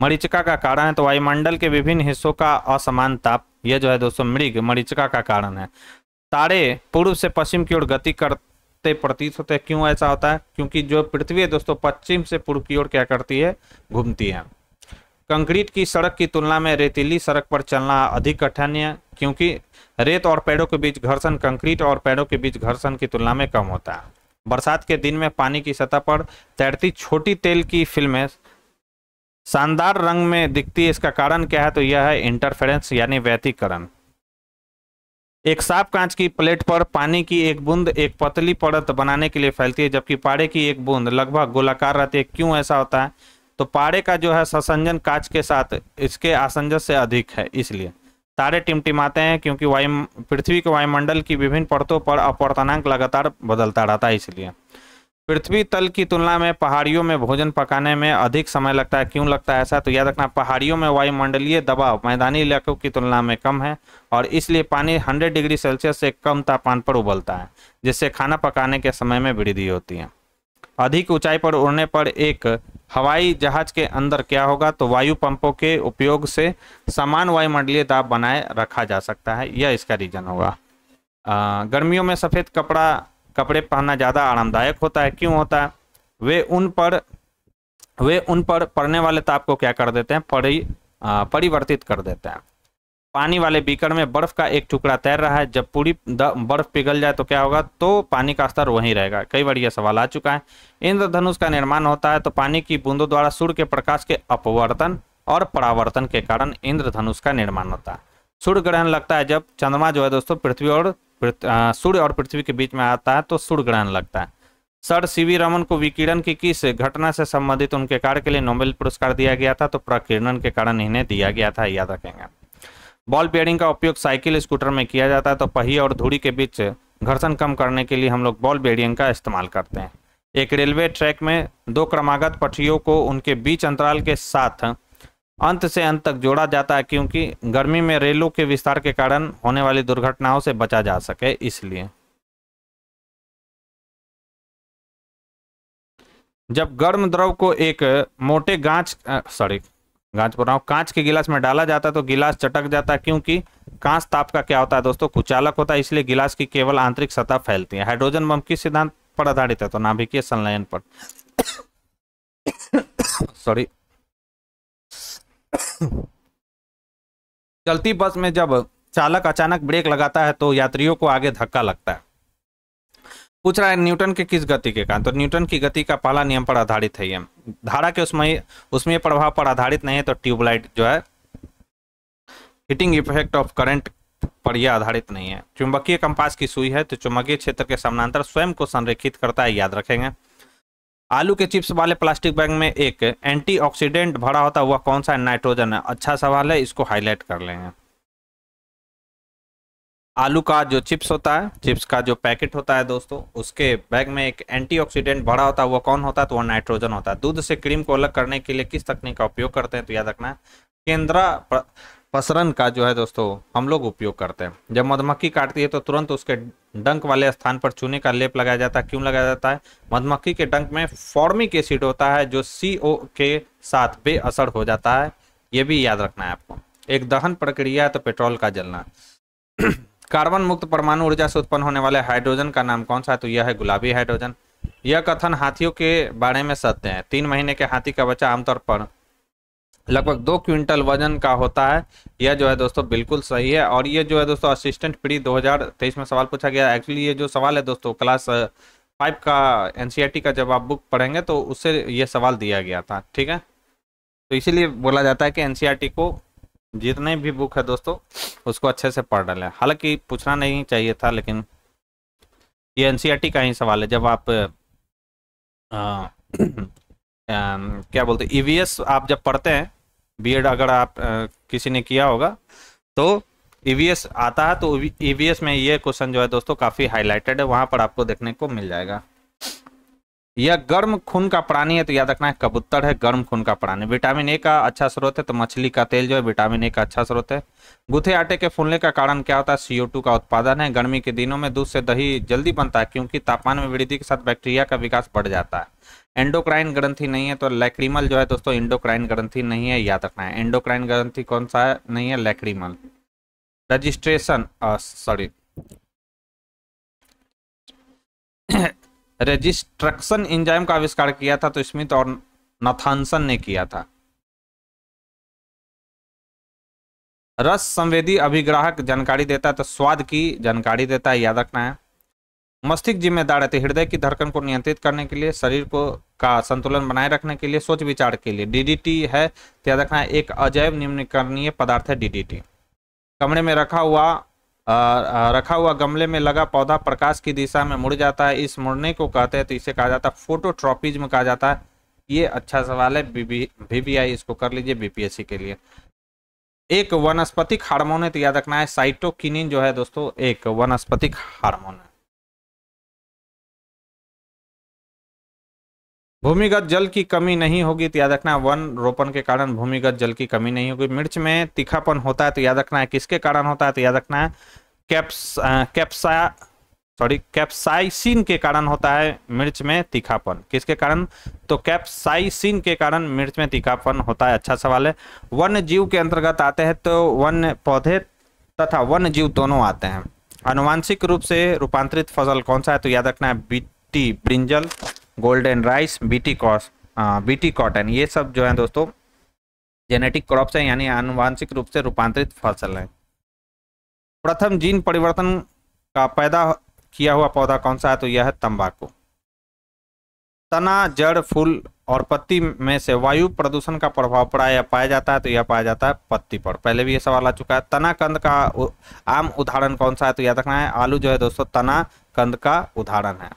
मरीचिका का कारण है, तो वायुमंडल के विभिन्न हिस्सों का असमान ताप, यह जो है दोस्तों मृग मरीचिका का कारण है। तारे पूर्व से पश्चिम की ओर गति करते प्रतीत होते हैं, क्यों ऐसा होता है? क्योंकि जो पृथ्वी है दोस्तों पश्चिम से पूर्व की ओर क्या करती है? घूमती है। कंक्रीट की सड़क की तुलना में रेतीली सड़क पर चलना अधिक कठिन है, क्योंकि रेत और पेड़ों के बीच घर्षण कंक्रीट और पेड़ों के बीच घर्षण की तुलना में कम होता है। बरसात के दिन में पानी की सतह पर तैरती छोटी तेल की फिल्में शानदार रंग में दिखती है, इसका कारण क्या है? तो यह है इंटरफेरेंस यानी व्यतिकरण। एक साफ कांच की प्लेट पर पानी की एक बूंद एक पतली परत बनाने के लिए फैलती है, जबकि पारे की एक बूंद लगभग गोलाकार रहती है, क्यों ऐसा होता है? तो पारे का जो है संसंजन कांच के साथ इसके आसंजन से अधिक है, इसलिए तारे टिमटिमाते हैं, क्योंकि पृथ्वी के वायुमंडल की विभिन्न परतों पर अपवर्तनांक लगातार बदलता रहता है। इसलिए पृथ्वी तल की तुलना में पहाड़ियों में भोजन पकाने में अधिक समय लगता है, क्यों लगता है ऐसा? तो याद रखना पहाड़ियों में वायुमंडलीय दबाव मैदानी इलाकों की तुलना में कम है, और इसलिए पानी 100 डिग्री सेल्सियस से कम तापमान पर उबलता है, जिससे खाना पकाने के समय में वृद्धि होती है। अधिक ऊंचाई पर उड़ने पर एक हवाई जहाज के अंदर क्या होगा? तो वायु पंपों के उपयोग से समान वायुमंडलीय दाब बनाए रखा जा सकता है, यह इसका रीजन होगा। गर्मियों में सफ़ेद कपड़े पहनना ज़्यादा आरामदायक होता है, क्यों होता है? वे उन पर पड़ने वाले ताप को क्या कर देते हैं? परिवर्तित कर देते हैं। पानी वाले बीकर में बर्फ का एक टुकड़ा तैर रहा है, जब पूरी बर्फ पिघल जाए तो क्या होगा? तो पानी का स्तर वहीं रहेगा। कई बार यह सवाल आ चुका है। इंद्रधनुष का निर्माण होता है, तो पानी की बूंदों द्वारा सूर्य के प्रकाश के अपवर्तन और परावर्तन के कारण इंद्रधनुष का निर्माण होता है। सूर्य ग्रहण लगता है जब चंद्रमा जो है दोस्तों सूर्य और पृथ्वी के बीच में आता है, तो सूर्य ग्रहण लगता है। सर सीवी रमन को विकिरण की किस घटना से संबंधित उनके कार्य के लिए नोबेल पुरस्कार दिया गया था? तो प्रकीर्णन के कारण इन्हें दिया गया था, याद रखेंगे। बॉल बेयरिंग का उपयोग साइकिल स्कूटर में किया जाता है, तो पहिए और धुरी के बीच घर्षण कम करने के लिए हम लोग बॉल बेयरिंग का इस्तेमाल करते हैं। एक रेलवे ट्रैक में दो क्रमागत पटरियों को उनके बीच अंतराल के साथ अंत से अंत तक जोड़ा जाता है, क्योंकि गर्मी में रेलों के विस्तार के कारण होने वाली दुर्घटनाओं से बचा जा सके, इसलिए। जब गर्म द्रव को एक मोटे कांच के गिलास में डाला जाता है, तो गिलास चटक जाता है, क्योंकि कांच ताप का क्या होता है दोस्तों? कुचालक होता है, इसलिए गिलास की केवल आंतरिक सतह फैलती है। हाइड्रोजन बम किस सिद्धांत पर आधारित है? तो नाभिकीय संलयन पर। सॉरी। चलती बस में जब चालक अचानक ब्रेक लगाता है, तो यात्रियों को आगे धक्का लगता है। पूछ रहा है न्यूटन के किस गति के कारण? तो न्यूटन की गति का पहला नियम पर आधारित है ये। धारा के उसमें प्रभाव पर आधारित नहीं है, तो ट्यूबलाइट जो है हीटिंग इफेक्ट ऑफ करंट पर यह आधारित नहीं है। चुंबकीय कंपास की सुई है, तो चुंबकीय क्षेत्र के समानांतर स्वयं को संरेखित करता है, याद रखेंगे। आलू के चिप्स वाले प्लास्टिक बैग में एक एंटीऑक्सीडेंट भरा होता है, वह कौन सा? नाइट्रोजन है। अच्छा सवाल है, इसको हाईलाइट कर लेंगे। आलू का जो चिप्स होता है, चिप्स का जो पैकेट होता है दोस्तों, उसके बैग में एक एंटीऑक्सीडेंट भरा होता है, वो कौन होता है? तो वो नाइट्रोजन होता है। दूध से क्रीम को अलग करने के लिए किस तकनीक का उपयोग करते हैं? तो याद रखना है केंद्र प्रसरण का जो है दोस्तों हम लोग उपयोग करते हैं। जब मधुमक्खी काटती है, तो तुरंत उसके डंक वाले स्थान पर चूने का लेप लगाया जाता है, क्यों लगाया जाता है? मधुमक्खी के डंक में फॉर्मिक एसिड होता है, जो CO के साथ बेअसर हो जाता है, ये भी याद रखना है आपको। एक दहन प्रक्रिया है, तो पेट्रोल का जलना। कार्बन मुक्त परमाणु ऊर्जा से उत्पन्न होने वाले हाइड्रोजन का नाम कौन सा है? तो यह है गुलाबी हाइड्रोजन। यह कथन हाथियों के बारे में सत्य है। 3 महीने के हाथी का बच्चा आमतौर पर लगभग 2 क्विंटल वजन का होता है, यह जो है दोस्तों बिल्कुल सही है। और ये जो है दोस्तों असिस्टेंट प्री 2023 में सवाल पूछा गया। एक्चुअली ये जो सवाल है दोस्तों क्लास 5 का NCERT का जब आप बुक पढ़ेंगे तो उससे ये सवाल दिया गया था, ठीक है। तो इसीलिए बोला जाता है कि NCERT को जितने भी बुक है दोस्तों उसको अच्छे से पढ़ डालें। हालांकि पूछना नहीं चाहिए था, लेकिन ये NCERT का ही सवाल है। जब आप क्या बोलते EVS आप जब पढ़ते हैं, बीएड अगर आप किसी ने किया होगा, तो ईवीएस आता है तो ईवीएस में ये क्वेश्चन जो है दोस्तों काफी हाईलाइटेड है, वहां पर आपको देखने को मिल जाएगा। यह गर्म खून का प्राणी है तो याद रखना है कबूतर है गर्म खून का प्राणी। विटामिन ए का अच्छा स्रोत है तो मछली का तेल जो है विटामिन ए का अच्छा स्रोत है। गूथे आटे के फूलने का कारण क्या होता है? CO2 का उत्पादन है। गर्मी के दिनों में दूध से दही जल्दी बनता है क्योंकि तापमान में वृद्धि के साथ बैक्टीरिया का विकास बढ़ जाता है। एंडोक्राइन ग्रंथि नहीं है तो लैक्रिमल जो है दोस्तों एंडोक्राइन ग्रंथि नहीं है, याद रखना है। एंडोक्राइन ग्रंथि कौन सा है? नहीं है, लैक्रिमल। रजिस्ट्रक्शन एंजाइम का आविष्कार किया था तो स्मिथ और नथानसन ने किया था। रस संवेदी अभिग्राहक जानकारी देता है तो स्वाद की जानकारी देता है, याद रखना है। मस्तिष्क जिम्मेदार है तो हृदय की धड़कन को नियंत्रित करने के लिए, शरीर को का संतुलन बनाए रखने के लिए, सोच विचार के लिए। डीडीटी है तो याद रखना है एक अजैव निम्नीकरणीय पदार्थ है डीडीटी। कमरे में रखा हुआ गमले में लगा पौधा प्रकाश की दिशा में मुड़ जाता है, इस मुड़ने को कहते हैं तो इसे कहा जाता है फोटोट्रॉपिज्म कहा जाता है। ये अच्छा सवाल है, VVI इसको कर लीजिए BPSC के लिए। एक वनस्पतिक हार्मोन है तो याद रखना है साइटोकिनिन जो है दोस्तों एक वनस्पतिक हार्मोन है। भूमिगत जल की कमी नहीं होगी तो याद रखना है वन रोपण के कारण भूमिगत जल की कमी नहीं होगी। मिर्च में तीखापन होता है तो याद रखना है किसके कारण होता है? तो याद रखना है कैप्साइसिन के कारण होता है मिर्च में तीखापन। किसके कारण? तो कैप्साइसिन के कारण मिर्च में तीखापन होता है। अच्छा सवाल है। वन्य जीव के अंतर्गत आते हैं तो वन्य पौधे तथा वन्य जीव दोनों आते हैं। आनुवांशिक रूप से रूपांतरित फसल कौन सा है? तो याद रखना है BT brinjal, golden rice, BT cotton. ये सब जो है दोस्तों जेनेटिक क्रॉप्स हैं यानी आनुवांशिक रूप से रूपांतरित फसल है। प्रथम जीन परिवर्तन का पैदा किया हुआ पौधा कौन सा है? तो यह है तंबाकू। तना, जड़, फूल और पत्ती में से वायु प्रदूषण का प्रभाव पड़ा या पाया जाता है? तो यह पाया जाता है पत्ती पर। पहले भी ये सवाल आ चुका है। तना कंद का आम उदाहरण कौन सा है? तो याद रखना है आलू जो है दोस्तों तना कंद का उदाहरण है।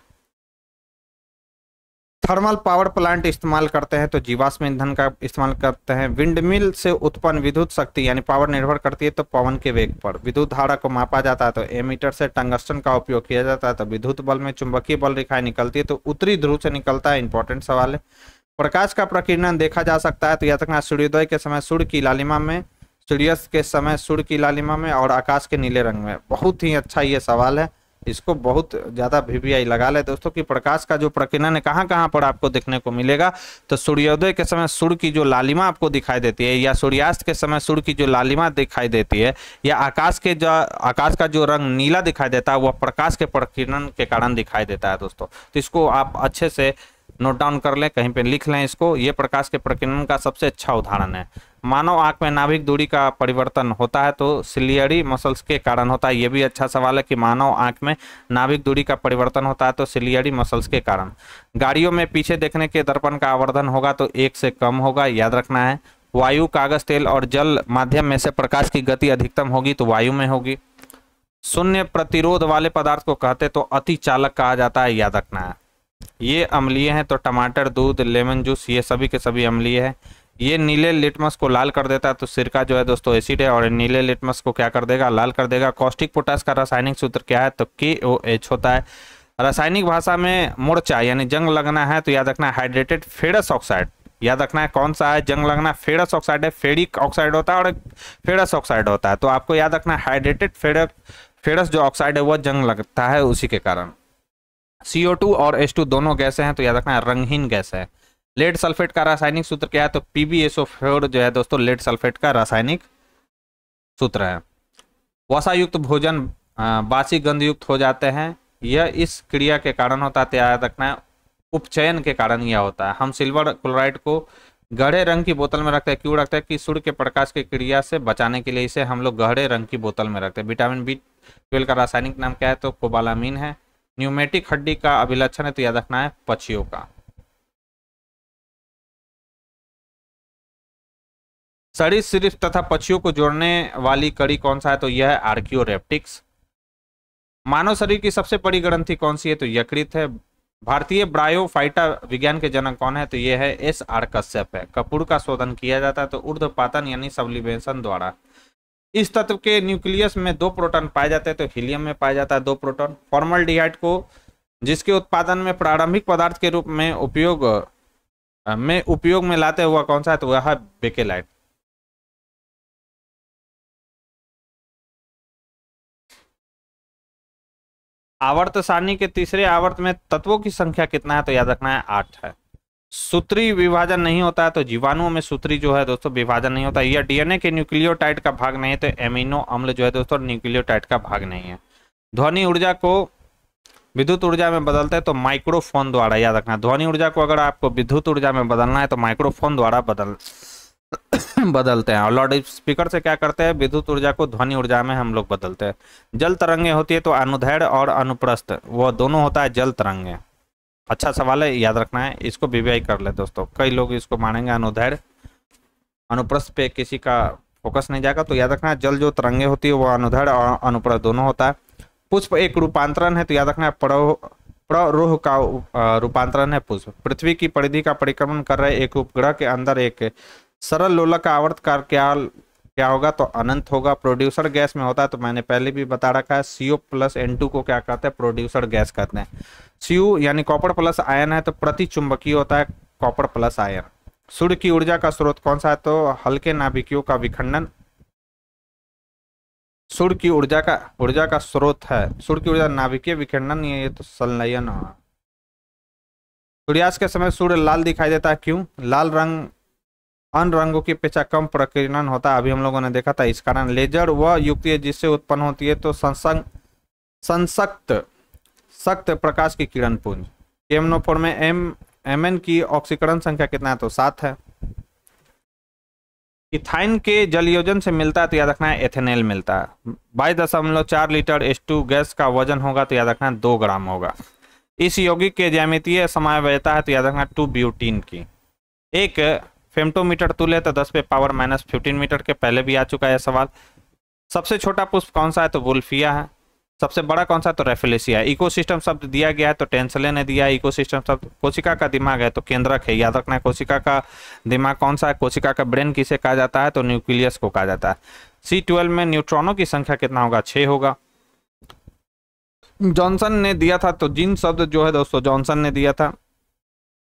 थर्मल पावर प्लांट इस्तेमाल करते हैं तो जीवाश्म ईंधन का इस्तेमाल करते हैं। विंडमिल से उत्पन्न विद्युत शक्ति यानी पावर निर्भर करती है तो पवन के वेग पर। विद्युत धारा को मापा जाता है तो एमीटर से। टंगस्टन का उपयोग किया जाता है तो विद्युत बल में। चुंबकीय बल रेखाएं निकलती है तो उत्तरी ध्रुव से निकलता है। इंपॉर्टेंट सवाल है। प्रकाश का प्रकीर्णन देखा जा सकता है तो याद रखना सूर्योदय के समय सूर्य की लालिमा में, सूर्यास्त के समय सूर्य की लालिमा में और आकाश के नीले रंग में। बहुत ही अच्छा ये सवाल है, इसको बहुत ज्यादा VVI लगा ले दोस्तों कि प्रकाश का जो प्रकीर्णन है कहाँ कहाँ पर आपको देखने को मिलेगा? तो सूर्योदय के समय सूर्य की जो लालिमा आपको दिखाई देती है, या सूर्यास्त के समय सूर्य की जो लालिमा दिखाई देती है, या आकाश का जो रंग नीला दिखाई देता है वह प्रकाश के प्रकीर्णन के कारण दिखाई देता है दोस्तों। तो इसको आप अच्छे से नोट डाउन कर लें, कहीं पे लिख लें इसको। ये प्रकाश के प्रकीर्णन का सबसे अच्छा उदाहरण है। मानव आंख में नाभिक दूरी का परिवर्तन होता है तो सिलियरी मसल्स के कारण होता है। ये भी अच्छा सवाल है कि मानव आंख में नाभिक दूरी का परिवर्तन होता है तो सिलियरी मसल्स के कारण। गाड़ियों में पीछे देखने के दर्पण का आवर्धन होगा तो 1 से कम होगा, याद रखना है। वायु, कागज, तेल और जल माध्यम में से प्रकाश की गति अधिकतम होगी तो वायु में होगी। शून्य प्रतिरोध वाले पदार्थ को कहते तो अति चालक कहा जाता है, याद रखना है। ये अम्लीय हैं तो टमाटर, दूध, लेमन जूस ये सभी के सभी अम्लीय है। ये नीले लिटमस को लाल कर देता है तो सिरका जो है दोस्तों एसिड है और नीले लिटमस को क्या कर देगा? लाल कर देगा। कॉस्टिक पोटास का रासायनिक सूत्र क्या है? तो KOH होता है। रासायनिक भाषा में मूर्छा यानी जंग लगना है तो याद रखना है हाइड्रेटेड फेरस ऑक्साइड। याद रखना है कौन सा है जंग लगना? फेरस ऑक्साइड है। फेरिक ऑक्साइड होता है और फेरस ऑक्साइड होता है, तो आपको याद रखना है हाइड्रेटेड फेरस जो ऑक्साइड है वह जंग लगता है उसी के कारण। CO2 और H2 दोनों गैसें हैं तो याद रखना है रंगहीन गैस है। लेड सल्फेट का रासायनिक सूत्र क्या है? तो PbSO4 जो है दोस्तों लेड सल्फेट का रासायनिक सूत्र है। वसा युक्त भोजन बासी गंध युक्त हो जाते हैं, यह इस क्रिया के कारण होता है, याद रखना है उपचयन के कारण यह होता है। हम सिल्वर क्लोराइड को गहरे रंग की बोतल में रखते हैं, क्यों रखते हैं? कि सूर्य के प्रकाश की क्रिया से बचाने के लिए इसे हम लोग गहरे रंग की बोतल में रखते हैं। विटामिन B12 का रासायनिक नाम क्या है? तो कोबालामीन है। न्यूमेटिक हड्डी का अभिलक्षण है तो याद रखना है पक्षियों का। सरीसृप तथा पक्षियों को जोड़ने वाली कड़ी कौन सा है? तो यह है आर्कियोरेप्टिक्स। मानव शरीर की सबसे बड़ी ग्रंथि कौन सी है? तो यकृत है। भारतीय ब्रायोफाइटा विज्ञान के जनक कौन है? तो यह है SR कश्यप है। कपूर का शोधन किया जाता है तो ऊर्ध्वपातन यानी सब्लिमेशन द्वारा। इस तत्व के न्यूक्लियस में 2 प्रोटॉन पाए जाते हैं, तो हीलियम में पाया जाता है 2 प्रोटॉन। फॉर्मल्डिहाइड को जिसके उत्पादन में प्रारंभिक पदार्थ के रूप में उपयोग में लाते हुआ कौन सा है, तो वह है बेकेलाइट। आवर्त सारणी के तीसरे आवर्त में तत्वों की संख्या कितना है, तो याद रखना है 8 है। सूत्री विभाजन नहीं होता है, तो जीवाणुओं में सूत्री जो है दोस्तों विभाजन नहीं होता। यह डीएनए के न्यूक्लियोटाइड का भाग नहीं है, तो एमिनो अम्ल जो है दोस्तों न्यूक्लियोटाइड का भाग नहीं है। ध्वनि ऊर्जा को विद्युत ऊर्जा में बदलते हैं, तो माइक्रोफोन द्वारा, याद रखना। ध्वनि ऊर्जा को अगर आपको विद्युत ऊर्जा में बदलना है तो माइक्रोफोन द्वारा बदलते हैं। और लाउड स्पीकर से क्या करते हैं, विद्युत ऊर्जा को ध्वनि ऊर्जा में हम लोग बदलते हैं। जल तरंगे होती है, तो अनुदैर्घ्य और अनुप्रस्थ वो दोनों होता है जल तरंगे। अच्छा सवाल है, याद रखना है, इसको वीवीआई कर ले दोस्तों। कई लोग इसको मानेंगे अनुदैर्घ्य, अनुप्रस्थ पे किसी का फोकस नहीं जाएगा, तो याद रखना है जल जो तरंगे होती है वो अनुदैर्घ्य और अनुप्रस्थ दोनों होता है। पुष्प एक रूपांतरण है, तो याद रखना है प्ररोह का रूपांतरण है पुष्प। पृथ्वी की परिधि का परिक्रमण कर रहे एक उपग्रह के अंदर एक सरल लोलक का आवर्तकाल क्या होगा, तो अनंत होगा। प्रोड्यूसर गैस में होता है, तो मैंने पहले भी बता रखा है, CO+N2 को क्या कहते हैं, प्रोड्यूसर गैस कहते हैं। Cu यानी कॉपर प्लस आयन है, तो प्रति चुंबकीय होता है कॉपर प्लस आयन। सूर्य की ऊर्जा का स्रोत कौन सा है, तो हल्के नाभिकीयों का विखंडन सूर्य की ऊर्जा का स्रोत है। सूर्य की ऊर्जा नाभिकीय विखंडन, ये तो संलयन है। सूर्यास्त के समय सूर्य लाल दिखाई देता है, क्यों? लाल रंग अन्य रंगों की अपेक्षा कम प्रकीर्णन होता है, अभी हम लोगों ने देखा था। इस कारण लेजर वह युक्ति है जिससे उत्पन्न होती है, तो सक्त प्रकाश की किरण पुंज। केमनोफोर में Mn की ऑक्सीकरण संख्या कितना है, तो 7 है। इथाइन के जलयोजन से मिलता है, तो याद रखना है एथेनॉल मिलता है। 22.4 लीटर H2 गैस का वजन होगा, तो याद रखना है 2 ग्राम होगा। इस यौगिक के ज्यामितीय समावयता है, तो याद रखना 2 ब्यूटीन की। एक फेम्टोमीटर तुल्य, तो 10⁻⁻15 मीटर के पहले भी आ चुका है सवाल। सबसे छोटा पुष्प कौन सा है, तो वुल्फिया है। सबसे बड़ा कौन सा, तो रेफेलेसिया है। इकोसिस्टम शब्द दिया गया है, तो टेंसले ने दिया है इकोसिस्टम शब्द। कोशिका का दिमाग है, तो केंद्रक है, याद रखना है। कोशिका का दिमाग कौन सा है, कोशिका का ब्रेन किसे कहा जाता है, तो न्यूक्लियस को कहा जाता है। C12 में न्यूट्रॉनों की संख्या कितना होगा, 6 होगा। जॉनसन ने दिया था, तो जिन शब्द जो है दोस्तों जॉनसन ने दिया था।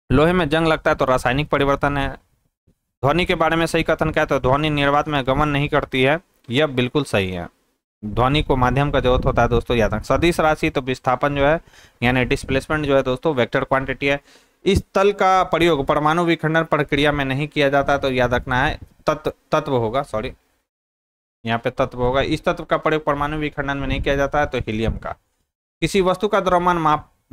लोहे में जंग लगता है, तो रासायनिक परिवर्तन है। ध्वनि के बारे में सही कथन क्या है, तो ध्वनि निर्वात में गमन नहीं करती है, यह बिल्कुल सही है। ध्वनि को माध्यम का जरूरत होता है दोस्तों, याद रखें। सदिश राशि, तो विस्थापन जो है यानी डिस्प्लेसमेंट जो है दोस्तों वेक्टर क्वांटिटी है। इस तल का प्रयोग परमाणु विखंडन प्रक्रिया में नहीं किया जाता, तो याद रखना है तत्व होगा, सॉरी यहाँ पे तत्व होगा। इस तत्व का प्रयोग परमाणु विखंडन में नहीं किया जाता है, तो हीलियम का। किसी वस्तु का द्रव्यमान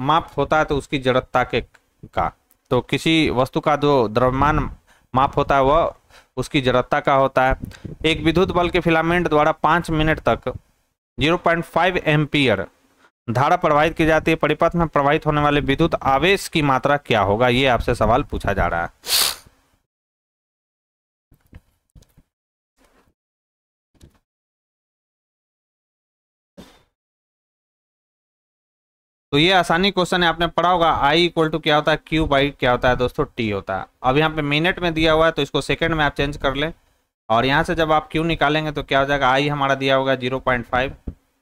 माप होता है, तो उसकी जड़ता का, तो किसी वस्तु का जो द्रव्यमान माप होता है वह उसकी जड़ता का होता है। एक विद्युत बल के फिलामेंट द्वारा 5 मिनट तक 0.5 एम्पियर धारा प्रवाहित की जाती है। परिपथ में प्रवाहित होने वाले विद्युत आवेश की मात्रा क्या होगा, ये आपसे सवाल पूछा जा रहा है। तो ये आसानी क्वेश्चन है, आपने पढ़ा होगा। I = क्या होता है, Q बाई क्या होता है दोस्तों, T होता है। अब यहाँ पे मिनट में दिया हुआ है, तो इसको सेकंड में आप चेंज कर ले। और यहाँ से जब आप Q निकालेंगे तो क्या हो जाएगा, I हमारा दिया होगा 0.5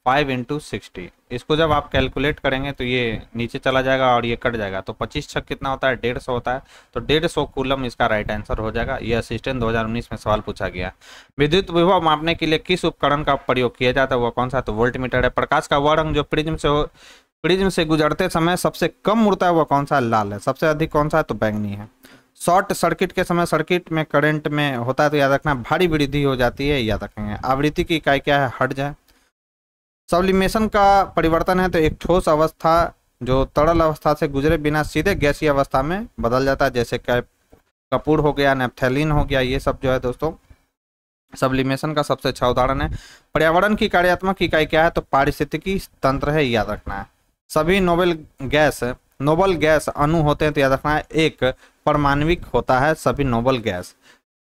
× 60। इसको जब आप कैलकुलेट करेंगे तो ये नीचे चला जाएगा और ये कट जाएगा, तो 25 कितना होता है, 150 होता है। तो 150 कूलम इसका राइट आंसर हो जाएगा। ये असिस्टेंट 2019 में सवाल पूछा गया। विद्युत विभव मापने के लिए किस उपकरण का प्रयोग किया जाता है, वह कौन सा, तो वोल्टमीटर है। प्रकाश का वह रंग जो प्रिज्म से गुजरते समय सबसे कम मुड़ता है, वह कौन सा, लाल है। सबसे अधिक कौन सा है, तो बैंगनी है। शॉर्ट सर्किट के समय सर्किट में करंट में होता है, तो याद रखना भारी वृद्धि हो जाती है, याद रखेंगे। आवृत्ति की इकाई क्या है, हर्ट्ज है। सब्लिमेशन का परिवर्तन है, तो एक ठोस अवस्था जो तरल अवस्था से गुजरे बिना सीधे गैसीय अवस्था में बदल जाता है, जैसे कपूर हो गया, नेफ्थैलिन हो गया, ये सब जो है दोस्तों सब्लिमेशन का सबसे अच्छा उदाहरण है। पर्यावरण की कार्यात्मक इकाई क्या है, तो पारिस्थितिकी तंत्र है, याद रखना है। सभी नोबल गैस अणु होते हैं, तो याद रखना है एक परमाणविक होता है सभी नोबल गैस।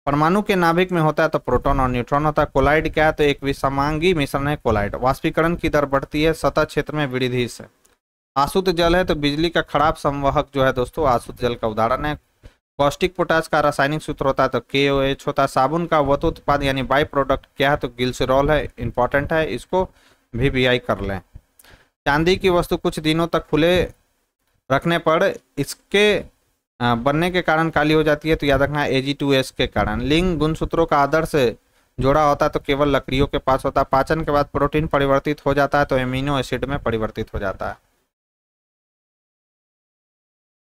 परमाणु के नाभिक में होता है, तो प्रोटॉन और न्यूट्रॉन होता है। कोलाइड क्या है, तो एक विषमांगी मिश्रण है कोलाइड। वाष्पीकरण की दर बढ़ती है सतह क्षेत्र में वृद्धि से। आसुत जल है, तो बिजली का खराब संवहक जो है दोस्तों आसुत जल का उदाहरण है। पौष्टिक पोटास का रासायनिक सूत्र होता है तो KOH होता है। साबुन का वतु उत्पाद यानी बाई प्रोडक्ट क्या है तो ग्लिसरॉल है, इंपॉर्टेंट है, इसको VBI कर लें। चांदी की वस्तु कुछ दिनों तक खुले रखने पर इसके बनने के कारण काली हो जाती है तो याद रखना Ag2S के कारण। लिंग गुणसूत्रों का आदर्श जोड़ा होता है तो केवल लकड़ियों के पास होता है। पाचन के बाद प्रोटीन परिवर्तित हो जाता है तो एमिनो एसिड में परिवर्तित हो जाता है।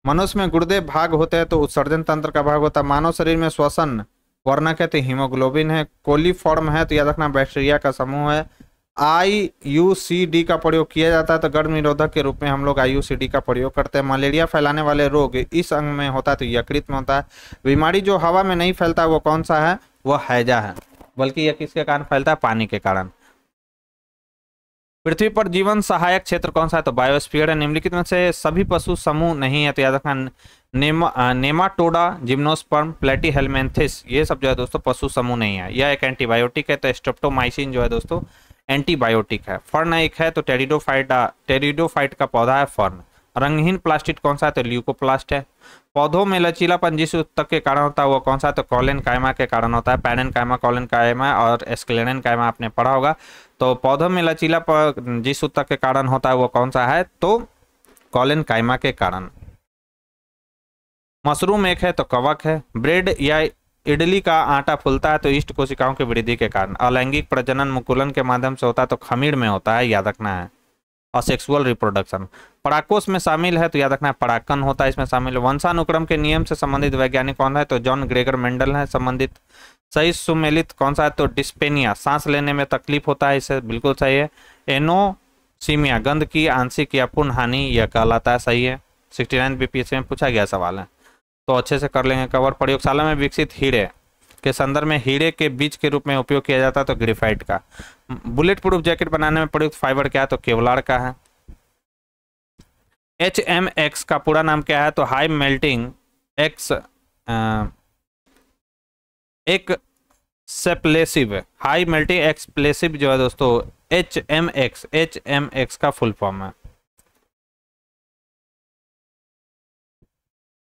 मनुष्य में गुर्दे भाग होते हैं तो उत्सर्जन तंत्र का भाग होता है। मानव शरीर में श्वसन वर्णक है तो हीमोग्लोबिन है। कोलीफॉर्म है तो याद रखना बैक्टीरिया का समूह है। IUCD का प्रयोग किया जाता है तो गर्भ निरोधक के रूप में हम लोग IUCD का प्रयोग करते हैं। मलेरिया फैलाने वाले रोग इस अंग में होता है तो यकृत में होता है। बीमारी जो हवा में नहीं फैलता वो कौन सा है, वो हैजा है, बल्कि यह किसके कारण फैलता है, पानी के कारण। पृथ्वी पर जीवन सहायक क्षेत्र कौन सा है तो बायोस्फीयर है। निम्नलिखित में से सभी पशु समूह नहीं है तो याद रखना नेमाटोडा, जिम्नोस्पर्म, प्लेटीहेल्मिन्थेस, ये सब जो है दोस्तों पशु समूह नहीं है। यह एक एंटीबायोटिक है तो स्ट्रेप्टोमाइसिन जो है दोस्तों एंटीबायोटिक है। फर्न एक है तो टेरिडोफाइट का पौधा है फर्न। रंगहीन प्लास्टिड कौन सा है तो ल्यूकोप्लास्ट है। पौधों में लचीलापन जिस ऊतक के कारण होता है वो कौन सा है तो कॉलेन कायमा के कारण होता है। पैरेन कायमा, कॉलेन कायमा और एस्क्लेरन कायमा आपने पढ़ा होगा। तो पौधों में लचीलापन जिस ऊतक के कारण होता है वो कौन सा है तो कॉलेन कायमा के कारण। मशरूम एक है तो कवक है। ब्रेड या इडली का आटा फूलता है तो ईस्ट कोशिकाओं की वृद्धि के कारण। अलैंगिक प्रजनन मुकुलन के माध्यम से होता है तो खमीर में होता है, याद रखना है। और सेक्सुअल रिप्रोडक्शन पराकोष में शामिल है तो याद रखना है परागकण होता है इसमें शामिल। वंशानुक्रम के नियम से संबंधित वैज्ञानिक कौन है तो जॉन ग्रेगर मेंडल है संबंधित। सही सुमेलित कौन सा है तो डिस्पेनिया, सांस लेने में तकलीफ होता है, इसे बिल्कुल सही है। एनोसीमिया, गंध की आंशिक या पूर्ण हानि यह कहलाता है, सही है। 69 BPSC में पूछा गया सवाल है तो अच्छे से कर लेंगे कवर। प्रयोगशाला में विकसित हीरे के संदर्भ में हीरे के बीज के रूप में उपयोग किया जाता है तो ग्रेफाइट का। बुलेट प्रूफ जैकेट बनाने में प्रयुक्त फाइबर क्या है तो केवलार का है। HMX का पूरा नाम क्या है तो हाई मेल्टिंग एक्सप्लेसिव, हाई मेल्टिंग एक्सप्लेसिव जो है दोस्तों HMX का फुल फॉर्म है।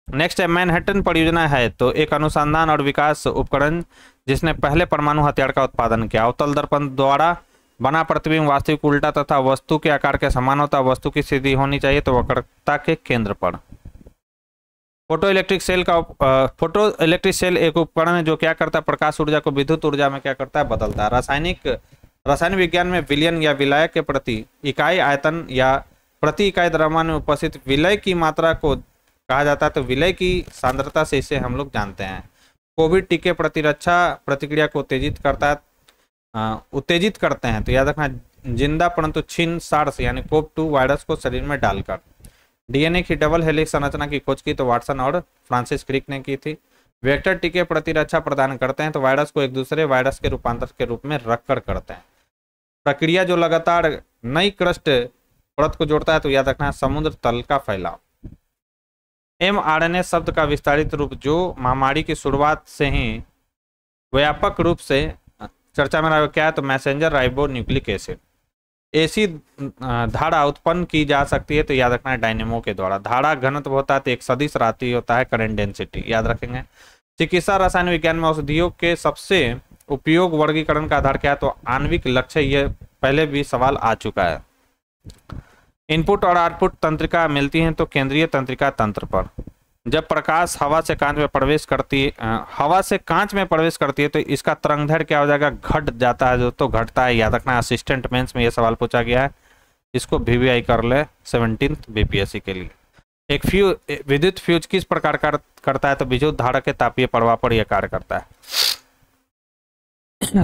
नेक्स्ट है मैनहट्टन परियोजना है तो एक अनुसंधान और विकास उपकरण जिसने पहले परमाणु हथियार का उत्पादन किया। अवतल दर्पण द्वारा बना प्रतिबिंब वास्तविक उल्टा तथा वस्तु के आकार के समान होता है। वस्तु की सीधी होनी चाहिए तो वक्रता के केंद्र पर। फोटो इलेक्ट्रिक सेल एक उपकरण है जो क्या करता है प्रकाश ऊर्जा को विद्युत ऊर्जा में क्या करता है बदलता है। रसायन विज्ञान में विलयन या विलय के प्रति इकाई आयतन या प्रति इकाई द्रव्यमान में उपस्थित विलय की मात्रा को कहा जाता है तो विलय की सांद्रता से इसे हम लोग जानते हैं। कोविड टीके प्रतिरक्षा प्रतिक्रिया को उत्तेजित करते हैं तो याद रखना जिंदा परंतु क्षीण सार्स यानी कोव-2 वायरस को शरीर में डालकर। DNA की डबल हेलिक्स संरचना की खोज की तो वाटसन और फ्रांसिस क्रिक ने की थी। वेक्टर टीके प्रतिरक्षा प्रदान करते हैं तो वायरस को एक दूसरे वायरस के रूपांतर के रूप में रखकर करते हैं। प्रक्रिया जो लगातार नई क्रस्ट परत को जोड़ता है तो याद रखना समुद्र तल का फैलाव। mRNA शब्द का विस्तारित रूप जो महामारी की शुरुआत से ही व्यापक रूप से चर्चा में रहा क्या है तो मैसेंजर राइबो न्यूक्लिक एसिड। ऐसी धारा उत्पन्न की जा सकती है तो याद रखना है डायनेमो के द्वारा। धारा घनत्व होता है तो एक सदिश राशि होता है करंट डेंसिटी, याद रखेंगे। चिकित्सा रसायन विज्ञान में औषधियों के सबसे उपयोग वर्गीकरण का आधार क्या है तो आणविक लक्ष्य, यह पहले भी सवाल आ चुका है। इनपुट और आउटपुट तंत्रिका मिलती हैं तो केंद्रीय तंत्रिका तंत्र पर। जब प्रकाश हवा से कांच में प्रवेश करती है तो इसका तरंगदैर्घ्य क्या हो जाएगा घट जाता है, जो तो घटता है, याद रखना। असिस्टेंट मेंस में यह सवाल पूछा गया है, इसको VBI कर ले 17th BPSC के लिए। एक विद्युत फ्यूज किस प्रकार करता है तो विद्युत धारा के तापीय प्रवाह पर यह कार्य करता है।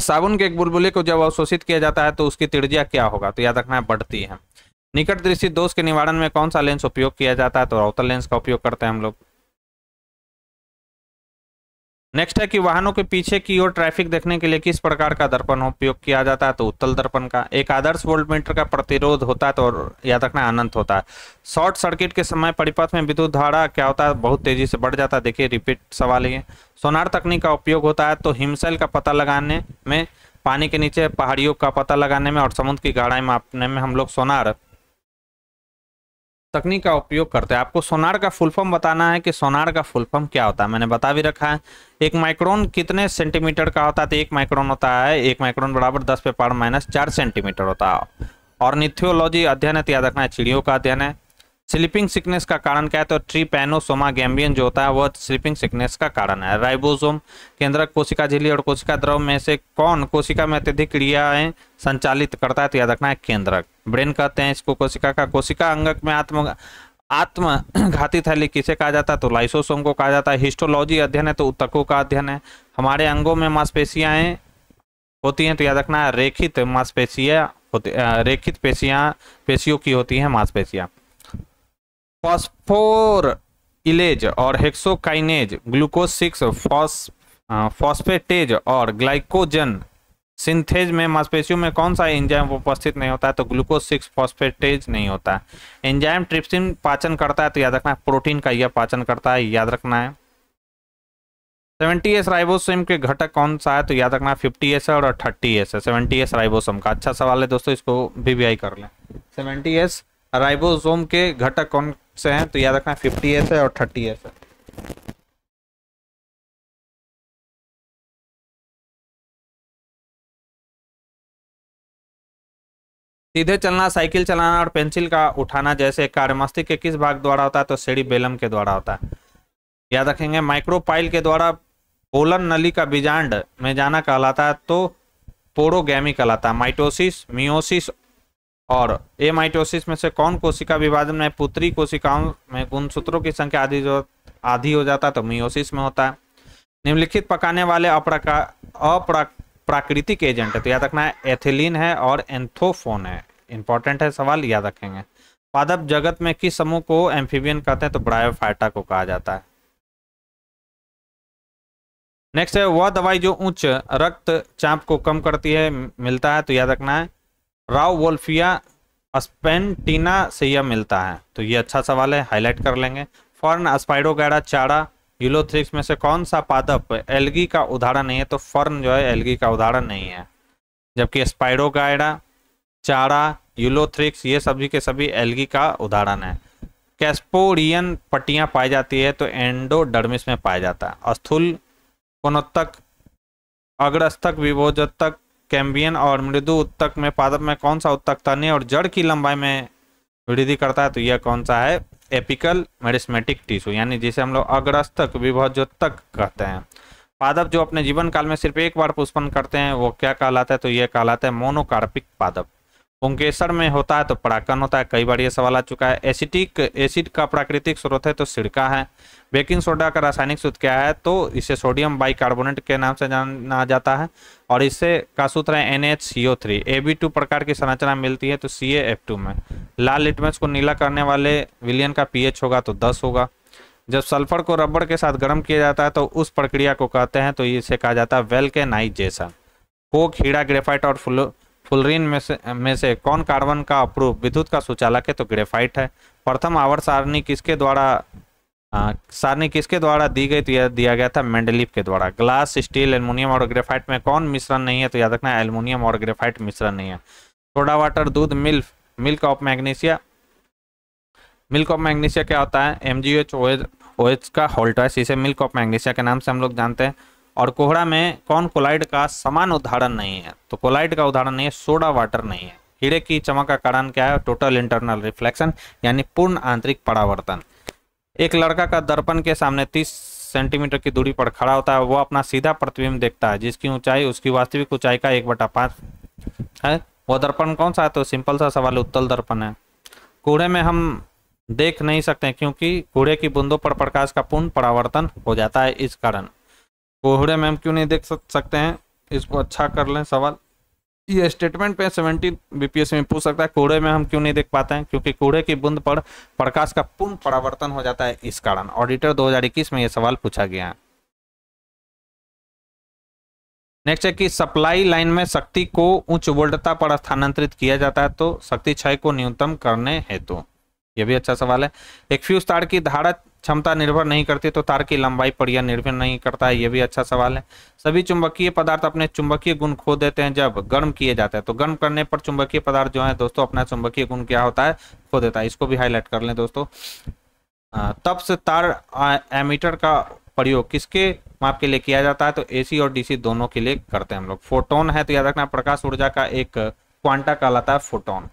साबुन के एक बुलबुले को जब अवशोषित किया जाता है तो उसकी त्रिज्या क्या होगा तो याद रखना है बढ़ती है। निकट दृष्टि दोष के निवारण में कौन सा लेंस उपयोग किया जाता है तो अवतल लेंस का उपयोग करते हैं हम लोग। नेक्स्ट है कि वाहनों के पीछे की ओर ट्रैफिक देखने के लिए किस प्रकार का दर्पण उपयोग किया जाता है तो उत्तल दर्पण का। एक आदर्श वोल्टमीटर का प्रतिरोध होता है तो याद रखना अनंत होता है। शॉर्ट सर्किट के समय परिपथ में विद्युत धारा क्या होता है बहुत तेजी से बढ़ जाता है। देखिए रिपीट सवाल है। सोनार तकनीक का उपयोग होता है तो हिमशैल का पता लगाने में, पानी के नीचे पहाड़ियों का पता लगाने में और समुद्र की गहराई मापने में हम लोग सोनार तकनीक का उपयोग करते हैं। आपको सोनार का फुल फॉर्म बताना है कि सोनार का फुल फॉर्म क्या होता है, मैंने बता भी रखा है। एक माइक्रोन कितने सेंटीमीटर का होता है, तो एक माइक्रोन होता है, एक माइक्रोन बराबर 10 पे पावर माइनस 4 सेंटीमीटर होता है। ऑर्निथोलॉजी अध्ययन है, तो याद रखना है चिड़ियों का अध्ययन है। स्लीपिंग सिकनेस का कारण क्या है, तो ट्रिपैनोसोमा गैम्बियन जो होता है वह स्लीपिंग सिकनेस का कारण है। राइबोसोम केंद्रक कोशिका झिल्ली और कोशिका द्रव में से कौन कोशिका में अत्यधिक क्रियाएं संचालित करता है, तो याद रखना है केंद्रक। ब्रेन कहते हैं इसको कोशिका का। कोशिका अंगक में आत्मघाती थैली किसे कहा जाता है, तो लाइसोसोम को कहा जाता है। हिस्टोलॉजी अध्ययन है, तो ऊतकों का अध्ययन है। हमारे अंगों में मांसपेशियां होती हैं, तो याद रखना है रेखित मांसपेशियां होती, रेखित पेशियों की होती हैं मांसपेशियां। फॉस्फोरिलेज और हेक्सोकाइनेज, ग्लूकोज 6 फॉस्फेटेज और ग्लाइकोजन सिंथेज में मांसपेशियों में कौन सा एंजाइम उपस्थित नहीं होता है, तो ग्लूकोज 6 फॉस्फेटेज नहीं होता है। एंजाइम ट्रिप्सिन पाचन करता है, तो याद रखना है प्रोटीन का यह पाचन करता है, याद रखना है। 70S राइबोसोम के घटक कौन सा है, तो याद रखना 50S है और 30S है 70S राइबोसोम का। अच्छा सवाल है दोस्तों, इसको भी कर लें। 70S राइबोसोम के घटक कौन से हैं, तो याद रखना 50S है और 30S है। सीधे चलना, साइकिल चलाना और पेंसिल का उठाना जैसे कार्य मस्तिष्क के किस भाग द्वारा होता है, तो सेरिबेलम के द्वारा होता है, याद रखेंगे। माइक्रोपाइल के द्वारा पोलन नली का बीजांड में जाना कहलाता है, तो पोरोगैमी कहलाता है। माइटोसिस, मियोसिस और एमाइटोसिस में से कौन कोशिका विभाजन में पुत्री कोशिकाओं में गुणसूत्रों की संख्या आधी हो जाता है, तो मियोसिस में होता है। निम्नलिखित पकाने वाले प्राकृतिक एजेंट है, तो याद रखना है एथिलीन है और एंथोफोन है। इंपॉर्टेंट है सवाल, याद रखेंगे। पादप जगत में किस समूह को एम्फीबियन कहते हैं, तो ब्रायोफाइटा को कहा जाता है। नेक्स्ट है वह दवाई जो उच्च रक्तचाप को कम करती है मिलता है, तो याद रखना है राउवोल्फिया स्पेंटिना से यह मिलता है, तो ये अच्छा सवाल है, हाईलाइट कर लेंगे। फर्न, स्पाइडोगैरा, चारा, यूलोथ्रिक्स में से कौन सा पादप एल्गी का उदाहरण नहीं है, तो फर्न जो है एल्गी का उदाहरण नहीं है, जबकि स्पाइडोगैरा, चारा, यूलोथ्रिक्स ये सभी के सभी एल्गी का उदाहरण है। कैस्पोरियन पट्टियां पाई जाती है, तो एंडोडर्मिस में पाया जाता है। स्थूल कोणोत्तक, अग्रस्थक, विभोजोत्तक, कैम्बियन और मृदु उत्तक में पादप में कौन सा उत्तक तने और जड़ की लंबाई में वृद्धि करता है, तो यह कौन सा है, एपिकल मेरिस्मेटिक टिश्यू, यानी जिसे हम लोग अग्रस्थक विभोजोत्तक कहते हैं। पादप जो अपने जीवन काल में सिर्फ एक बार पुष्पन करते हैं वो क्या कहलाता है, तो यह कहलाता है मोनोकार्पिक पादप। पुंकेसर में होता है तो परागकण होता है, कई बार ये सवाल आ चुका है। एसिटिक एसिड का प्राकृतिक स्रोत है, तो सिरका है। बेकिंग सोडा का रासायनिक सूत्र क्या है, तो इसे सोडियम बाइकार्बोनेट के नाम से जाना जाता है और इससे का सूत्र है NaCO3। Ab2 प्रकार की संरचना मिलती है, तो CaF2 में। लाल लिटमस को नीला करने वाले विलयन का pH होगा तो 10 होगा। जब सल्फर को रबड़ के साथ गर्म किया जाता है तो उस प्रक्रिया को कहते हैं, तो इसे कहा जाता है वैल्केनाइजेशन। कोक, हीरा, ग्रेफाइट और फुलरीन में से कौन कार्बन का अप्रूव विद्युत का सुचालक है, तो ग्रेफाइट है। प्रथम आवर्त सारणी किसके द्वारा दी गई, तो यह दिया गया था मेंडलीफ के द्वारा। ग्लास, स्टील, एल्युमिनियम और ग्रेफाइट में कौन मिश्रण नहीं है, तो याद रखना है एल्युमिनियम और ग्रेफाइट मिश्रण नहीं है। सोडा वाटर, दूध, milk of magnesia. Milk of magnesia क्या होता है, MgOH का होल्टस, इसे मिल्क ऑफ मैग्नीशिया के नाम से हम लोग जानते हैं। और कोहरा में कौन कोलाइड का समान उदाहरण नहीं है, तो कोलाइड का उदाहरण नहीं है, सोडा वाटर नहीं है। हीरे की चमक का कारण क्या है, टोटल इंटरनल रिफ्लेक्शन, यानी पूर्ण आंतरिक परावर्तन। एक लड़का का दर्पण के सामने 30 सेंटीमीटर की दूरी पर खड़ा होता है, वो अपना सीधा प्रतिबिंब देखता है जिसकी ऊंचाई उसकी वास्तविक ऊंचाई का 1/5 है। वो दर्पण कौन सा है, तो सिंपल सा सवाल उत्तल दर्पण है। कोहरे में हम देख नहीं सकते क्योंकि कोहरे की बूंदों पर प्रकाश का पूर्ण परावर्तन हो जाता है, इस कारण कोहरे में हम क्यों नहीं देख सकते हैं। इसको अच्छा कर लें सवाल, ये स्टेटमेंट पे 70 BPS में पूछ सकता है, कोहरे में हम क्यों नहीं देख पाते हैं, क्योंकि कोहरे की बूंद पर प्रकाश का पूर्ण परावर्तन हो जाता है, इस कारण। ऑडिटर 2021 में यह सवाल पूछा गया है। नेक्स्ट है कि सप्लाई लाइन में शक्ति को उच्च वोल्टता पर स्थानांतरित किया जाता है, तो शक्ति क्षय को न्यूनतम करने हेतु। यह भी अच्छा सवाल है। एक फ्यूज तार की धारा क्षमता निर्भर नहीं करती तो तार की लंबाई पर यह निर्भर नहीं करता है, ये भी अच्छा सवाल है। सभी चुंबकीय पदार्थ अपने चुंबकीय गुण खो देते हैं जब गर्म किए जाते हैं, तो गर्म करने पर चुंबकीय पदार्थ जो है दोस्तों अपना चुंबकीय गुण क्या होता है, खो देता है। इसको भी हाईलाइट कर लें दोस्तों। तब से तार एमीटर का प्रयोग किसके माप के लिए किया जाता है, तो एसी और डीसी दोनों के लिए करते हैं हम लोग। फोटोन है तो याद रखना प्रकाश ऊर्जा का एक क्वांटा कहलाता है फोटोन।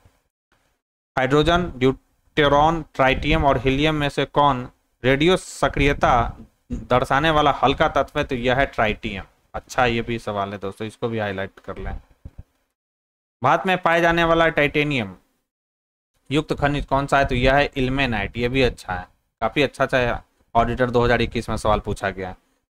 हाइड्रोजन, ड्यूटेरॉन, ट्राइटियम और हीलियम में से कौन रेडियो सक्रियता दर्शाने वाला हल्का तत्व है, तो यह है ट्राइटियम। अच्छा ये भी सवाल है दोस्तों, इसको भी हाईलाइट कर लें। भारत में पाए जाने वाला टाइटेनियम युक्त खनिज कौन सा है, तो यह है इल्मेनाइट। ये भी अच्छा है, काफी अच्छा अच्छा ऑडिटर 2021 में सवाल पूछा गया।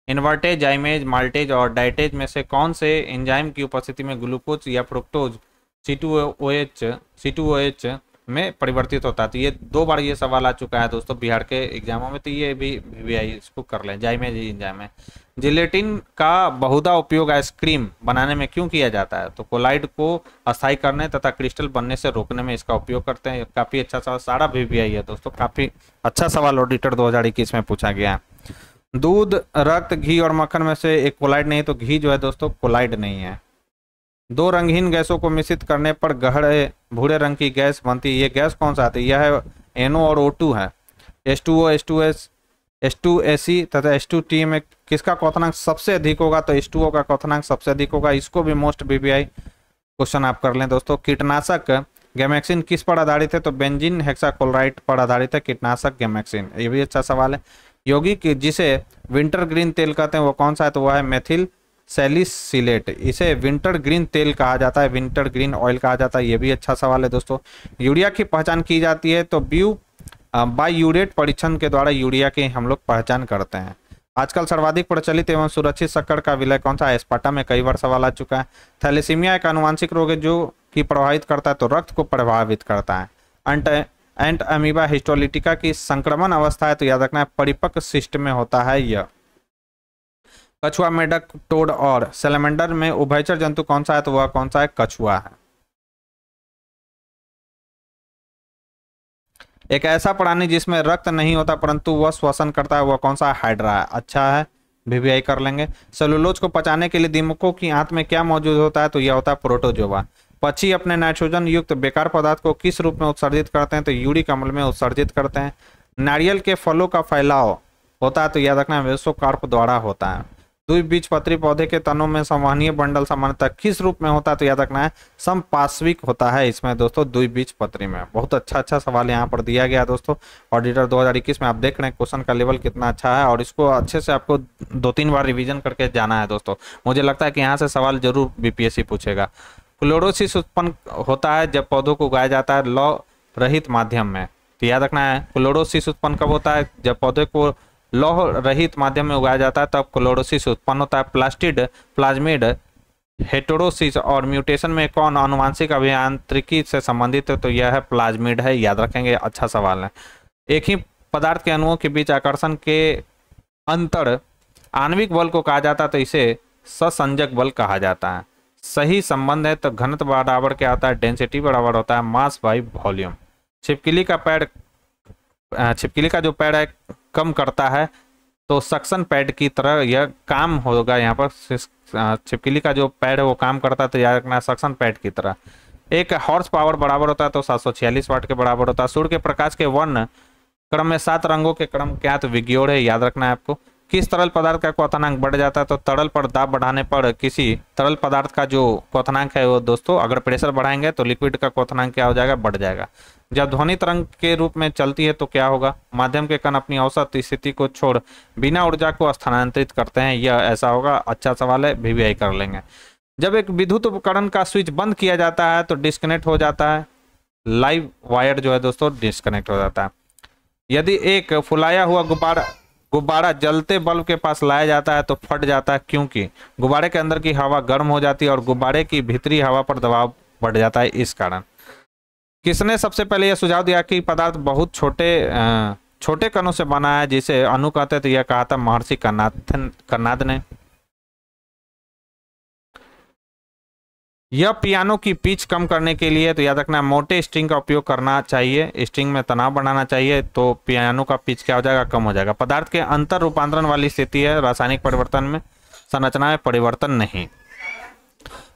इन्वर्टेज, जाइमेज, माल्टेज और डाइटेज में से कौन से एंजाइम की उपस्थिति में ग्लूकोज या फ्रुक्टोज C2OH में परिवर्तित होता है। तो ये 2 बार ये सवाल आ चुका है दोस्तों बिहार के एग्जामों में, तो ये भी इसको कर लें। जाइमेज एंजाइम है। जिलेटिन का बहुधा उपयोग आइसक्रीम बनाने में क्यों किया जाता है, तो कोलाइड को अस्थायी करने तथा क्रिस्टल बनने से रोकने में इसका उपयोग करते हैं। काफी अच्छा सवाल, सारा VVI है दोस्तों, काफी अच्छा सवाल ऑडिटर 2021 में पूछा गया है। दूध, रक्त, घी और मक्खन में से एक कोलाइड नहीं, तो घी जो है दोस्तों कोलाइड नहीं है। 2 रंगहीन गैसों को मिश्रित करने पर गहरे भूरे रंग की गैस बनती है, ये गैस कौन सा आती है, यह है NO और O2 है। H2O, H2S, H2AC तथा H2T में किसका क्वथनांक सबसे अधिक होगा, तो H2O का क्वथनांक सबसे अधिक होगा। इसको भी मोस्ट VVI क्वेश्चन आप कर लें दोस्तों। कीटनाशक गैमेक्सिन किस पर आधारित है, तो बेंजीन हेक्साक्लोराइड पर आधारित है कीटनाशक गैमेक्सिन। ये भी अच्छा सवाल है। यौगिक जिसे विंटर ग्रीन तेल कहते हैं वो कौन सा है, तो वह है मेथिल सैलिसिलेट। इसे विंटर ग्रीन तेल कहा जाता है, विंटर ग्रीन ऑयल कहा जाता है। ये भी अच्छा सवाल है दोस्तों। यूरिया की पहचान की जाती है, तो बायूरेट परीक्षण के द्वारा यूरिया की हम लोग पहचान करते हैं। आजकल सर्वाधिक प्रचलित एवं सुरक्षित शक्कर का विलय कौन सा है, एस्पार्टम में कई बार सवाल आ चुका है। थैलेसीमिया एक आनुवांशिक रोग है जो कि प्रभावित करता है, तो रक्त को प्रभावित करता है। एंट अमीबा हिस्टोलिटिका की संक्रमण अवस्था है, तो याद रखना है परिपक्व शिष्ट में होता है यह। कछुआ, मेढक, टोड और सैलमेंडर में उभयचर जंतु कौन सा है, तो वह कौन सा है, कछुआ है। एक ऐसा प्राणी जिसमें रक्त नहीं होता परंतु वह श्वसन करता है, वह कौन सा, हाइड्रा है। अच्छा है, VVI कर लेंगे। सेलुलोज को पचाने के लिए दीमकों की आंत में क्या मौजूद होता है, तो यह होता है प्रोटोजोआ। पक्षी अपने नाइट्रोजन युक्त बेकार पदार्थ को किस रूप में उत्सर्जित करते हैं, तो यूरिक अम्ल में उत्सर्जित करते हैं। नारियल के फलों का फैलाव होता है, तो याद रखना मेसोकार्प द्वारा होता है। द्विबीजपत्री पौधे के तनों में संवहनीय बंडल सामान्यतः किस रूप में होता है, तो याद रखना है समपार्श्विक होता है इसमें दोस्तों, द्विबीजपत्री में। बहुत अच्छा सवाल यहाँ पर दिया गया दोस्तों ऑडिटर 2021 में। आप देख रहे हैं क्वेश्चन का लेवल कितना अच्छा है और इसको अच्छे से आपको 2-3 बार रिवीजन करके जाना है दोस्तों। मुझे लगता है कि यहाँ से सवाल जरूर BPSC पूछेगा। क्लोरोसिस उत्पन्न होता है जब पौधों को उगाया जाता है लौह रहित माध्यम में, तो याद रखना है क्लोरोसिस उत्पन्न कब होता है, जब पौधे को लौह रहित माध्यम में उगाया जाता है तब क्लोरोसिस उत्पन्न होता है। प्लाज्मिड हेटेरोसिस और म्यूटेशन में कौन आनुवांशिक अभियांत्रिकी से संबंधित है, तो यह है प्लाज्मिड है, याद रखेंगे। अच्छा सवाल है। एक ही पदार्थ के अणुओं के बीच आकर्षण के अंतर आणविक बल को कहा जाता है, तो इसे ससंजक बल कहा जाता है। सही संबंध है, तो घनत्व बराबर क्या होता है, डेंसिटी बराबर होता है मास बाई वॉल्यूम। छिपकली का जो पैड है कम करता है, तो सक्शन पैड की तरह यह काम होगा। यहाँ पर छिपकली का जो पैड है वो काम करता है, तो याद रखना सक्शन पैड की तरह। एक हॉर्स पावर बराबर होता है, तो 746 वाट के बराबर होता है। सूर्य के प्रकाश के वर्ण क्रम में 7 रंगों के क्रम क्या, तो विग्योर है, याद रखना है आपको। किस तरल पदार्थ का क्वथनांक बढ़ जाता है, तो तरल पर दाब बढ़ाने पर किसी तरल पदार्थ का जो क्वथनांक है वो दोस्तों, अगर प्रेशर बढ़ाएंगे तो लिक्विड का क्वथनांक क्या हो जाएगा, बढ़ जाएगा। जब ध्वनि तरंग के रूप में चलती है तो क्या होगा, माध्यम के कण अपनी औसत स्थिति को छोड़ बिना ऊर्जा को स्थानांतरित करते हैं, यह ऐसा होगा। अच्छा सवाल है, VVI कर लेंगे। जब एक विद्युत उपकरण का स्विच बंद किया जाता है तो डिस्कनेक्ट हो जाता है, लाइव वायर जो है दोस्तों डिस्कनेक्ट हो जाता है। यदि एक फुलाया हुआ गुब्बारा जलते बल्ब के पास लाया जाता है तो फट जाता है, क्योंकि गुब्बारे के अंदर की हवा गर्म हो जाती है और गुब्बारे की भीतरी हवा पर दबाव बढ़ जाता है, इस कारण। किसने सबसे पहले यह सुझाव दिया कि पदार्थ बहुत छोटे कणों से बना है जिसे अणु कहते हैं, तो यह कहा था महर्षि कर्नाद ने। यह पियानो की पिच कम करने के लिए तो याद रखना मोटे स्ट्रिंग का उपयोग करना चाहिए, स्ट्रिंग में तनाव बढ़ाना चाहिए, तो पियानो का पिच क्या हो जाएगा, कम हो जाएगा। पदार्थ के अंतर रूपांतरण वाली स्थिति है, रासायनिक परिवर्तन में, संरचना में परिवर्तन नहीं।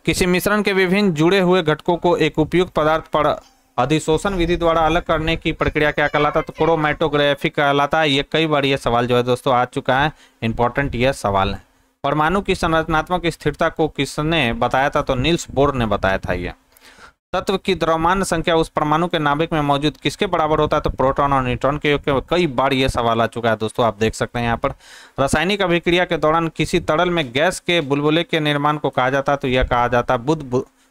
किसी मिश्रण के विभिन्न जुड़े हुए घटकों को एक उपयुक्त पदार्थ पर अधिशोषण विधि द्वारा अलग करने की प्रक्रिया क्या कहलाता है, तो क्रोमैटोग्राफी कहलाता है। ये कई बार ये सवाल जो है दोस्तों आ चुका है, इंपॉर्टेंट यह सवाल है। परमाणु की संरचनात्मक स्थिरता को किसने बताया था, तो नील्स बोर ने बताया था। यह तत्व की द्रव्यमान संख्या उस परमाणु के नाभिक में मौजूद किसके बराबर होता है, तो प्रोटॉन और न्यूट्रॉन के योग के। कई बार ये सवाल आ चुका है दोस्तों, आप देख सकते हैं यहाँ पर। रासायनिक अभिक्रिया के दौरान किसी तरल में गैस के बुलबुले के निर्माण को कहा जाता है, तो यह कहा जाता है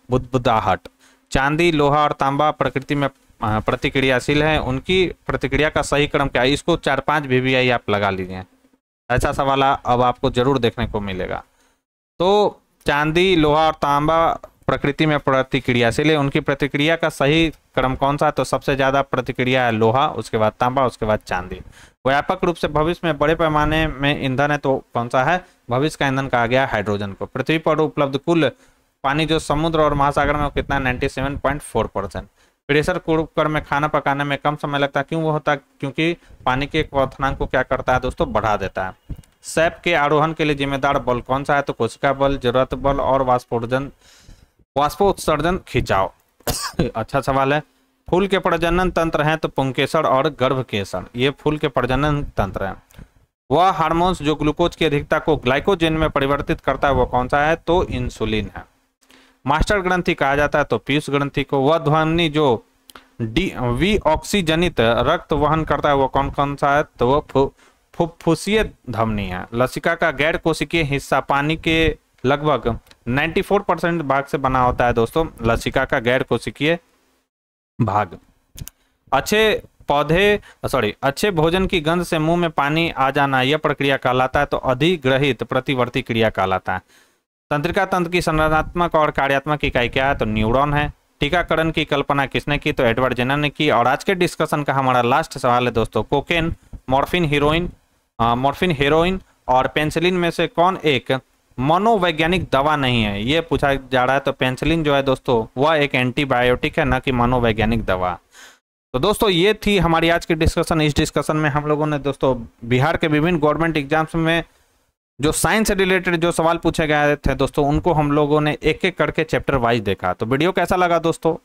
बुदबुदाहट। चांदी, लोहा और तांबा प्रकृति में प्रतिक्रियाशील है, उनकी प्रतिक्रिया का सही क्रम क्या है, इसको 4-5 VVI आप लगा लीजिए, ऐसा सवाल अब आपको जरूर देखने को मिलेगा। तो चांदी, लोहा और तांबा प्रकृति में प्रतिक्रियाशील है, उनकी प्रतिक्रिया का सही क्रम कौन सा है, तो सबसे ज्यादा प्रतिक्रिया है लोहा, उसके बाद तांबा, उसके बाद चांदी। व्यापक रूप से भविष्य में बड़े पैमाने में ईंधन है, तो कौन सा है, भविष्य का ईंधन कहा गया हाइड्रोजन को। पृथ्वी पर उपलब्ध कुल पानी जो समुद्र और महासागर में वो कितना, 97.4%। प्रेशर कुकर में खाना पकाने में कम समय लगता है, क्यों वो होता है, क्योंकि पानी के क्वथनांक को क्या करता है दोस्तों, बढ़ा देता है। सैप के आरोहण के लिए जिम्मेदार बल कौन सा है, तो कोशिका बल, जरूरत बल और वाष्पोत्सर्जन खिंचाव। अच्छा सवाल है। फूल के प्रजनन तंत्र हैं, तो पुंकेसर और गर्भकेसर, ये फूल के प्रजनन तंत्र हैं। वह हार्मोन्स जो ग्लूकोज की अधिकता को ग्लाइकोजन में परिवर्तित करता है, वो कौन सा है, तो इंसुलिन है। मास्टर ग्रंथि कहा जाता है, तो पीयूष ग्रंथि को। वह ध्वनि जो वी ऑक्सीजनित रक्त वहन करता है, वो कौन कौन सा है, तो वो फुफ्फुसीय धमनी है। लसिका का गैर कोशिकीय हिस्सा पानी के लगभग 94% भाग से बना होता है दोस्तों, लसिका का गैर कोशिकीय भाग। अच्छे भोजन की गंध से मुंह में पानी आ जाना, यह प्रक्रिया कहलाता है, तो अधिग्रहित प्रतिवर्ती क्रिया कहलाता है। तंत्रिका तंत्र की संरचनात्मक और कार्यात्मक इकाई क्या है, तो न्यूरॉन है। टीकाकरण की कल्पना किसने की, तो एडवर्ड जेनर ने की। और आज के डिस्कशन का हमारा लास्ट सवाल है दोस्तों, कोकेन, मॉर्फिन, हेरोइन और पेंसिलिन में से कौन एक मनोवैज्ञानिक दवा नहीं है, यह पूछा जा रहा है। तो पेंसिलिन जो है दोस्तों वह एक एंटीबायोटिक है, न कि मनोवैज्ञानिक दवा। तो दोस्तों ये थी हमारी आज की डिस्कशन। इस डिस्कशन में हम लोगों ने दोस्तों बिहार के विभिन्न गवर्नमेंट एग्जाम्स में जो साइंस से रिलेटेड जो सवाल पूछे गए थे दोस्तों, उनको हम लोगों ने एक एक करके चैप्टर वाइज देखा। तो वीडियो कैसा लगा दोस्तों,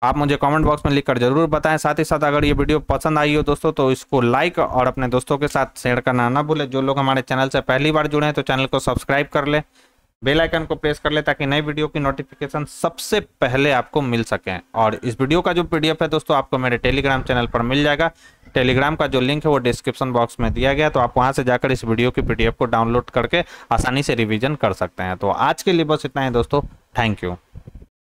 आप मुझे कमेंट बॉक्स में लिखकर जरूर बताएं। साथ ही साथ अगर ये वीडियो पसंद आई हो दोस्तों, तो इसको लाइक और अपने दोस्तों के साथ शेयर करना ना भूले। जो लोग हमारे चैनल से पहली बार जुड़े हैं, तो चैनल को सब्सक्राइब कर ले, बेल आइकन को प्रेस कर ले, ताकि नई वीडियो की नोटिफिकेशन सबसे पहले आपको मिल सके। और इस वीडियो का जो PDF है दोस्तों, आपको मेरे टेलीग्राम चैनल पर मिल जाएगा। टेलीग्राम का जो लिंक है वो डिस्क्रिप्शन बॉक्स में दिया गया, तो आप वहां से जाकर इस वीडियो की PDF को डाउनलोड करके आसानी से रिवीजन कर सकते हैं। तो आज के लिए बस इतना ही दोस्तों, थैंक यू।